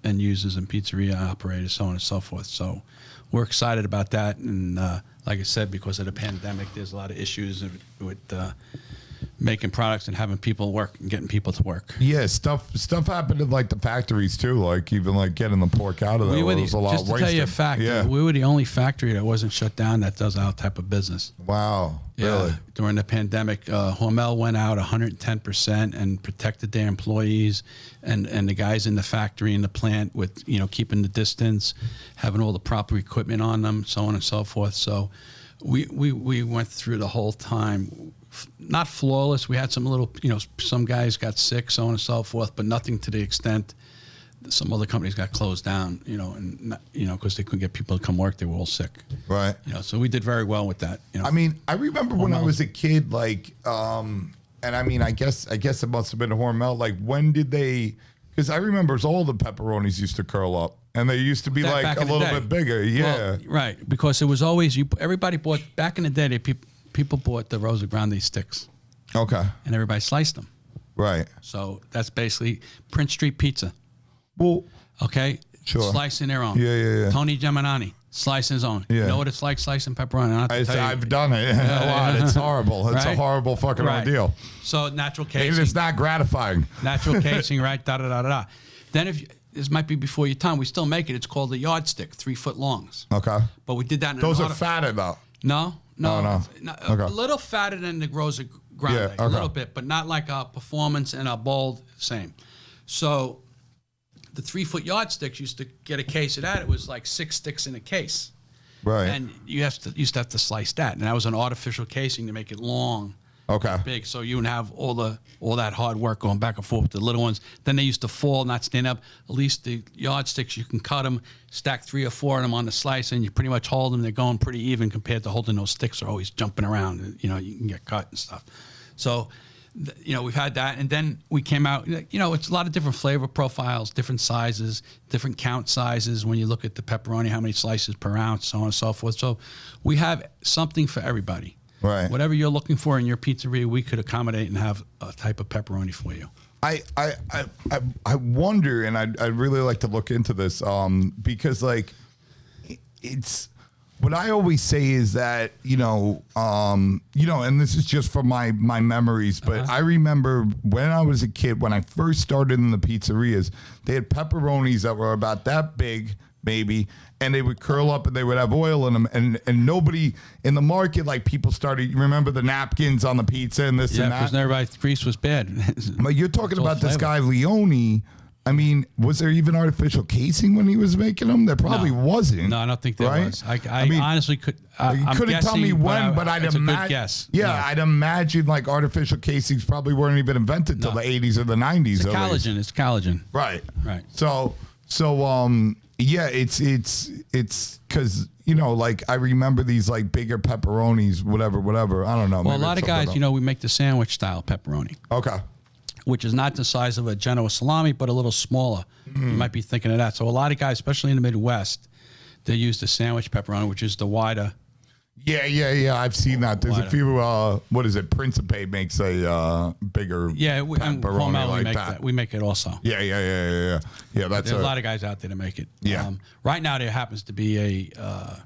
end users and pizzeria operators, so on and so forth. So we're excited about that. And like I said, because of the pandemic, there's a lot of issues with making products and having people work and getting people to work. Yeah, stuff happened in like the factories too, like even like getting the pork out of there. We were was a lot just of to tell you a fact, Yeah. we were the only factory that wasn't shut down that does our type of business. Wow. Yeah, Really? during the pandemic, Hormel went out 110% and protected their employees and the guys in the factory and the plant with keeping the distance, having all the proper equipment on them, so on and so forth. So we went through the whole time. Not flawless. We had some little, some guys got sick, so on and so forth, but nothing to the extent some other companies got closed down, and because they couldn't get people to come work, they were all sick. Right. So we did very well with that. I mean, I remember when I was a kid, like, and I mean, I guess it must have been Hormel. Like, when did they? Because I remember all the pepperonis used to curl up, and they used to be like Back a in the little day. bit bigger. Yeah. Well, right, because it was always everybody bought back in the day. People bought the Rosa Grande sticks, Okay. and everybody sliced them. Right. So that's basically Prince Street Pizza. Well. Okay, Sure. Slicing their own. Yeah. Tony Gemini slicing his own. Yeah. You know what it's like slicing pepperoni? I don't have to tell you. I've done it a lot. It's horrible. It's a Right? horrible fucking Right. ordeal. So natural And casing. it's not gratifying. Natural casing, right? Da da da da da. Then this might be before your time. We still make it. It's called a yardstick, 3 foot longs. Okay. But we did that in Those an are fatter though. No. Oh, no. Okay. A little fatter than the Rosa Grande, Yeah, okay. a little bit, but not like a performance and a bold same. So the 3 foot yardsticks used to get a case of that. It was like 6 sticks in a case, Right. and you used to have to slice that, and that was an artificial casing to make it long. Okay. Big, so you would have all that hard work going back and forth with the little ones. Then they used to fall, not stand up. At least the yardsticks, you can cut them, stack 3 or 4 of them on the slice, and you pretty much hold them. They're going pretty even compared to holding those sticks are always jumping around. You can get cut and stuff. So, we've had that, and then we came out. It's a lot of different flavor profiles, different sizes, different count sizes. When you look at the pepperoni, how many slices per ounce, so on and so forth. So, we have something for everybody. Right. Whatever you're looking for in your pizzeria, we could accommodate and have a type of pepperoni for you. I wonder, and I'd really like to look into this, because like it's what I always say is that and this is just from my memories, but I remember when I was a kid, when I first started in the pizzerias, they had pepperonis that were about that big, maybe, and they would curl up and they would have oil in them, and nobody in the market, like people started, you remember the napkins on the pizza and this Yeah, and that? because everybody's grease was bad. But you're talking all about this flavor. guy Leone. I mean, was there even artificial casing when he was making them? There probably wasn't. No, I don't think there right? was. I mean, honestly could. You I'm couldn't tell me guessing, when, but I'd it's a imagine. good guess. Yeah, I'd imagine like artificial casings probably weren't even invented till the 80s or the 90s. It's at least. collagen. It's collagen. Right. Right. So yeah, it's because like I remember these like bigger pepperonis, whatever. I don't know. Well, a maybe lot of it's guys, something we make the sandwich style pepperoni, Okay. which is not the size of a Genoa salami, but a little smaller. You might be thinking of that. So a lot of guys, especially in the Midwest, they use the sandwich pepperoni, which is the wider. Yeah. I've seen that. There's a Wider. few. What is it? Principe makes a bigger Yeah, and pepperoni Hormel, we like make that. We make it also. Yeah. Yeah, that's There's a lot of guys out there that make it. Yeah. Right now, there happens to be a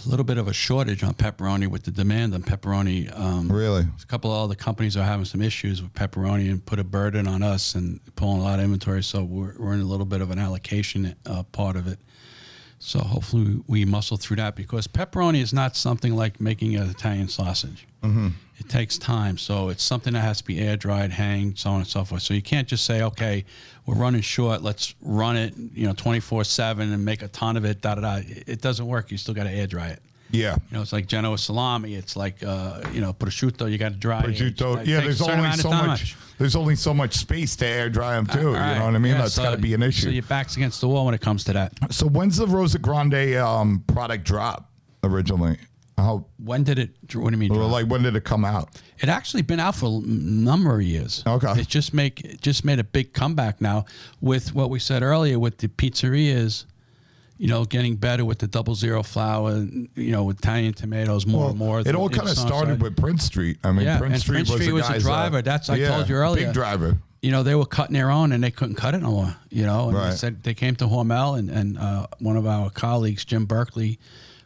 little bit of a shortage on pepperoni with the demand on pepperoni. really. A couple of other companies are having some issues with pepperoni and put a burden on us and pulling a lot of inventory. So we're in a little bit of an allocation part of it. So hopefully we muscle through that, because pepperoni is not something like making an Italian sausage. Mm-hmm. It takes time. So it's something that has to be air dried, hanged, so on and so forth. So you can't just say, okay, we're running short, let's run it, 24/7 and make a ton of it, da-da-da. It doesn't work. You still got to air dry it. Yeah. It's like Genoa salami. It's like, prosciutto, you got to dry prosciutto. it. Yeah, there's only so much. There's only so much space to air dry them too. Right. You know what I mean? Yeah, That's got to be an issue. So your back's against the wall when it comes to that. So when's the Rosa Grande product drop originally? When did it? What do you mean? Or drop? like when did it come out? It actually been out for a number of years. Okay. It just made a big comeback now with what we said earlier with the pizzerias. Getting better with the 00 flour, with Italian tomatoes more and more. It all kind of started with Prince Street. I mean, Prince Street was a driver. That's I told you earlier. Big driver. They were cutting their own and they couldn't cut it no more. And Right. they said they came to Hormel and one of our colleagues, Jim Berkeley,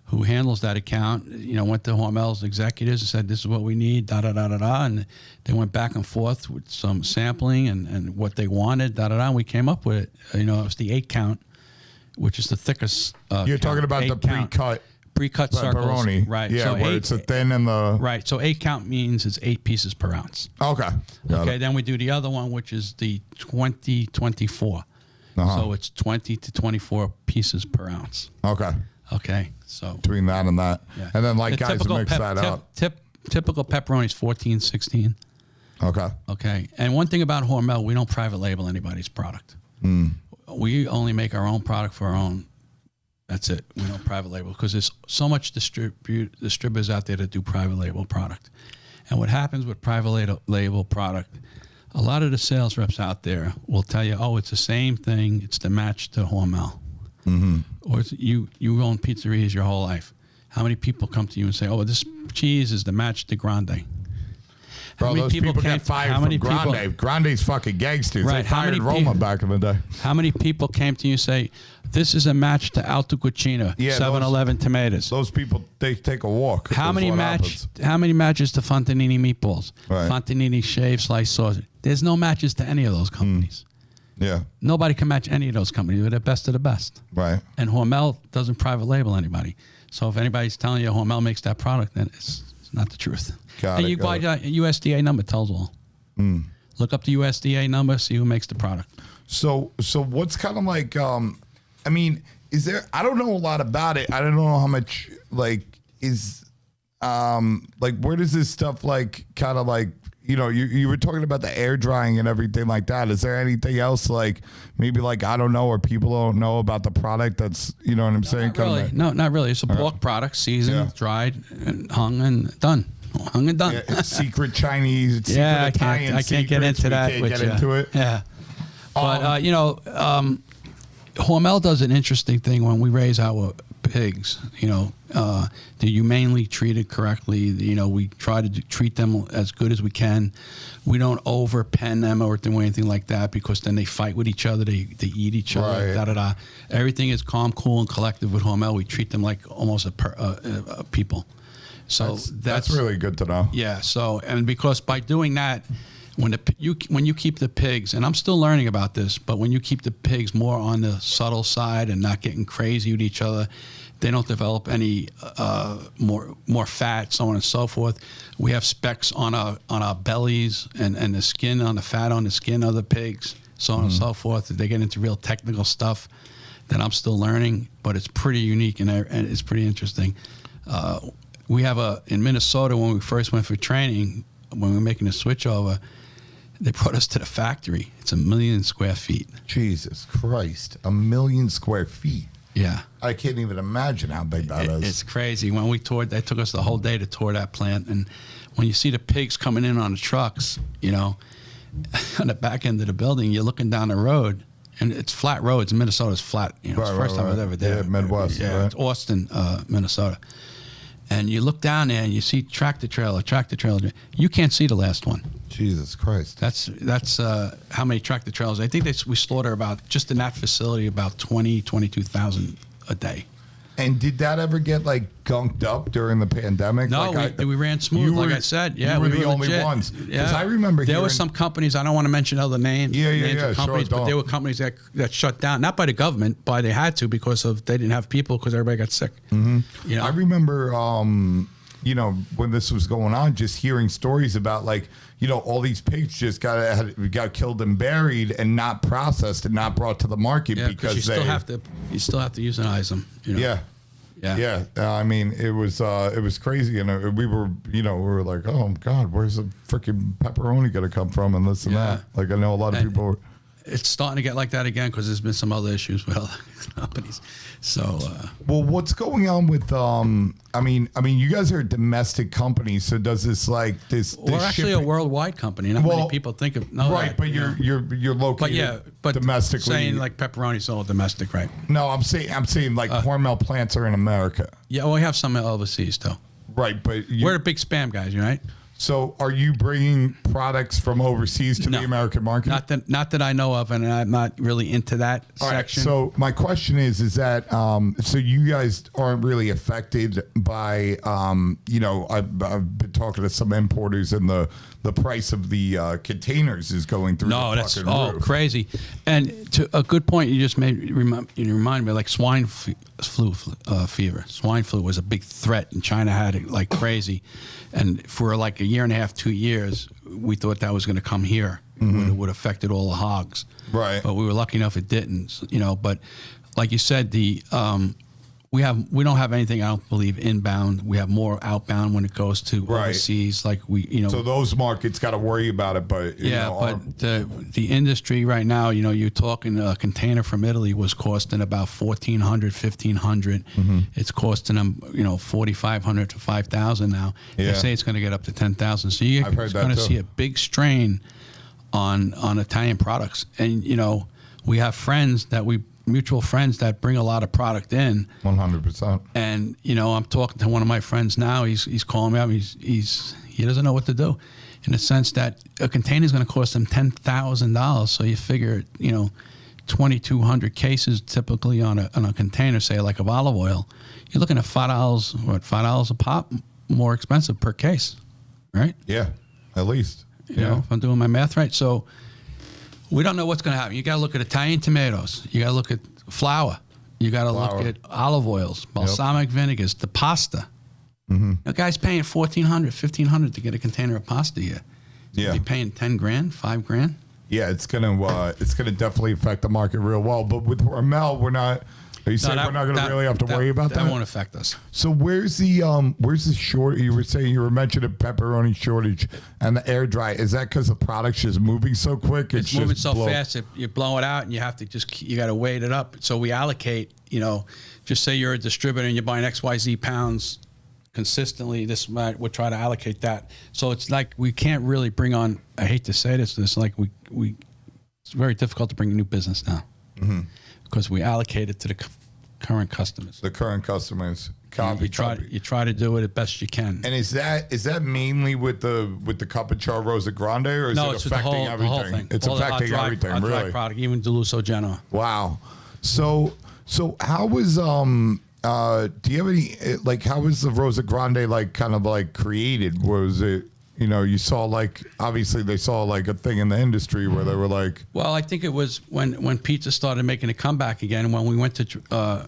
who handles that account, went to Hormel's executives and said, "This is what we need." Da da da da da, and they went back and forth with some sampling and what they wanted. Da da da. And we came up with it. It was the 8 count. Which is the thickest. You're talking about the pre-cut circles, pepperoni, right? Yeah, so where it's a thin and the right. So 8 count means it's 8 pieces per ounce. Okay. Okay. Then we do the other one, which is the 20-24. So it's 20 to 24 pieces per ounce. Okay. Okay. So between that and that, yeah. And then like the guys mix that out. Typical pepperoni is 14, 16. Okay. Okay. And one thing about Hormel, we don't private label anybody's product. We only make our own product for our own. That's it. We don't private label because there's so much distributors out there that do private label product. And what happens with private label product, a lot of the sales reps out there will tell you, "Oh, it's the same thing. It's the match to Hormel." Mm-hmm. Or you own pizzerias your whole life. How many people come to you and say, "Oh, this cheese is the match to Grande"? Bro, those people get fired from Grande. Grande's fucking gangsters. Right. They fired Roma back in the day. How many people came to you and say, "This is a match to Alto Cucina, 7-Eleven tomatoes"? Those people, they take a walk. How many matches to Fontanini meatballs? Right. Fontanini shaved sliced sausage. There's no matches to any of those companies. Yeah. Nobody can match any of those companies. They're the best of the best. Right. And Hormel doesn't private label anybody. So if anybody's telling you Hormel makes that product, then it's not the truth. Got and it, you buy a USDA number, tells all. Look up the USDA number, see who makes the product. So what's kind of like, I mean, is there, I don't know a lot about it. I don't know how much, like, is, like, where does this stuff, like, kind of like, you were talking about the air drying and everything like that. Is there anything else, like, maybe, like, I don't know, or people don't know about the product that's, you know what I'm saying? Not really. No, not really. It's a pork product, seasoned, dried, and hung and done. Hung and done. Yeah, it's secret Chinese, it's secret Italian I can't get into that. We can't get into it. Yeah. But, Hormel does an interesting thing when we raise our pigs. They're humanely treated correctly. We try to treat them as good as we can. We don't overpen them or do anything like that because then they fight with each other. They eat each other. Right. Everything is calm, cool, and collective with Hormel. We treat them like almost a people. So that's really good to know. Yeah. So, and because by doing that, when you keep the pigs, and I'm still learning about this, but when you keep the pigs more on the subtle side and not getting crazy with each other, they don't develop any more fat, so on and so forth. We have specks on our bellies and the skin on the fat on the skin of the pigs, so on and so forth. They get into real technical stuff that I'm still learning, but it's pretty unique and it's pretty interesting. We have in Minnesota, when we first went for training, when we were making the switch over, they brought us to the factory. It's 1 million square feet. Jesus Christ, 1 million square feet. Yeah. I can't even imagine how big that is. It's crazy. When we toured, they took us the whole day to tour that plant. And when you see the pigs coming in on the trucks, on the back end of the building, you're looking down the road, and it's flat roads. Minnesota's flat. It's the first time I was ever there. Yeah, Midwest. Yeah, right? It's Austin, Minnesota. And you look down there and you see tractor trailer. You can't see the last one. Jesus Christ. That's how many tractor trailers. I think we slaughter about, just in that facility, about 22,000 a day. And did that ever get like gunked up during the pandemic? No, like we ran smooth. Like I said, yeah, you were we the only legit. ones. Because Yeah. I remember there were some companies. I don't want to mention other names. Names of companies, sure, but there were companies that shut down, not by the government, but they had to because of they didn't have people because everybody got sick. Mm-hmm. You know? I remember, you know, when this was going on, just hearing stories about like, you know, all these pigs just got killed and buried and not processed and not brought to the market because you still have to euthanize them. You know? Yeah. I mean, it was crazy, and we were like, oh God, where's the freaking pepperoni gonna come from, and this and that. Like, I know a lot of people. It's starting to get like that again because there's been some other issues with other companies. So, well, what's going on with I mean, you guys are a domestic company, so does this like this? We're actually a worldwide company. Not many people think of right, that, but you're located, but domestically. Saying like pepperoni's all domestic, right? No, I'm saying like Hormel plants are in America. Yeah, well, we have some overseas too. Right, but we're the big spam guys, right? So, are you bringing products from overseas to the American market? Not that I know of, and I'm not really into that section. So, my question is that so you guys aren't really affected by you know, I've been talking to some importers, and the price of the containers is going through. No, the that's roof. Crazy. And to a good point you just made, remind me, like swine flu fever. Swine flu was a big threat, and China had it like crazy. And for like a year and a half, 2 years, we thought that was going to come here. It would have affected all the hogs. Right. But we were lucky enough it didn't. You know, but like you said, we don't have anything, I don't believe, inbound. We have more outbound when it goes to overseas. Like so those markets got to worry about it, but but the industry right now, you know, you're talking a container from Italy was costing about $1,400, $1,500. It's costing them, you know, $4,500 to $5,000 now. They say it's going to get up to $10,000. So you're going to see a big strain on Italian products. And you know, we have mutual friends that bring a lot of product in. 100%. And you know, I'm talking to one of my friends now. He's calling me up. He doesn't know what to do, in the sense that a container is going to cost him $10,000. So you figure, you know, 2,200 cases typically on a container, say like of olive oil. You're looking at $5 a pop, more expensive per case, right? Yeah, at least. You know, if I'm doing my math right. So we don't know what's going to happen. You got to look at Italian tomatoes. You got to look at flour. You got to look at olive oils, balsamic vinegars, the pasta. The guy's paying $1,400, $1,500 to get a container of pasta here. Yeah, be paying $10,000, $5,000. Yeah, it's gonna definitely affect the market real well. But with Hormel, we're not. Are you saying we're not going to really have to worry about that? That won't affect us. So where's the short? You were mentioning pepperoni shortage and the air dry. Is that because the product's just moving so quick? It's moving so fast. You blow it out, and you have to you got to weight it up. So we allocate. You know, just say you're a distributor and you're buying XYZ pounds consistently. We'll try to allocate that. So it's like we can't really bring on. I hate to say this. It's like it's very difficult to bring new business now. Because we allocate it to the current customers. The current customers. You try to do it as best you can. And is that mainly with the cup and char Rosa Grande, or is it affecting everything? The whole thing. It's affecting everything, really. Dry product, even Deluso Genoa. Wow. So how was do you have any like how was the Rosa Grande like kind of like created? Was it? You know, you saw like obviously they saw like a thing in the industry where they were like. Well, I think it was when pizza started making a comeback again, and when we went to,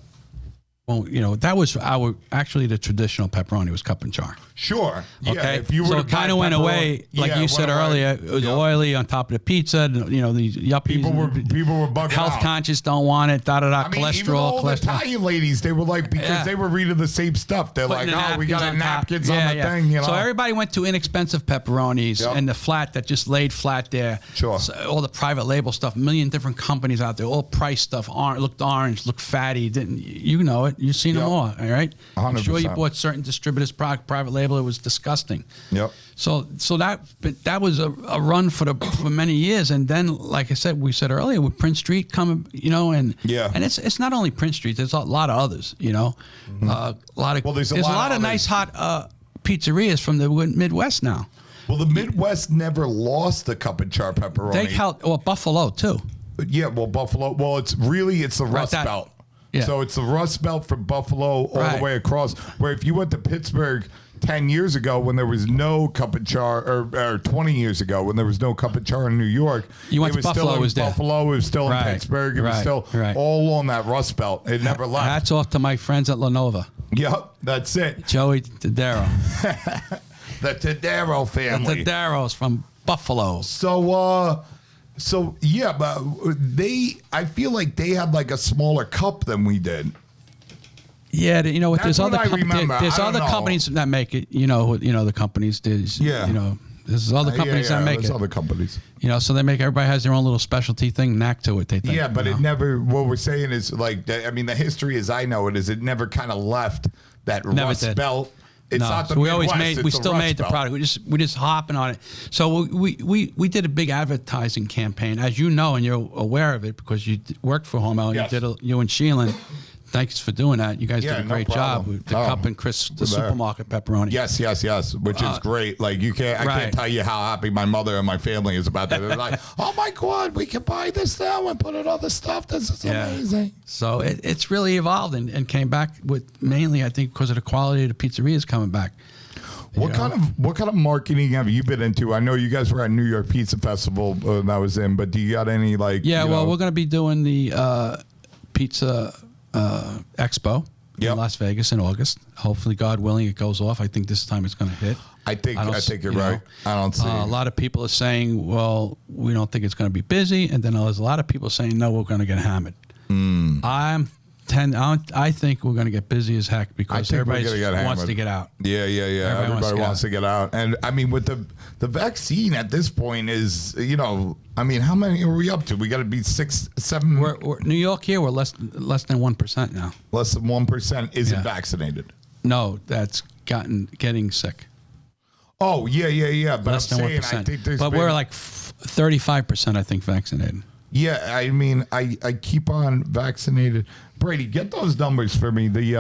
you know, that was the traditional pepperoni was cup and char. Sure. Yeah, okay. So it kind of went away, like you said earlier. It was oily on top of the pizza. You know, these yuppies. People were bugging health out. conscious, don't want it. Cholesterol. Even all the Italian ladies, they were like because they were reading the same stuff. They're Putting like, we got napkins on the thing. You know. So everybody went to inexpensive pepperonis and the flat that just laid flat there. Sure. So all the private label stuff, a million different companies out there, all price stuff. Looked orange, looked fatty. Didn't you know it? You've seen them all right? 100%. I'm sure you bought certain distributors' product, private label. It was disgusting. Yep. So that was a run for many years, and then like I said, we said earlier with Prince Street coming, you know, and it's not only Prince Street. There's a lot of others, you know, there's a lot of nice hot pizzerias from the Midwest now. Well, the Midwest never lost the cup and char pepperoni. They held Buffalo too. Yeah, well, Buffalo. Well, it's the Rust Belt. Yeah. So it's the Rust Belt from Buffalo all the way across. Where if you went to Pittsburgh 10 years ago when there was no cup and char, or 20 years ago when there was no cup and char in New York, You went it to was Buffalo, still in it was there. Buffalo, it was still in Right, Pittsburgh, it was right, still right. all on that Rust Belt. It never left. Hats off to my friends at Lenova. Yep, that's it. Joey Tadaro. The Tadaro family. The Tadaros from Buffalo. So yeah, but I feel like they had like a smaller cup than we did. Yeah, you know what? That's There's what other I remember. there's I don't other know. companies that make it. You know the companies. There's there's other companies that make there's it. other companies. So they make, everybody has their own little specialty thing, knack to it. They think. Yeah, but it never. What we're saying is like, the history as I know it is it never kind of left that Never Rust did. Belt. It's No, not the so we always Midwest, made. We it's still Rust made the Belt. product. We just hopping on it. So we did a big advertising campaign, as you know, and you're aware of it because you worked for Hormel. Yes. You and Sheelan. Thanks for doing that. You guys Yeah, did a no great job problem. with the cup and Chris, the we're there. supermarket pepperoni. Yes, which is great. Like I can't Right. tell you how happy my mother and my family is about that. They're like, oh my God, we can buy this now and put it on the stuff. This is amazing. So it's really evolved and came back with mainly, I think, because of the quality of the pizzerias coming back. What kind of marketing have you been into? I know you guys were at New York Pizza Festival that I was in, but do you got any like? Yeah, you well, know- we're going to be doing the pizza expo Yep. in Las Vegas in August. Hopefully, God willing, it goes off. I think this time it's going to hit. I think you're you know, right. I don't see. A lot of people are saying, well, we don't think it's going to be busy. And then there's a lot of people saying, no, we're going to get hammered. I think we're going to get busy as heck because think we're everybody gonna get wants hammered. to get out. Yeah. Everybody wants to get out. And I mean, with the vaccine at this point is, I mean, how many are we up to? We got to be 6, 7. We're New York here, we're less than 1% now. Less than 1% isn't Yeah. vaccinated. No, that's getting sick. Oh, yeah. But Less I'm than saying, 1%. I think there's but been, we're like 35%, I think, vaccinated. Yeah, I mean, I keep on vaccinated. Brady, get those numbers for me. The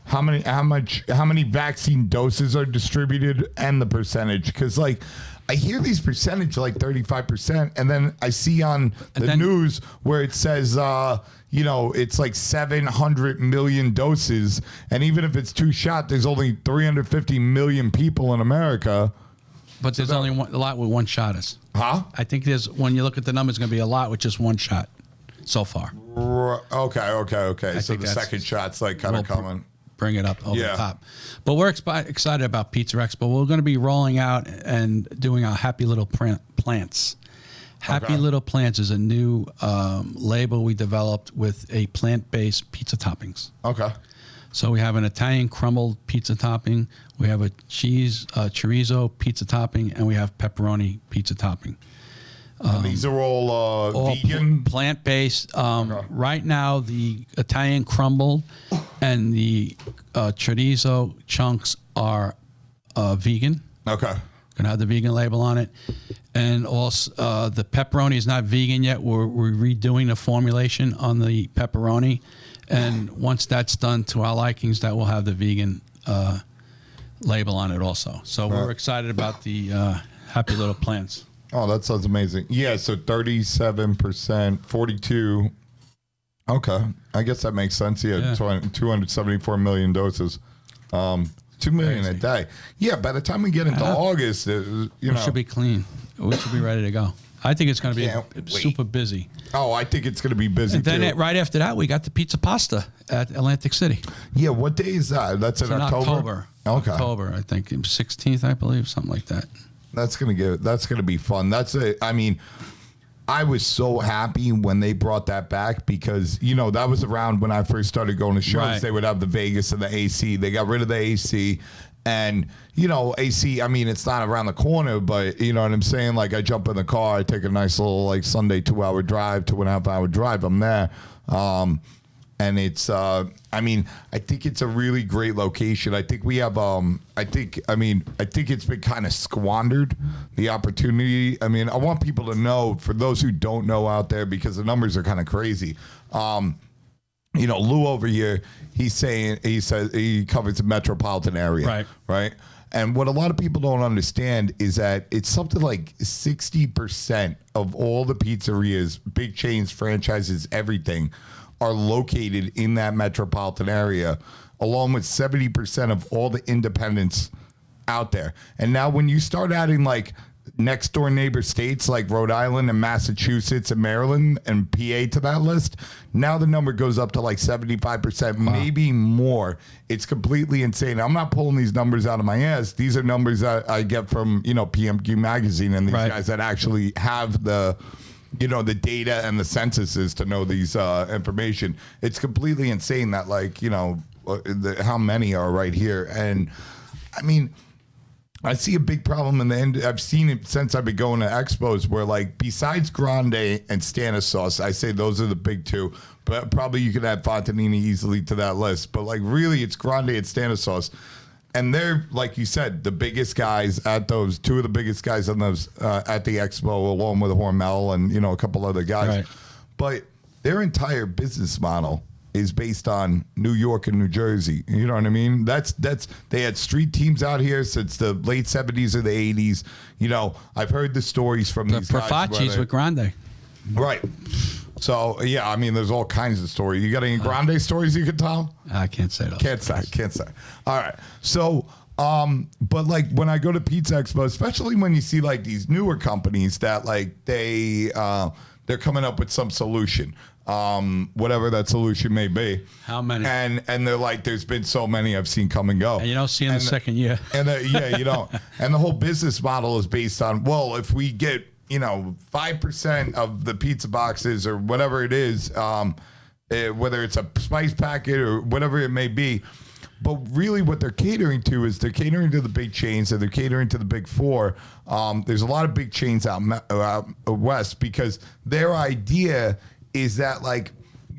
how many vaccine doses are distributed and the percentage, because like I hear these percentage like 35%, and then I see on the news where it says it's like 700 million doses, and even if it's 2 shot, there's only 350 million people in America. But there's only a lot with one shotters. Huh? I think when you look at the numbers, going to be a lot with just one shot so far. Okay. So think the that's- second shot's like kind of coming. Bring it up over Yeah. the top. But we're excited about Pizza Expo. We're going to be rolling out and doing our Happy Little Plants. Happy Little Plants is a new label we developed with a plant-based pizza toppings. Okay. So we have an Italian crumbled pizza topping, we have a cheese chorizo pizza topping, and we have pepperoni pizza topping. These are all vegan. Plant-based. Right now, the Italian crumble and the chorizo chunks are vegan. Okay. Going to have the vegan label on it. And also, the pepperoni is not vegan yet. We're redoing the formulation on the pepperoni. And once that's done to our likings, that will have the vegan label on it also. So we're excited about the Happy Little Plants. Oh, that sounds amazing. Yeah, so 37%, 42. Okay. I guess that makes sense. Yeah. 274 million doses. 2 million a day. Yeah, by the time we get into August, We should be clean. We should be ready to go. I think it's going to be super busy. Oh, I think it's going to be busy And then too. right after that, we got the Pizza Pasta at Atlantic City. Yeah, what day is that? That's in October? Okay. October, I think. 16th, I believe, something like that. That's gonna be fun. I mean, I was so happy when they brought that back because that was around when I first started going to shows. Right. They would have the Vegas and the AC. They got rid of the AC, and AC. I mean, it's not around the corner, but you know what I'm saying. Like I jump in the car, I take a nice little like Sunday 2-hour drive, 2.5 hour drive. I'm there. And it's, I think it's a really great location. I think we have, I think it's been kind of squandered, the opportunity. I mean, I want people to know, for those who don't know out there, because the numbers are kind of crazy. Lou over here, he says he covers the metropolitan area. Right. And what a lot of people don't understand is that it's something like 60% of all the pizzerias, big chains, franchises, everything, are located in that metropolitan area, along with 70% of all the independents out there. And now when you start adding like next door neighbor states like Rhode Island and Massachusetts and Maryland and PA to that list, now the number goes up to like 75%, maybe more. It's completely insane. I'm not pulling these numbers out of my ass. These are numbers that I get from, PMQ magazine and these guys that actually have the data and the censuses to know these information. It's completely insane that how many are right here. And I mean, I see a big problem in the end. I've seen it since I've been going to expos where, like, besides Grande and Stana sauce, I say those are the big two. But probably you could add Fontanini easily to that list. But, like, really, it's Grande and Stana sauce. And they're, like you said, the biggest guys at those, two of the biggest guys on those at the expo, along with Hormel and, a couple other guys. Right. But their entire business model is based on New York and New Jersey. You know what I mean? That's they had street teams out here since the late 70s or the 80s. I've heard the stories from these guys. The Profacci's with Grande. Right. So, yeah, I mean, there's all kinds of stories. You got any Grande stories you could tell? I can't say those. Can't say. All right. So, but like when I go to Pizza Expo, especially when you see like these newer companies that like they're coming up with some solution. Whatever that solution may be. How many? And they're like, there's been so many I've seen come and go. And you don't see in the second year. And you don't. And the whole business model is based on, well, if we get, 5% of the pizza boxes or whatever it is, whether it's a spice packet or whatever it may be. But really what they're catering to is they're catering to the big chains and they're catering to the big four. There's a lot of big chains out west because their idea is that, like,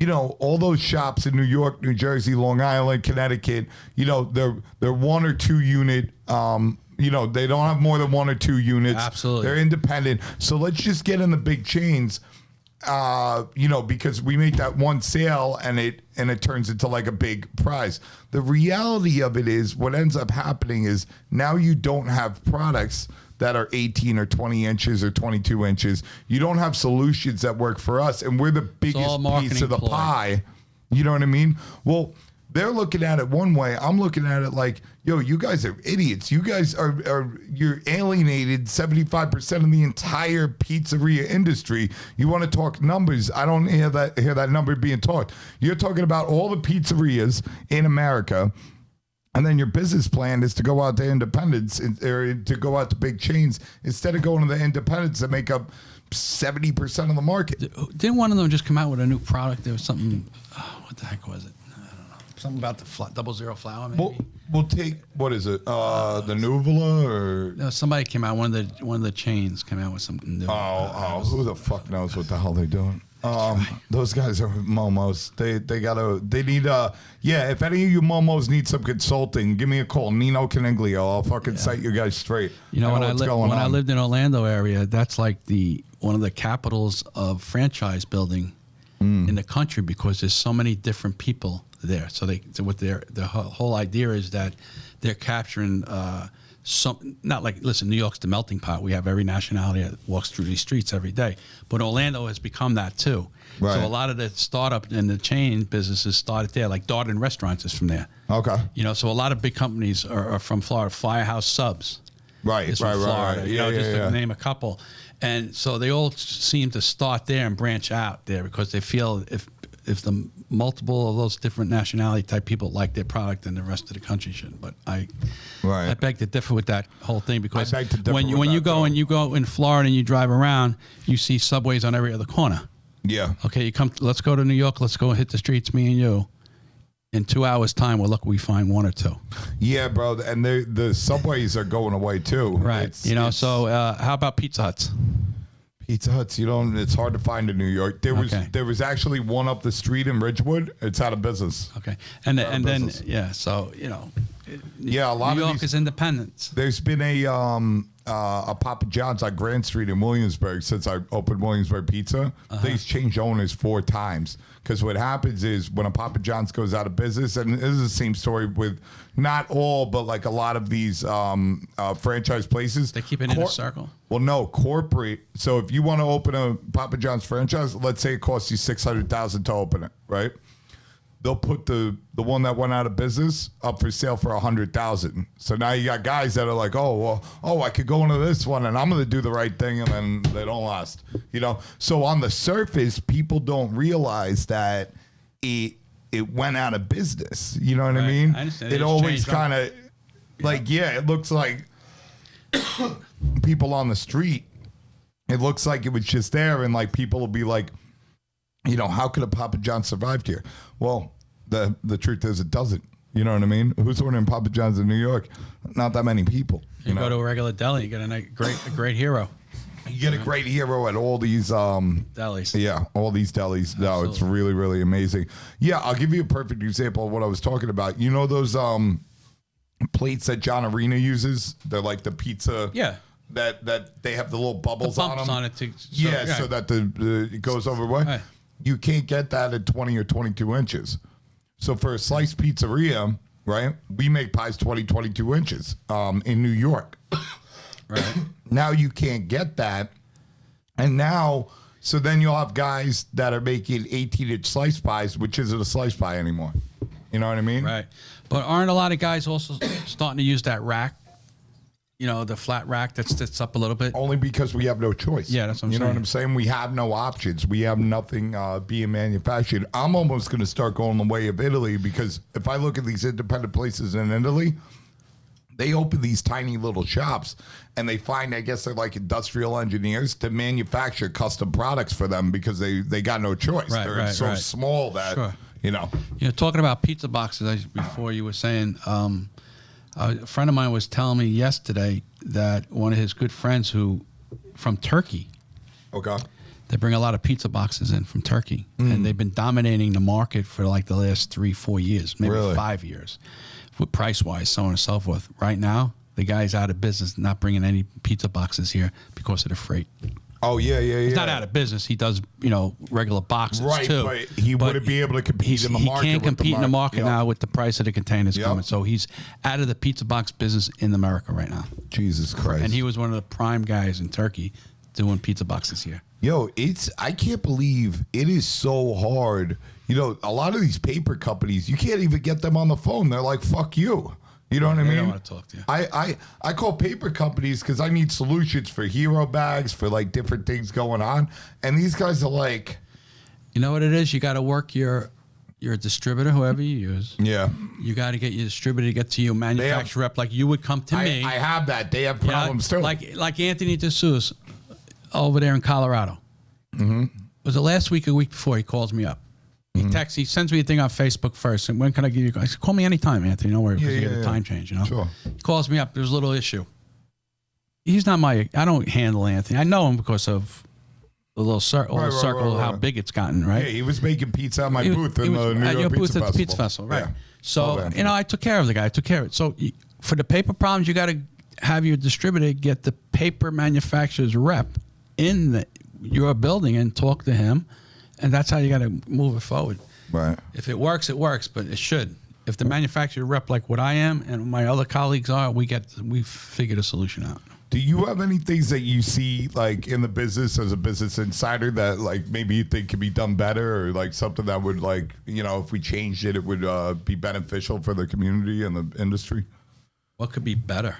all those shops in New York, New Jersey, Long Island, Connecticut, they're one or two unit, they don't have more than one or two units. Absolutely. They're independent. So let's just get in the big chains, because we make that one sale and it turns into like a big prize. The reality of it is what ends up happening is now you don't have products that are 18 or 20 inches or 22 inches. You don't have solutions that work for us, and we're the biggest piece of the pie. You know what I mean? Well, they're looking at it one way. I'm looking at it like, yo, you guys are idiots. You guys you're alienated 75% of the entire pizzeria industry. You want to talk numbers? I don't hear that number being talked. You're talking about all the pizzerias in America. And then your business plan is to go out to independents or to go out to big chains instead of going to the independents that make up 70% of the market. Didn't one of them just come out with a new product? There was something. What the heck was it? I don't know. Something about the 00 flour, maybe. We'll take, what is it? The Nuvola or? No, somebody came out. One of the chains came out with something new. Who the fuck knows what the hell they're doing? Those guys are momos. They need if any of you momos need some consulting, give me a call. Nino Caniglio. I'll fucking set you guys straight. When I lived in Orlando area, that's like one of the capitals of franchise building in the country because there's so many different people there. So the whole idea is that they're capturing not like, listen, New York's the melting pot. We have every nationality that walks through these streets every day. But Orlando has become that too. Right. So a lot of the startup and the chain businesses started there, like Darden Restaurants is from there. Okay. So a lot of big companies are from Florida. Firehouse Subs is from Florida. To name a couple. And so they all seem to start there and branch out there because they feel if the multiple of those different nationality type people like their product, then the rest of the country should. But I beg to differ with that whole thing because when you go in Florida and you drive around, you see Subways on every other corner. Yeah. Okay, let's go to New York. Let's go hit the streets, me and you. In 2 hours' time, we're lucky we find one or two. Yeah, bro, and the Subways are going away too. Right. So how about Pizza Huts? Pizza Huts, it's hard to find in New York. There was actually one up the street in Ridgewood. It's out of business. Okay. And then a lot New of York is independence. There's been a a Papa John's on Grand Street in Williamsburg since I opened Williamsburg Pizza. They've changed owners 4 times. Because what happens is when a Papa John's goes out of business, and this is the same story with not all, but like a lot of these franchise places. They keep it in a circle? Well, no, corporate. So if you want to open a Papa John's franchise, let's say it costs you $600,000 to open it, right? They'll put the one that went out of business up for sale for $100,000. So now you got guys that are like, I could go into this one and I'm going to do the right thing, and then they don't last. So on the surface, people don't realize that it went out of business. You know what I mean? I understand. It always kind of it looks like people on the street. It looks like it was just there, and like people will be like, how could a Papa John's survived here? Well, the truth is it doesn't. You know what I mean? Who's ordering Papa John's in New York? Not that many people. You go to a regular deli, you get a great hero. You get a great hero at all these delis. Yeah, all these delis. No, Absolutely. it's really, really amazing. Yeah, I'll give you a perfect example of what I was talking about. You know those plates that John Arena uses? They're like the pizza. Yeah. That they have the little bubbles The on bumps them. on it So that it goes over what? Right. You can't get that at 20 or 22 inches. So for a sliced pizzeria, right, we make pies 20, 22 inches in New York. Right. Now you can't get that. And now, so then you'll have guys that are making 18-inch slice pies, which isn't a slice pie anymore. You know what I mean? Right. But aren't a lot of guys also starting to use that rack? The flat rack that sits up a little bit. Only because we have no choice. Yeah, that's what I'm saying. You know saying. what I'm saying? We have no options. We have nothing being manufactured. I'm almost going to start going the way of Italy, because if I look at these independent places in Italy, they open these tiny little shops, and they find, I guess they're like industrial engineers, to manufacture custom products for them because they got no choice. Right, They're right, so right. small that, Sure. Talking about pizza boxes, before you were saying, a friend of mine was telling me yesterday that one of his good friends from Turkey, Okay. they bring a lot of pizza boxes in from Turkey, and they've been dominating the market for like the last 3-4 years, maybe Really? 5 years, with price-wise, so on and so forth. Right now, the guy's out of business, not bringing any pizza boxes here because of the freight. Oh, yeah. He's not out of business. He does, regular boxes Right, too. but he wouldn't be able to compete in the market. He can't compete in the market now with the price of the containers Yep. coming. So he's out of the pizza box business in America right now. Jesus Christ. And he was one of the prime guys in Turkey doing pizza boxes here. Yo, I can't believe it is so hard. A lot of these paper companies, you can't even get them on the phone. They're like, fuck you. You know what I mean? They don't want to talk to you. I call paper companies because I need solutions for hero bags, for like different things going on. And these guys are like, You know what it is? You got to work your distributor, whoever you use. yeah. You got to get your distributor to get to you, manufacturer rep, like you would come to me. I have that. They have problems too. Like Anthony DeSouza over there in Colorado. Mm-hmm. Was it last week or week before? He calls me up. He sends me a thing on Facebook first. And when can I give you? I said, call me anytime, Anthony. Don't worry, because you get a time change, Sure. He calls me up. There's a little issue. He's not I don't handle Anthony. I know him because of the little circle, how big it's gotten, right? Yeah, he was making pizza at my booth in the New at your York booth Pizza at the Festival. Pizza Festival, right? Yeah. So, I took care of the guy. I took care of it. So for the paper problems, you got to have your distributor get the paper manufacturer's rep in your building and talk to him. And that's how you got to move it forward. Right. If it works, but it should. If the manufacturer rep like what I am and my other colleagues are, we figured a solution out. Do you have any things that you see like in the business as a business insider that like maybe you think could be done better, or like something that would like, if we changed it, it would be beneficial for the community and the industry? What could be better?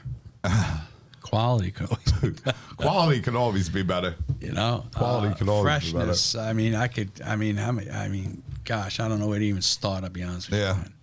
Quality could always be better. Quality can always be better. Quality could always be better. Freshness. Gosh, I don't know where to even start, I'll be honest with you. Yeah. Man.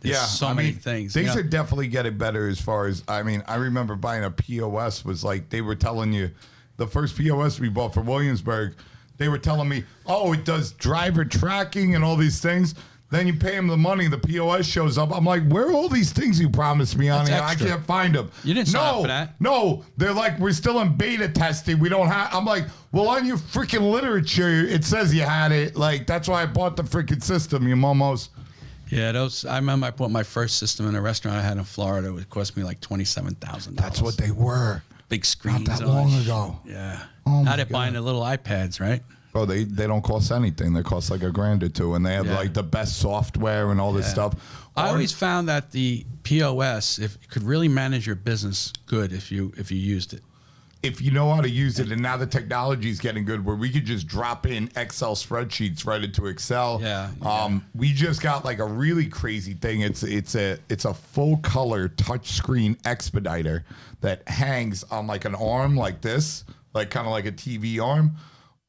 There's so many things. Things are definitely getting better as far as, I remember buying a POS was like, they were telling you, the first POS we bought for Williamsburg, they were telling me, oh, it does driver tracking and all these things. Then you pay them the money, the POS shows up. I'm like, where are all these things you promised me on here? I can't find them. You didn't sign up for that. No, they're like, we're still in beta testing. We don't have. I'm like, well, on your freaking literature, it says you had it. Like, that's why I bought the freaking system, you momos. Yeah, I remember I bought my first system in a restaurant I had in Florida. It would cost me like $27,000. That's what they were. big screens. Not that and all long shit. ago. Yeah. Oh Now my they're buying God. the little iPads, right? Oh, they don't cost anything. They cost like $1,000 or $2,000, and they have Yeah. like the best software and all this Yeah. stuff. I always found that the POS, if could really manage your business good if you used it. If you know how to use it, and now the technology is getting good where we could just drop in Excel spreadsheets right into Excel. Yeah. We just got like a really crazy thing. It's a full color touchscreen expediter that hangs on like an arm like this, like kind of like a TV arm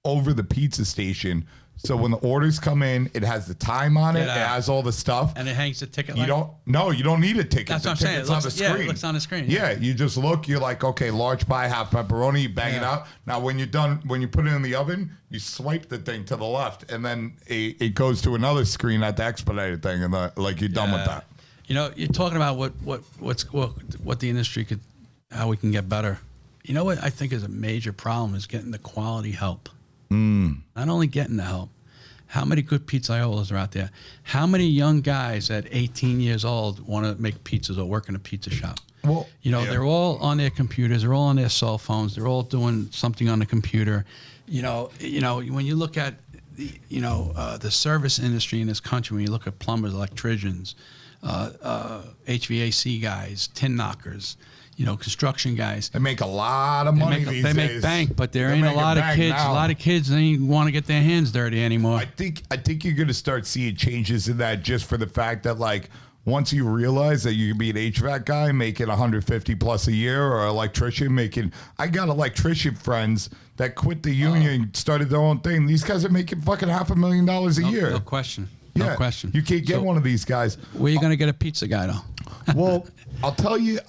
over the pizza station. So when the orders come in, it has the time on it. It has all the stuff. And it hangs the ticket. You don't need a ticket. That's the what I'm saying. ticket's on the screen. Yeah, it looks on the screen. Yeah, you just look. You're like, okay, large pie, half pepperoni. You bang it out. Now, when you're done, when you put it in the oven, you swipe the thing to the left, and then it goes to another screen at the expedited thing, and like you're done with that. You know, you're talking about what the industry could, how we can get better. You know what I think is a major problem is getting the quality help. Not only getting the help. How many good pizzaiolos are out there? How many young guys at 18 years old want to make pizzas or work in a pizza shop? Well, you know, they're all on their computers. They're all on their cell phones. They're all doing something on the computer. You know, when you look at the service industry in this country, when you look at plumbers, electricians, HVAC guys, tin knockers, construction guys. They make a lot of money these days. They make bank, but there ain't a lot of kids. Now. A lot of kids, they ain't want to get their hands dirty anymore. I think you're going to start seeing changes in that just for the fact that, like, once you realize that you can be an HVAC guy making 150 plus a year, or an electrician making. I got electrician friends that quit the union, started their own thing. These guys are making fucking $500,000 a year. No question. Yeah, No question. You can't get one of these guys. Where you going to get a pizza guy, though? Well, I'll tell you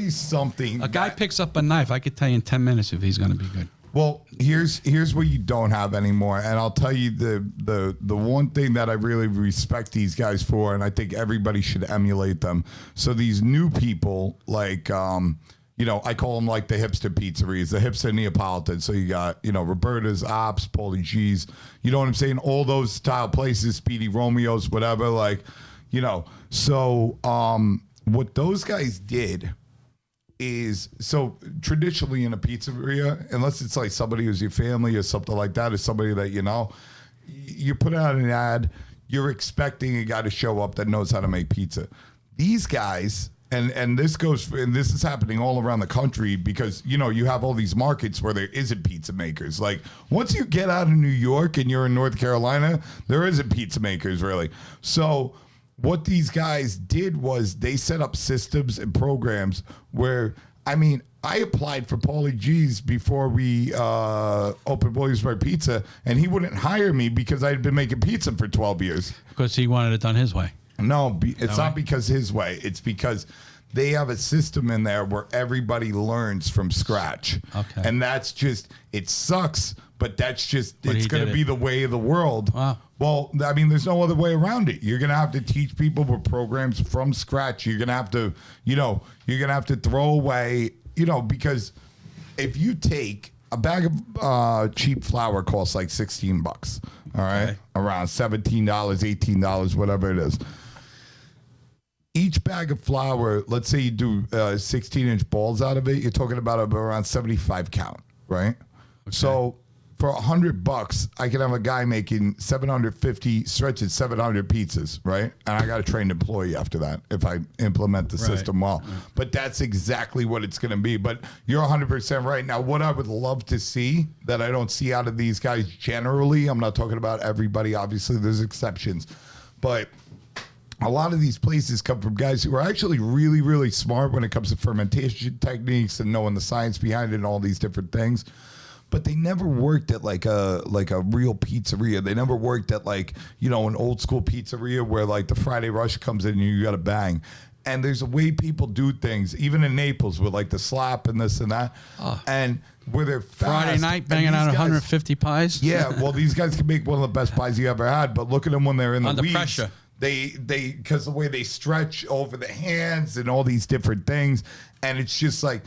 something. A guy picks up a knife. I could tell you in 10 minutes if he's going to be good. Well, here's what you don't have anymore, and I'll tell you the one thing that I really respect these guys for, and I think everybody should emulate them. So these new people, like I call them like the hipster pizzerias, the hipster Neapolitans. So you got Roberta's, Ops, Paulie G's, you know what I'm saying? All those style places, Speedy Romeo's, whatever, So what those guys did is, so traditionally in a pizzeria, unless it's like somebody who's your family or something like that, or somebody that you put out an ad, you're expecting a guy to show up that knows how to make pizza. These guys, and this is happening all around the country because you have all these markets where there isn't pizza makers. Like once you get out of New York and you're in North Carolina, there isn't pizza makers really. So what these guys did was they set up systems and programs where, I applied for Paulie G's before we opened Williamsburg Pizza, and he wouldn't hire me because I had been making pizza for 12 years. Because he wanted it done his way. No, it's not because his way. It's because they have a system in there where everybody learns from scratch. Okay. And that's just, it sucks, but that's just, it's going to be the way of the world. Wow. Well, there's no other way around it. You're going to have to teach people with programs from scratch. You're going to have to, you're going to have to throw away, because if you take a bag of cheap flour costs like $16, all right? Okay. Around $17, $18, whatever it is. Each bag of flour, let's say you do 16-inch balls out of it, you're talking about around 75 count, right? Okay. So for $100, I can have a guy making 750 stretches, 700 pizzas, right? And I got a trained employee after that if I implement the system well. Right. But that's exactly what it's going to be. But you're 100% right. Now, what I would love to see that I don't see out of these guys generally, I'm not talking about everybody. Obviously, there's exceptions. But a lot of these places come from guys who are actually really, really smart when it comes to fermentation techniques and knowing the science behind it and all these different things. But they never worked at like a real pizzeria. They never worked at an old school pizzeria where the Friday rush comes in and you got to bang. And there's a way people do things, even in Naples with the slap and this and that. Oh. And where they're fast. Friday night banging out 150 pies. Yeah, well, these guys can make one of the best pies you ever had. But look at them when they're in the under weeds. Pressure. They because the way they stretch over the hands and all these different things, and it's just I'd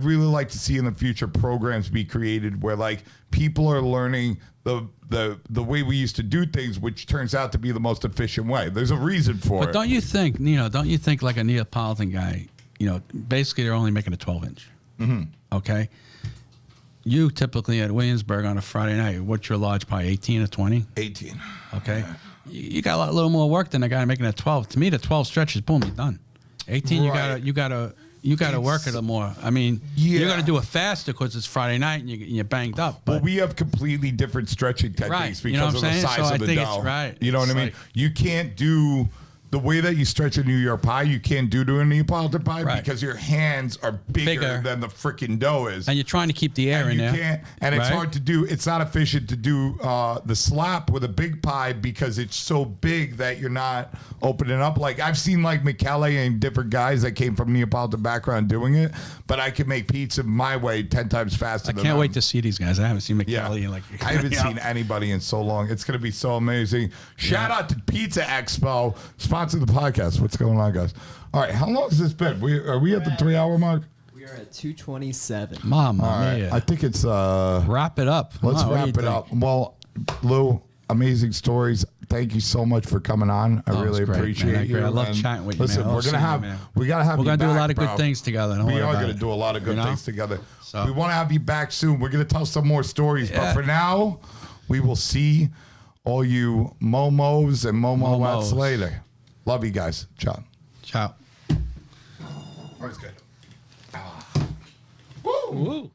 really like to see in the future programs be created where people are learning the way we used to do things, which turns out to be the most efficient way. There's a reason for it. But don't you think like a Neapolitan guy basically they're only making a 12-inch. Okay. You typically at Williamsburg on a Friday night, what's your large pie? 18 or 20? 18. Okay. You got a little more work than the guy making a 12. To me, the 12 stretches, boom, you're done. 18, Right. you gotta work it a little more. I mean, Yeah. you're gonna do it faster because it's Friday night and you're banged up. But Well, we have completely different stretching techniques Right. because You know what of I'm the saying? size So of the I think dough. it's right. You know what It's I mean? like- You can't do the way that you stretch a New York pie. You can't do to a Neapolitan pie Right. because your hands are bigger than the freaking dough is. and you're trying to keep the air in You there. can't, and it's right? hard to do. It's not efficient to do the slap with a big pie because it's so big that you're not opening up. Like I've seen like Michele and different guys that came from Neapolitan background doing it, but I can make pizza my way 10 times faster. I can't wait to see these guys. I haven't seen McKelly in like. I haven't seen anybody in so long. It's going to be so amazing. Shout out to Pizza Expo, sponsor the podcast. What's going on, guys? All right, how long has this been? Are we at the 3-hour mark? We are at 2:27. Mama All right, mia. I think it's Wrap it up. let's Come on, what do wrap you it think? up. Well, Lou, amazing stories. Thank you so much for coming on. I Oh, really it's great, appreciate man. you. I love And chatting with you, listen, man. I we're love gonna seeing you, have man. we gotta have We're you gonna do a back, lot of bro. good things together. Don't We worry are about going to it. do a lot of good You know? things together. So- We want to have you back soon. We're going to tell some more stories. But Yeah. for now, we will see all you Momos and Momoettes Momos. later. Love you guys. Ciao. Ciao. Always good. Woo.